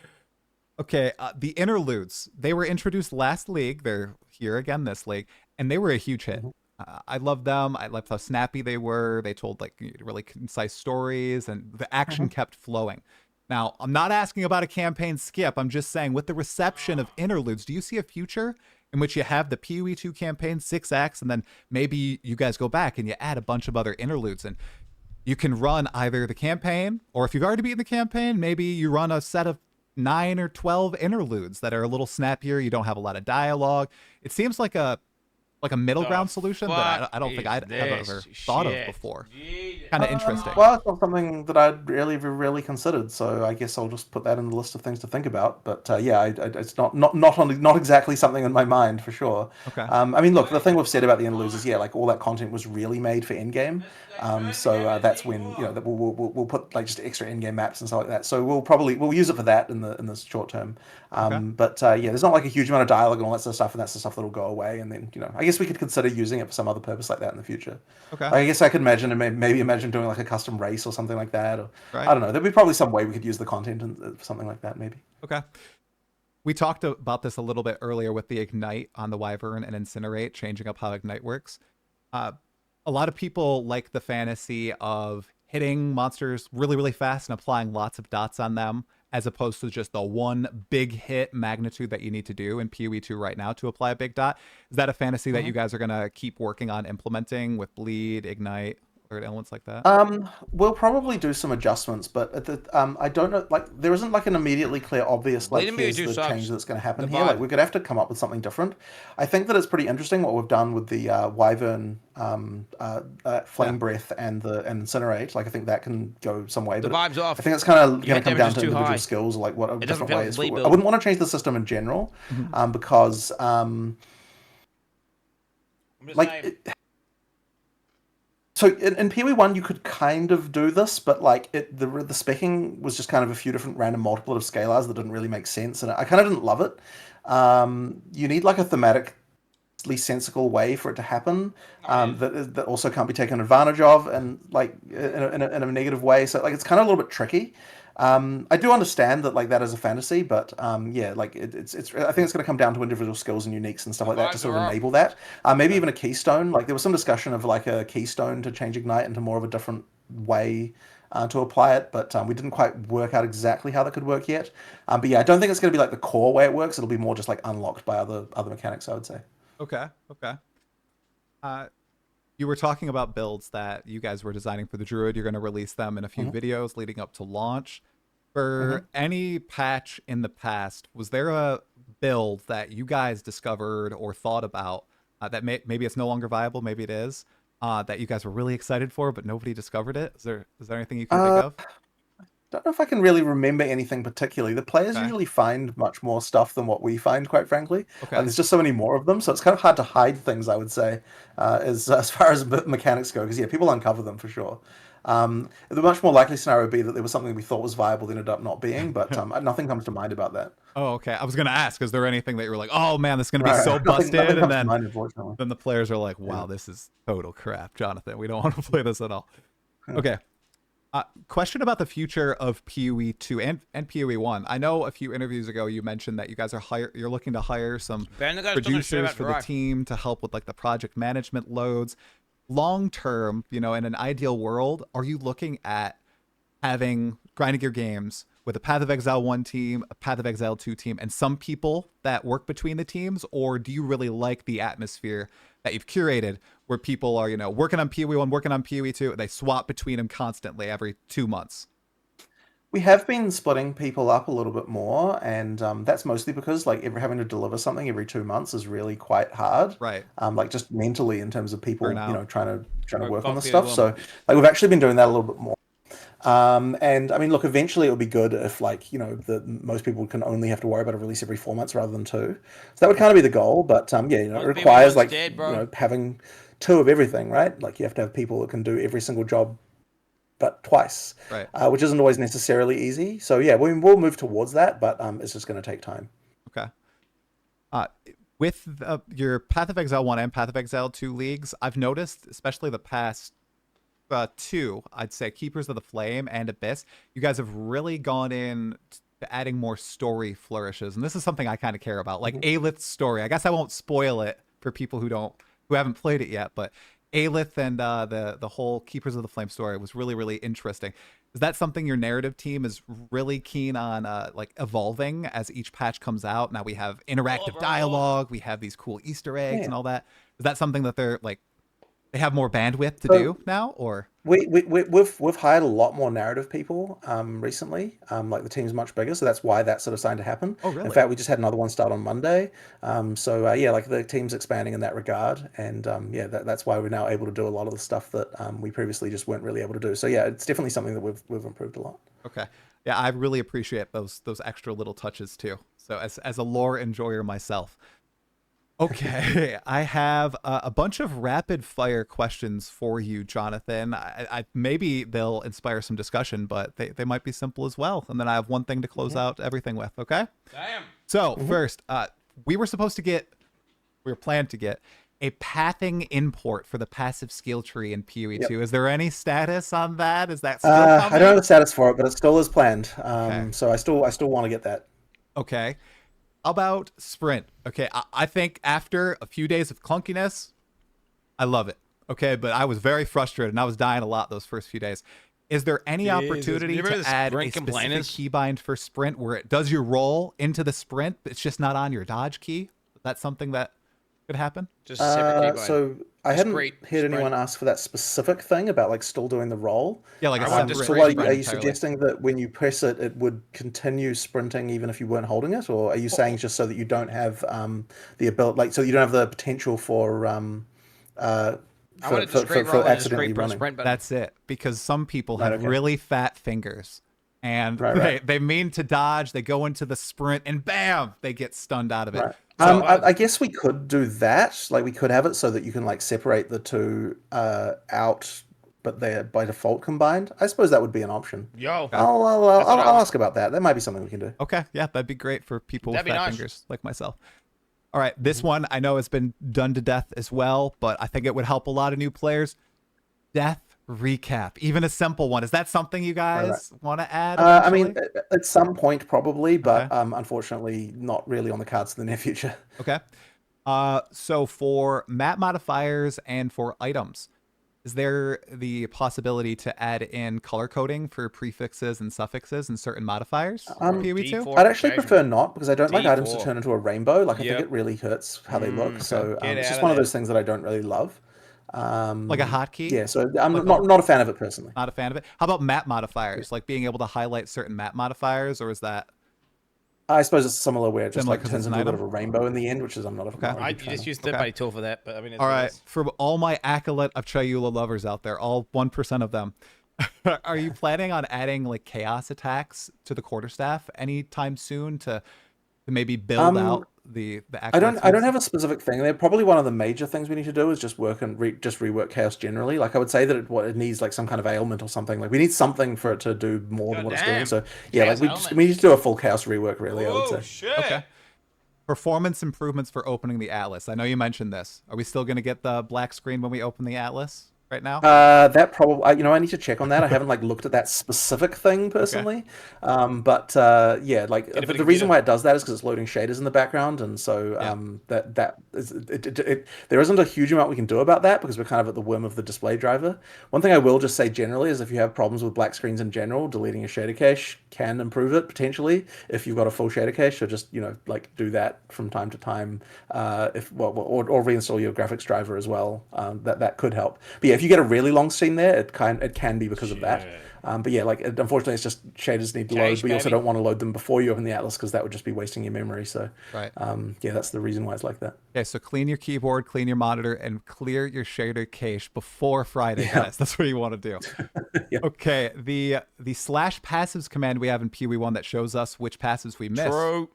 Okay, the interludes. They were introduced last league. They're here again this league, and they were a huge hit. I love them. I loved how snappy they were. They told like really concise stories, and the action kept flowing. Now, I'm not asking about a campaign skip. I'm just saying, with the reception of interludes, do you see a future in which you have the PoE 2 campaign, 6 acts, and then maybe you guys go back and you add a bunch of other interludes, and you can run either the campaign, or if you've already beaten the campaign, maybe you run a set of 9 or 12 interludes that are a little snappier. You don't have a lot of dialogue. It seems like a middle ground solution that I don't think I'd ever thought of before. Kind of interesting. Well, it's not something that I'd really considered, so I guess I'll just put that in the list of things to think about. But yeah, it's not exactly something in my mind for sure. Okay. I mean, look, the thing we've said about the interludes is, yeah, like all that content was really made for endgame. So that's when that we'll put like just extra endgame maps and stuff like that. So we'll use it for that in the short term. But yeah, there's not like a huge amount of dialogue and all that sort of stuff, and that's the stuff that'll go away. And then I guess we could consider using it for some other purpose like that in the future. Okay. I guess I could imagine maybe imagine doing like a custom race or something like that. Or, Right. I don't know. There'd be probably some way we could use the content and something like that, maybe. Okay. We talked about this a little bit earlier with the Ignite on the Wyvern and Incinerate, changing up how Ignite works. A lot of people like the fantasy of hitting monsters really, really fast and applying lots of dots on them, as opposed to just the one big hit magnitude that you need to do in PoE 2 right now to apply a big dot. Is that a fantasy that you guys are going to keep working on implementing with Bleed, Ignite, or elements like that? We'll probably do some adjustments, but I don't know. Like, there isn't like an immediately clear, obvious like here's the change that's going to happen here. Like, we're going to have to come up with something different. I think that it's pretty interesting what we've done with the Wyvern, Flame Breath, and Incinerate. Like, I think that can go some way. The but vibe's off. I think it's kind of going to come down damage to is too individual high. skills, or like what It different doesn't feel ways. like bleed I wouldn't want to change the system in general, because so in PoE 1 you could kind of do this, but like the specking was just kind of a few different random multiplicative scalars that didn't really make sense, and I kind of didn't love it. You need like a thematically sensical way for it to happen, that also can't be taken advantage of, and like in a negative way. So like it's kind of a little bit tricky. I do understand that like that is a fantasy, but yeah, like it's I think it's going to come down to individual skills and uniques and stuff like that to sort of enable that. Maybe even a keystone. Like there was some discussion of like a keystone to change Ignite into more of a different way to apply it, but we didn't quite work out exactly how that could work yet. But yeah, I don't think it's going to be like the core way it works. It'll be more just like unlocked by other mechanics, I would say. Okay. You were talking about builds that you guys were designing for the Druid. You're going to release them in a few videos leading up to launch. For any patch in the past, was there a build that you guys discovered or thought about that maybe it's no longer viable, maybe it is, that you guys were really excited for, but nobody discovered it? Is there anything you can think of? Don't know if I can really remember anything particularly. The players usually find much more stuff than what we find, quite frankly. And there's just so many more of them, so it's kind of hard to hide things, I would say, as far as mechanics go, because yeah, people uncover them for sure. The much more likely scenario would be that there was something we thought was viable that ended up not being, but nothing comes to mind about that. Oh, okay. I was going to ask, is there anything that you were like, oh man, this is going to be so Nothing busted, comes and to mind, unfortunately. then the players are like, wow, this is total crap, Jonathan. We don't want to play this at all. Okay. Question about the future of PoE 2 and PoE 1. I know a few interviews ago you mentioned that you guys are you're looking to hire some producers for the team to help with like the project management loads. Long term, in an ideal world, are you looking at having Grinding Gear Games with a Path of Exile 1 team, a Path of Exile 2 team, and some people that work between the teams? Or do you really like the atmosphere that you've curated where people are, working on PoE 1, working on PoE 2, they swap between them constantly every 2 months? We have been splitting people up a little bit more, and that's mostly because like having to deliver something every 2 months is really quite hard. Right. Like just mentally in terms of people, trying to work on the comfy stuff. as So like we've actually been doing that a little bit more. And I mean, look, eventually it'll be good if like, most people can only have to worry about a release every 4 months rather than 2. So that would kind of be the goal, but yeah, it requires like, having 2 of everything, right? Like you have to have people that can do every single job but twice, Right. which isn't always necessarily easy. So yeah, we'll move towards that, but it's just going to take time. Okay. With your Path of Exile 1 and Path of Exile 2 leagues, I've noticed, especially the past two, I'd say Keepers of the Flame and Abyss, you guys have really gone in to adding more story flourishes. And this is something I kind of care about, like Aelith's story. I guess I won't spoil it for people who haven't played it yet, but Aelith and the whole Keepers of the Flame story was really, really interesting. Is that something your narrative team is really keen on like evolving as each patch comes out? Now we have interactive dialogue, we have these cool Easter eggs and all that. Is that something that they're like, they have more bandwidth to do now, or? We've hired a lot more narrative people recently. Like the team's much bigger, so that's why that's sort of starting to happen. Oh, really? In fact, we just had another one start on Monday. Yeah, like the team's expanding in that regard, and yeah, that's why we're now able to do a lot of the stuff that we previously just weren't really able to do. So yeah, it's definitely something that we've improved a lot. Okay. Yeah, I really appreciate those extra little touches too. So as a lore enjoyer myself. Okay, I have a bunch of rapid fire questions for you, Jonathan. I maybe they'll inspire some discussion, but they might be simple as well. And then I have one thing to close out everything with. Okay. Damn. So first, we were planned to get a pathing import for the passive skill tree in PoE 2. Is there any status on that? Is that still coming? I don't have a status for it, but it still is planned. Okay. So I still want to get that. Okay. How about sprint? Okay, I think after a few days of clunkiness, I love it. Okay, but I was very frustrated and I was dying a lot those first few days. Is there any opportunity to add a specific keybind for sprint where it does your roll into the sprint, but it's just not on your dodge key? That's something that could happen? Just a separate keybind. So I hadn't heard anyone ask for that specific thing about like still doing the roll. Yeah, like a separate so what, are you entirely. suggesting that when you press it, it would continue sprinting even if you weren't holding it, or are you saying just so that you don't have the ability, like so you don't have the potential for accidentally running? That's it, because some people have really fat fingers. And they mean to dodge, they go into the sprint, and bam, they get stunned out of it. Right. So, I guess we could do that. Like we could have it so that you can like separate the two out, but they're by default combined. I suppose that would be an option. Yo, I'll ask about that. That might be something we can do. Okay, yeah, that'd be great for people with fat fingers like myself. All right, this one I know has been done to death as well, but I think it would help a lot of new players. Death recap, even a simple one. Is that something you guys want to add? I mean, at some point probably, but unfortunately not really on the cards in the near future. Okay. So for map modifiers and for items, is there the possibility to add in color coding for prefixes and suffixes and certain modifiers for PoE2? I'd actually prefer not, because I don't like items to turn into a rainbow. Like I think it really hurts how they look. So it's just one of those things that I don't really love. Like a hotkey? Yeah, so I'm not a fan of it personally. Not a fan of it. How about map modifiers? Like being able to highlight certain map modifiers, or is that? I suppose it's similar where it just Similar like turns into a bit of a rainbow in the end, which is I'm not a fan of. I just use third-party tool for that, but I mean. All right, for all my acolyte of Chayula lovers out there, all 1% of them, are you planning on adding like chaos attacks to the quarterstaff anytime soon to maybe build out the I don't have a specific thing. They're probably one of the major things we need to do is just work and rework chaos generally. Like I would say that it needs like some kind of ailment or something. Like we need something for it to do more than what it's doing. So yeah, like we need to do a full chaos rework really. I would say. Shit. Okay. Performance improvements for opening the Atlas. I know you mentioned this. Are we still going to get the black screen when we open the Atlas right now? That probably, I need to check on that. I haven't like looked at that specific thing personally. Okay. Yeah, like the reason why it does that is because it's loading shaders in the background, and so there isn't a huge amount we can do about that because we're kind of at the whim of the display driver. One thing I will just say generally is if you have problems with black screens in general, deleting a shader cache can improve it potentially if you've got a full shader cache. So just like do that from time to time, or reinstall your graphics driver as well. That could help. But yeah, if you get a really long scene there, it can be because of that. But yeah, like unfortunately, it's just shaders need to load. But you also don't want to load them before you open the Atlas because that would just be wasting your memory. So yeah, that's the reason why it's like that. Okay, so clean your keyboard, clean your monitor, and clear your shader cache before Friday, guys. That's what you want to do. Okay, the /passives command we have in PoE1 that shows us which passives we missed. True.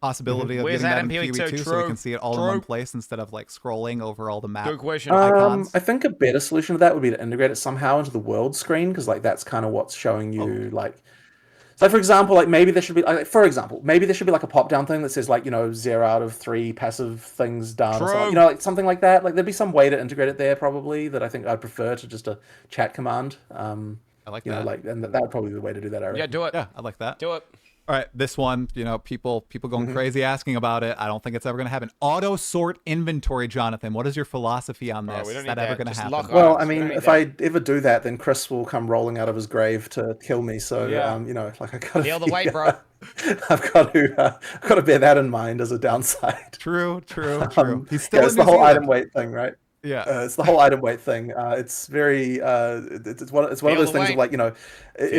possibility of Where's getting that Adam in Peewee Peewee too? 2 so we True. can see it all in one place instead of like scrolling over all the map. Good question. Icons. I think a better solution to that would be to integrate it somehow into the world screen, because like that's kind of what's showing you like. So for example, like maybe there should be like, for example, maybe there should be like a pop down thing that says like 0 out of 3 passive things done, or something, like something like that. Like there'd be some way to integrate it there probably that I think I'd prefer to just a chat command. I like that. And that would probably be the way to do that. I reckon. Yeah, do it. Yeah, I like that. Do it. All right, this one, people going crazy asking about it. I don't think it's ever going to happen. Auto sort inventory, Jonathan. What is your philosophy on this? we don't Is need that ever that. going to Just happen? lock Well, items. I We don't mean, need if that. I ever do that, then Chris will come rolling out of his grave to kill me. So, Yeah. like I gotta Feel the weight, bro. I've got to bear that in mind as a downside. True. He's still Yeah, in it's the New whole Zealand. item weight thing, right? Yeah. It's the whole item weight thing. It's very it's one of Feel those the things weight. of like Feel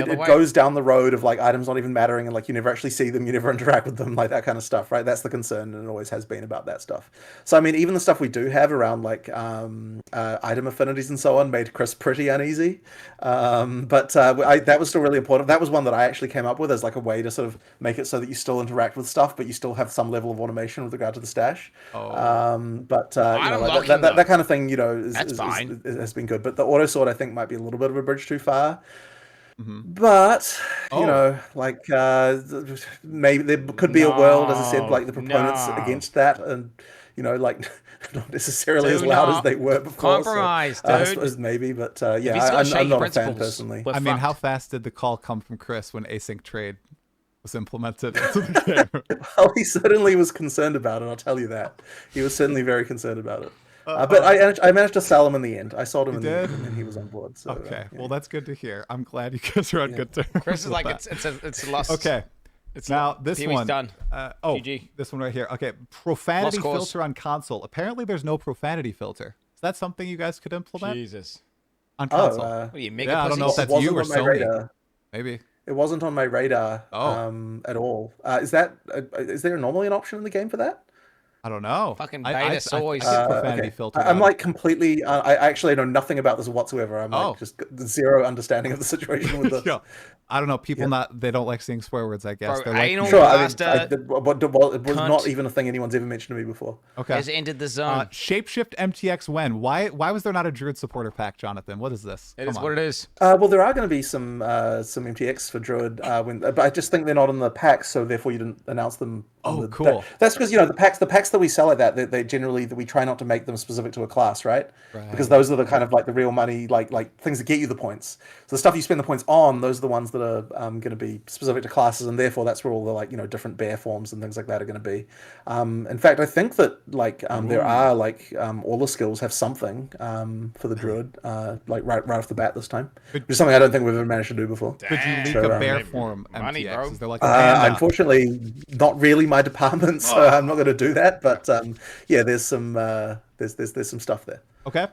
the it weight. goes down the road of like items not even mattering, and like you never actually see them, you never interact with them, like that kind of stuff, right? That's the concern, and it always has been about that stuff. So I mean, even the stuff we do have around like item affinities and so on made Chris pretty uneasy. But that was still really important. That was one that I actually came up with as like a way to sort of make it so that you still interact with stuff, but you still have some level of automation with regard to the stash. But like that kind of thing, has been good. But the auto sort I think might be a little bit of a bridge too far. But maybe there could be a world, as I said, like the proponents against that, and like not necessarily as loud as they were before. Compromise, so, I dude. suppose maybe, but If he's yeah, got I'm shaky not a fan principles, personally. we're I mean, fucked. how fast did the call come from Chris when async trade was implemented into the game? Well, he certainly was concerned about it. I'll tell you that. He was certainly very concerned about it. But I managed to sell him in the end. I sold him in the end, and he was on board. So, Okay, yeah. well, that's good to hear. I'm glad you guys are on good terms. Chris is with like, that. it's a lost. Okay. It's Now this Pee-wee's one. done. GG. This one right here. Okay, profanity Lost cause. filter on console. Apparently, there's no profanity filter. Is that something you guys could implement Jesus. on console? What are you, mega Yeah, I don't know if pussies? that's you or Wasn't on my Sony. radar. Maybe. It wasn't on my radar Oh. at all. Is there normally an option in the game for that? I don't know. Fucking I beta soys. get profanity Okay. filter. I'm on. like completely. I actually know nothing about this whatsoever. I'm Oh. like just zero understanding of the situation with this. Yo, I don't know. People they don't like seeing swear words. I guess Bro, they're like, anal Sure, I mean, blaster it was cunt. not even a thing anyone's ever mentioned to me before. okay. has entered the zone. Shapeshift MTX when? Why was there not a Druid supporter pack, Jonathan? What is this? It is what it is. Well, there are going to be some MTX for Druid, but I just think they're not in the packs, so therefore you didn't announce them. Oh, cool. That's because the packs that we sell like that, they generally we try not to make them specific to a class, right? Because those are the kind of like the real money, like things that get you the points. So the stuff you spend the points on, those are the ones that are going to be specific to classes, and therefore that's where all the different bear forms and things like that are going to be. In fact, I think that there are all the skills have something for the Druid, right off the bat this time, which is something I don't think we've ever managed to do before. Could you leak So, a bear form money, MTX? bro. Is there like a panda? Unfortunately, not really my department, so I'm not going to do that. But yeah, there's some there's some stuff there. Okay.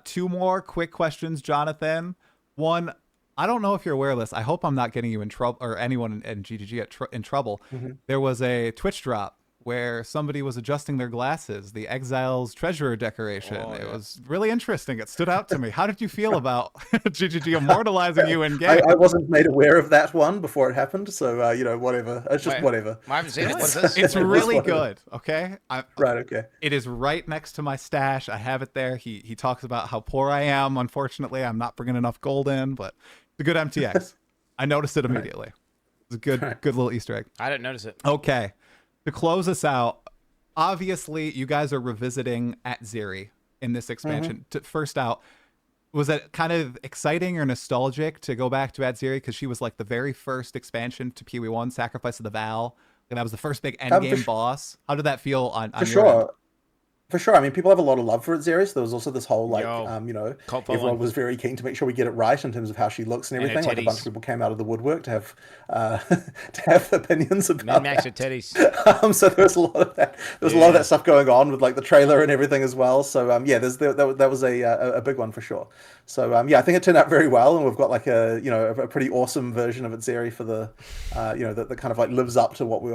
Two more quick questions, Jonathan. One, I don't know if you're aware of this. I hope I'm not getting you in trouble or anyone in GGG in trouble. There was a Twitch drop where somebody was adjusting their glasses, the Exile's treasurer decoration. It was really interesting. It stood out to me. How did you feel about GGG immortalizing you in game? I wasn't made aware of that one before it happened, so whatever. It's just whatever. I haven't seen it. What's this? It's really whatever. good. Okay. Right. Okay. It is right next to my stash. I have it there. He talks about how poor I am. Unfortunately, I'm not bringing enough gold in, but it's a good MTX. I noticed it immediately. It's a good little Easter egg. I didn't notice it. Okay. To close us out, obviously you guys are revisiting at Zeri in this expansion. First out, was it kind of exciting or nostalgic to go back to at Zeri because she was like the very first expansion to Peewee 1, Sacrifice of the Val, and that was the first big endgame boss? How did that feel on For your end? sure. For sure. I mean, people have a lot of love for Xeris. So there was also this whole, Cult everyone following. was very keen to make sure we get it right in terms of how she looks and And her everything. Like a bunch titties. of people came out of the woodwork to have to have opinions about Max that. with titties. So there was a lot of that. There was a lot of that stuff going on with like the trailer and everything as well. So that was a big one for sure. So I think it turned out very well, and we've got like a pretty awesome version of Xeri for the that kind of like lives up to what we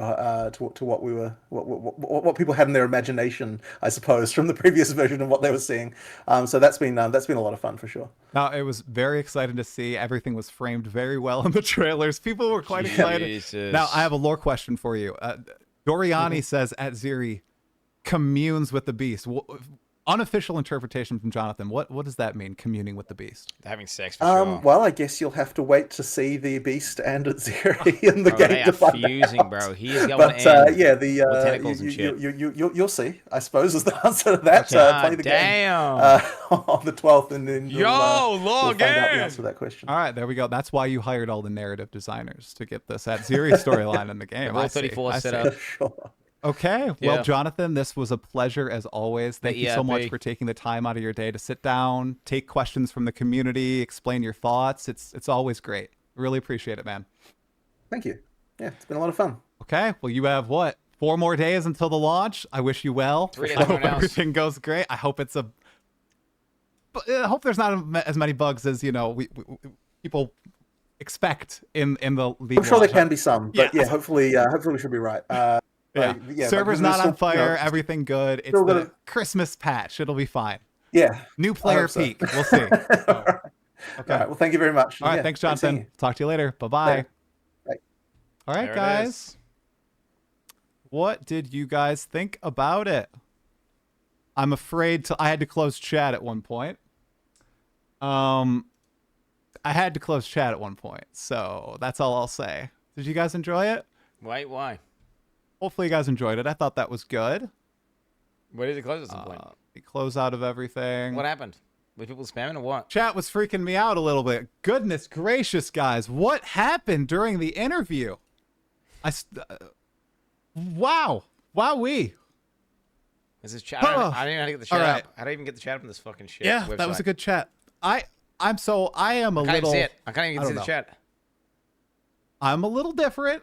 were what people had in their imagination, I suppose, from the previous version of what they were seeing. So that's been a lot of fun for sure. Now, it was very exciting to see. Everything was framed very well in the trailers. People were quite excited. Jesus. Now, I have a lore question for you. Doriani says at Ziri communes with the beast. Unofficial interpretation from Jonathan. What does that mean? Communing with the beast. They're having sex for sure. Well, I guess you'll have to wait to see the Beast and Zeri in the Bro, game they to are find fusing, out. bro. He is going But in yeah, with tentacles and shit. you'll see. I suppose is the answer to that. God Play the damn. game on the 12th, and then you'll log find out the in. answer to that question. All right, there we go. That's why you hired all the narrative designers to get this at Ziri storyline in the game. Rule I see. 34 I set see. up. Sure. Okay. Yeah. Well, Jonathan, this was a pleasure as always. Thank you so much for taking the time out of your day to sit down, take questions from the community, explain your thoughts. It's always great. Really appreciate it, man. Thank you. Yeah, it's been a lot of fun. Okay. Well, you have what? 4 more days until the launch. I wish you well. 3 days, I hope everyone else. everything goes great. I hope it's I hope there's not as many bugs as we people expect in the league. I'm sure there launch. can be some, but yeah, hopefully we should be right. Yeah. Server's not on fire. Everything good. It's the Christmas patch. It'll be fine. Yeah. New player peak. We'll see. Okay. All right. Well, thank you very much. All right. Thanks, Jonathan. Talk to you later. Bye-bye. Bye. All right, guys. What did you guys think about it? I'm afraid I had to close chat at one point. I had to close chat at one point, so that's all I'll say. Did you guys enjoy it? Wait, why? Hopefully you guys enjoyed it. I thought that was good. Where did it close at some point? The close out of everything. What happened? Were people spamming or what? Chat was freaking me out a little bit. Goodness gracious, guys. What happened during the interview? Wow. Wowee. Is this chat? I don't even know how to get the chat up. How do I even get the chat up in this fucking shit Yeah, website? that was a good chat. I am a I can't little... even see it. I can't even see the chat. I'm a little different.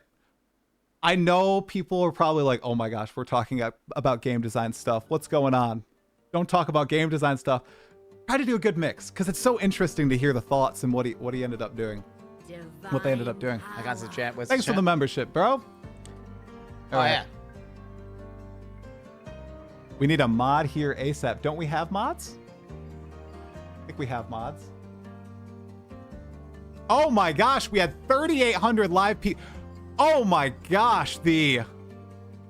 I know people are probably like, oh my gosh, we're talking about game design stuff. What's going on? Don't talk about game design stuff. Try to do a good mix, because it's so interesting to hear the thoughts and what he ended up doing. What they ended up doing. I can't see the chat. Where's Thanks the for chat? the membership, bro. Oh, yeah. We need a mod here ASAP. Don't we have mods? I think we have mods. Oh my gosh, we had 3,800 live people. Oh my gosh, the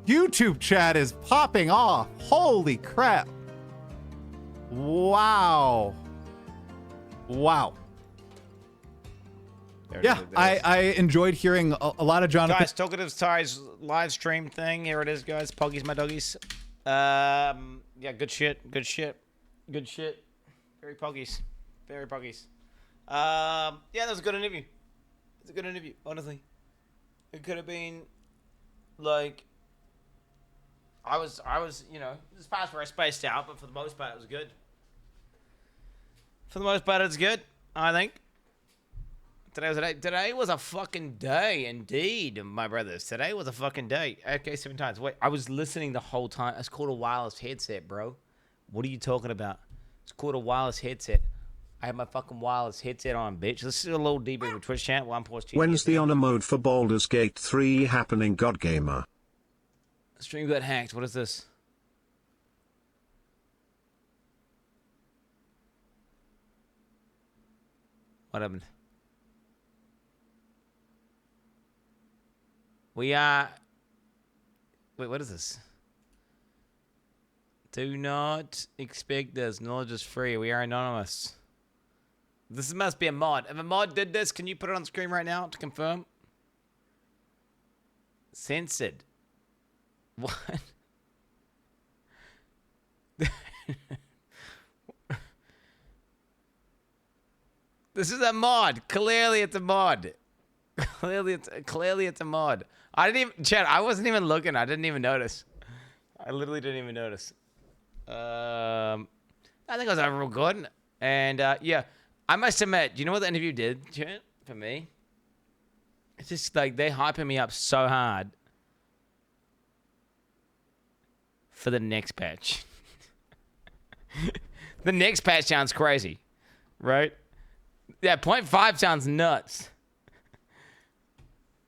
YouTube chat is popping off. Holy crap. Wow. Wow. Yeah, I enjoyed hearing a lot of Jonathan. Guys, Talkative Ty's live stream thing. Here it is, guys. Poggies, my doggies. Yeah, good shit. Good shit. Good shit. Very poggies. Very poggies. Yeah, that was a good interview. It's a good interview, honestly. It could have been like I was, there's parts where I spaced out, but for the most part it was good. For the most part it's good, I think. Today was a fucking day, indeed, my brothers. Today was a fucking day. Okay, 7 times. Wait, I was listening the whole time. It's called a wireless headset, bro. What are you talking about? It's called a wireless headset. I have my fucking wireless headset on, bitch. Let's do a little deeper with Twitch chat while I'm paused. When's the honor mode for Baldur's Gate 3 happening, Godgamer? Stream got hacked. What is this? What happened? We are... Wait, what is this? Do not expect this. Knowledge is free. We are anonymous. This must be a mod. If a mod did this, can you put it on screen right now to confirm? Censored. What? This is a mod. Clearly it's a mod. Clearly it's a mod. I didn't even chat. I wasn't even looking. I didn't even notice. I literally didn't even notice. I think it was overall good. And yeah, I must admit, do you know what the interview did, chat, for me? It's just like they hyping me up so hard for the next patch. The next patch sounds crazy, right? Yeah, 0.5 sounds nuts.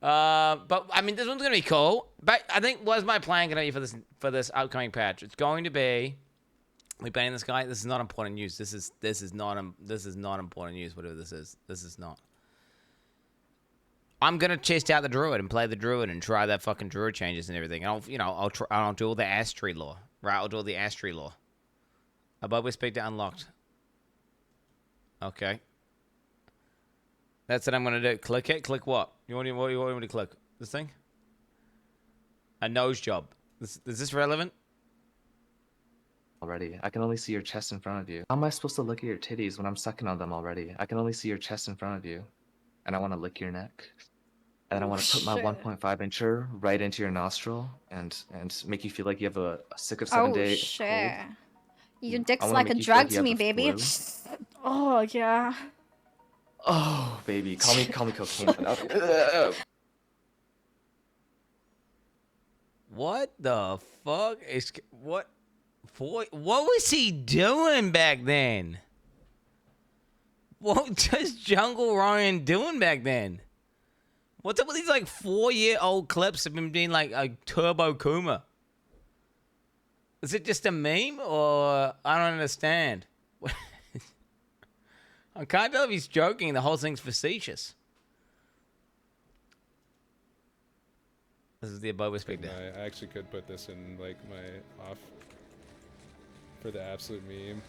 But I mean, this one's gonna be cool. But I think what's my plan gonna be for this upcoming patch? It's going to be we banning this guy. This is not important news. This is not important news. Whatever this is not. I'm gonna test out the druid and play the druid and try that fucking druid changes and everything. And I'll do all the Astri lore. Right, I'll do all the Astri lore. Above Westspectre unlocked. Okay. That's what I'm gonna do. Click it. Click what? What do you want me to click? This thing? A nose job. Is this relevant? Already. I can only see your chest in front of you. How am I supposed to look at your titties when I'm sucking on them already? I can only see your chest in front of you. And I want to lick your neck. And I want to put my 1.5 incher right into your nostril and make you feel like you have a sick of 7-day cold. Your dick's like a drug to me, baby. Oh, yeah. Oh, baby. Call me cocaine. What the fuck is what was he doing back then? What was Jungle Ryan doing back then? What's up with these like 4-year-old clips of him being like a Turbo Kuma? Is it just a meme or I don't understand? I can't tell if he's joking. The whole thing's facetious. This is the above Westspectre. I actually could put this in like my off for the absolute meme.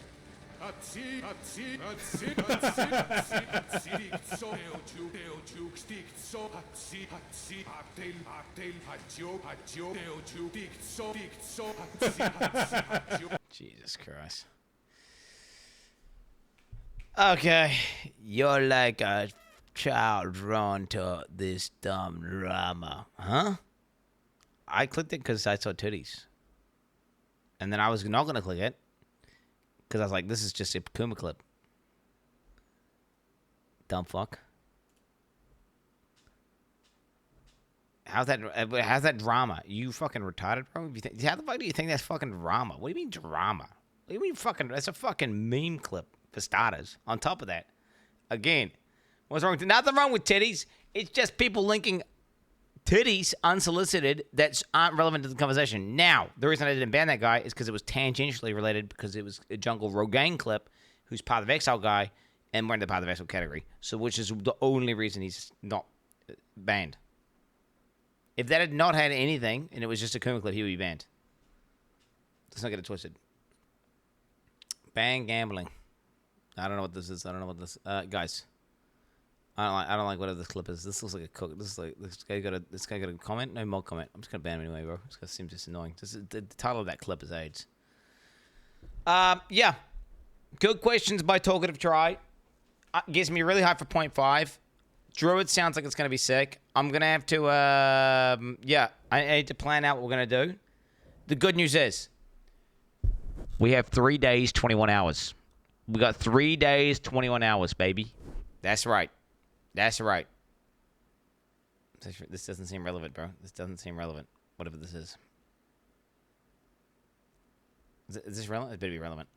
Jesus Christ. Okay, you're like a child drawn to this dumb drama, huh? I clicked it because I saw titties. And then I was not going to click it because I was like, this is just a Kuma clip. Dumb fuck. How's that drama? You fucking retarded, bro? How the fuck do you think that's fucking drama? What do you mean drama? What do you mean fucking... That's a fucking meme clip, for starters. On top of that, again, what's wrong with... Nothing wrong with titties. It's just people linking titties unsolicited that aren't relevant to the conversation. Now, the reason I didn't ban that guy is because it was tangentially related because it was a Jungle Rogaine clip who's part of Exile guy and we're in the part of Exile category. So, which is the only reason he's not banned. If that had not had anything and it was just a Kuma clip, he would be banned. Let's not get it twisted. Ban gambling. I don't know what this is. I don't know what this. Guys, I don't like whatever this clip is. This looks like a cook. This guy got a comment. No more comment. I'm just gonna ban him anyway, bro. This guy seems just annoying. The title of that clip is AIDS. Yeah. Good questions by Talkative Try. Gives me really high for 0.5. Druid sounds like it's gonna be sick. I'm gonna have to. Yeah. I need to plan out what we're gonna do. The good news is, we have 3 days, 21 hours. We got 3 days, 21 hours, baby. That's right. That's right. This doesn't seem relevant, bro. This doesn't seem relevant. Whatever this is. Is this relevant? It better be relevant.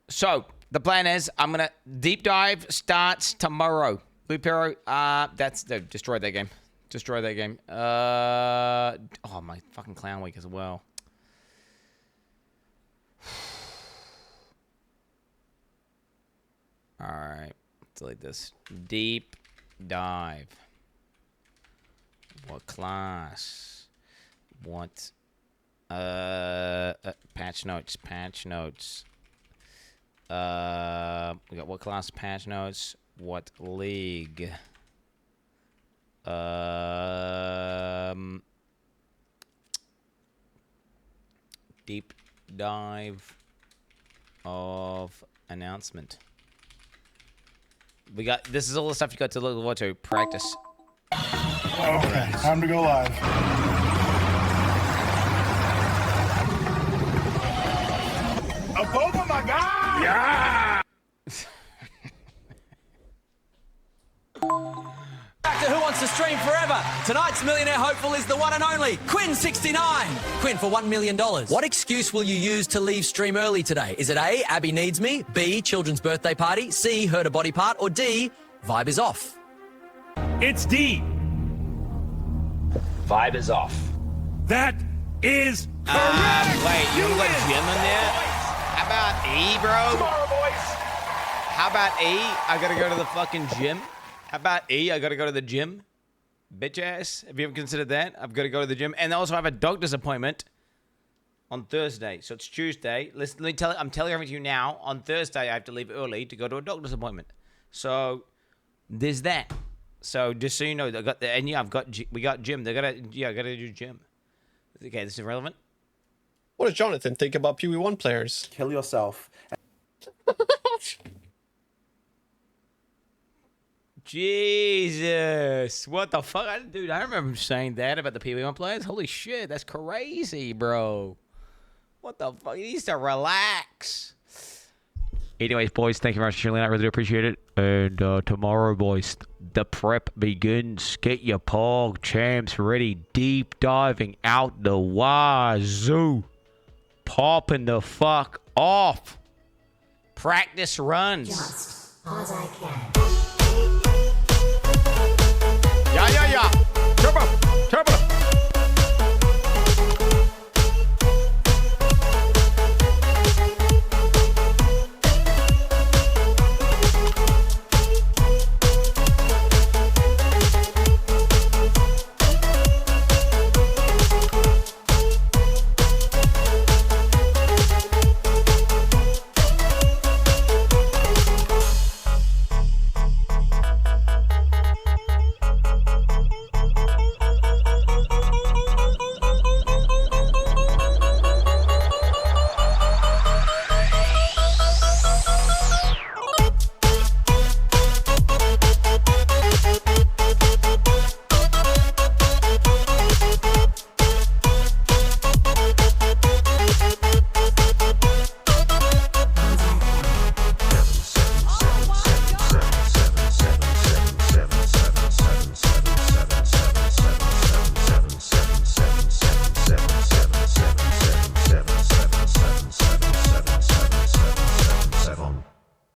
So, the plan is, I'm going to deep dive starts tomorrow. Loop Hero, destroyed that game. Destroy that game. Oh, my fucking Clown Week as well. Alright. Delete this. Deep dive. What class? What? Patch notes. Patch notes. We got what class? Patch notes. What league? Deep dive of announcement. We got, this is all the stuff you got to look forward to. Practice. Okay, time to go live. A Boba, my guy! Yeah! Back to Who Wants to Stream Forever. Tonight's millionaire hopeful is the one and only Quin69. Quin for $1 million. What excuse will you use to leave stream early today? Is it A, Abby needs me, B, children's birthday party, C, hurt a body part, or D, vibe is off? It's D. Vibe is off. That is correct. Wait, you got Jim in there? How about E, bro? Tomorrow, boys. How about E? I gotta go to the fucking gym. How about E? I gotta go to the gym. Bitch ass. Have you ever considered that? I've got to go to the gym. And also I have a doctor's appointment on Thursday. So it's Tuesday. Listen, let me tell you, I'm telling everything to you now. On Thursday, I have to leave early to go to a doctor's appointment. So there's that. So just so you know, I got the, and yeah, we got gym. I gotta do gym. Okay, this is irrelevant. What does Jonathan think about PoE1 players? Kill yourself. Jesus, what the fuck? Dude, I remember him saying that about the PoE1 players. Holy shit, that's crazy, bro. What the fuck? He needs to relax. Anyways, boys, thank you very much for tuning in. I really do appreciate it. And tomorrow, boys, the prep begins. Get your Pog champs ready. Deep diving out the wazoo. Popping the fuck off. Practice runs. Just as I can.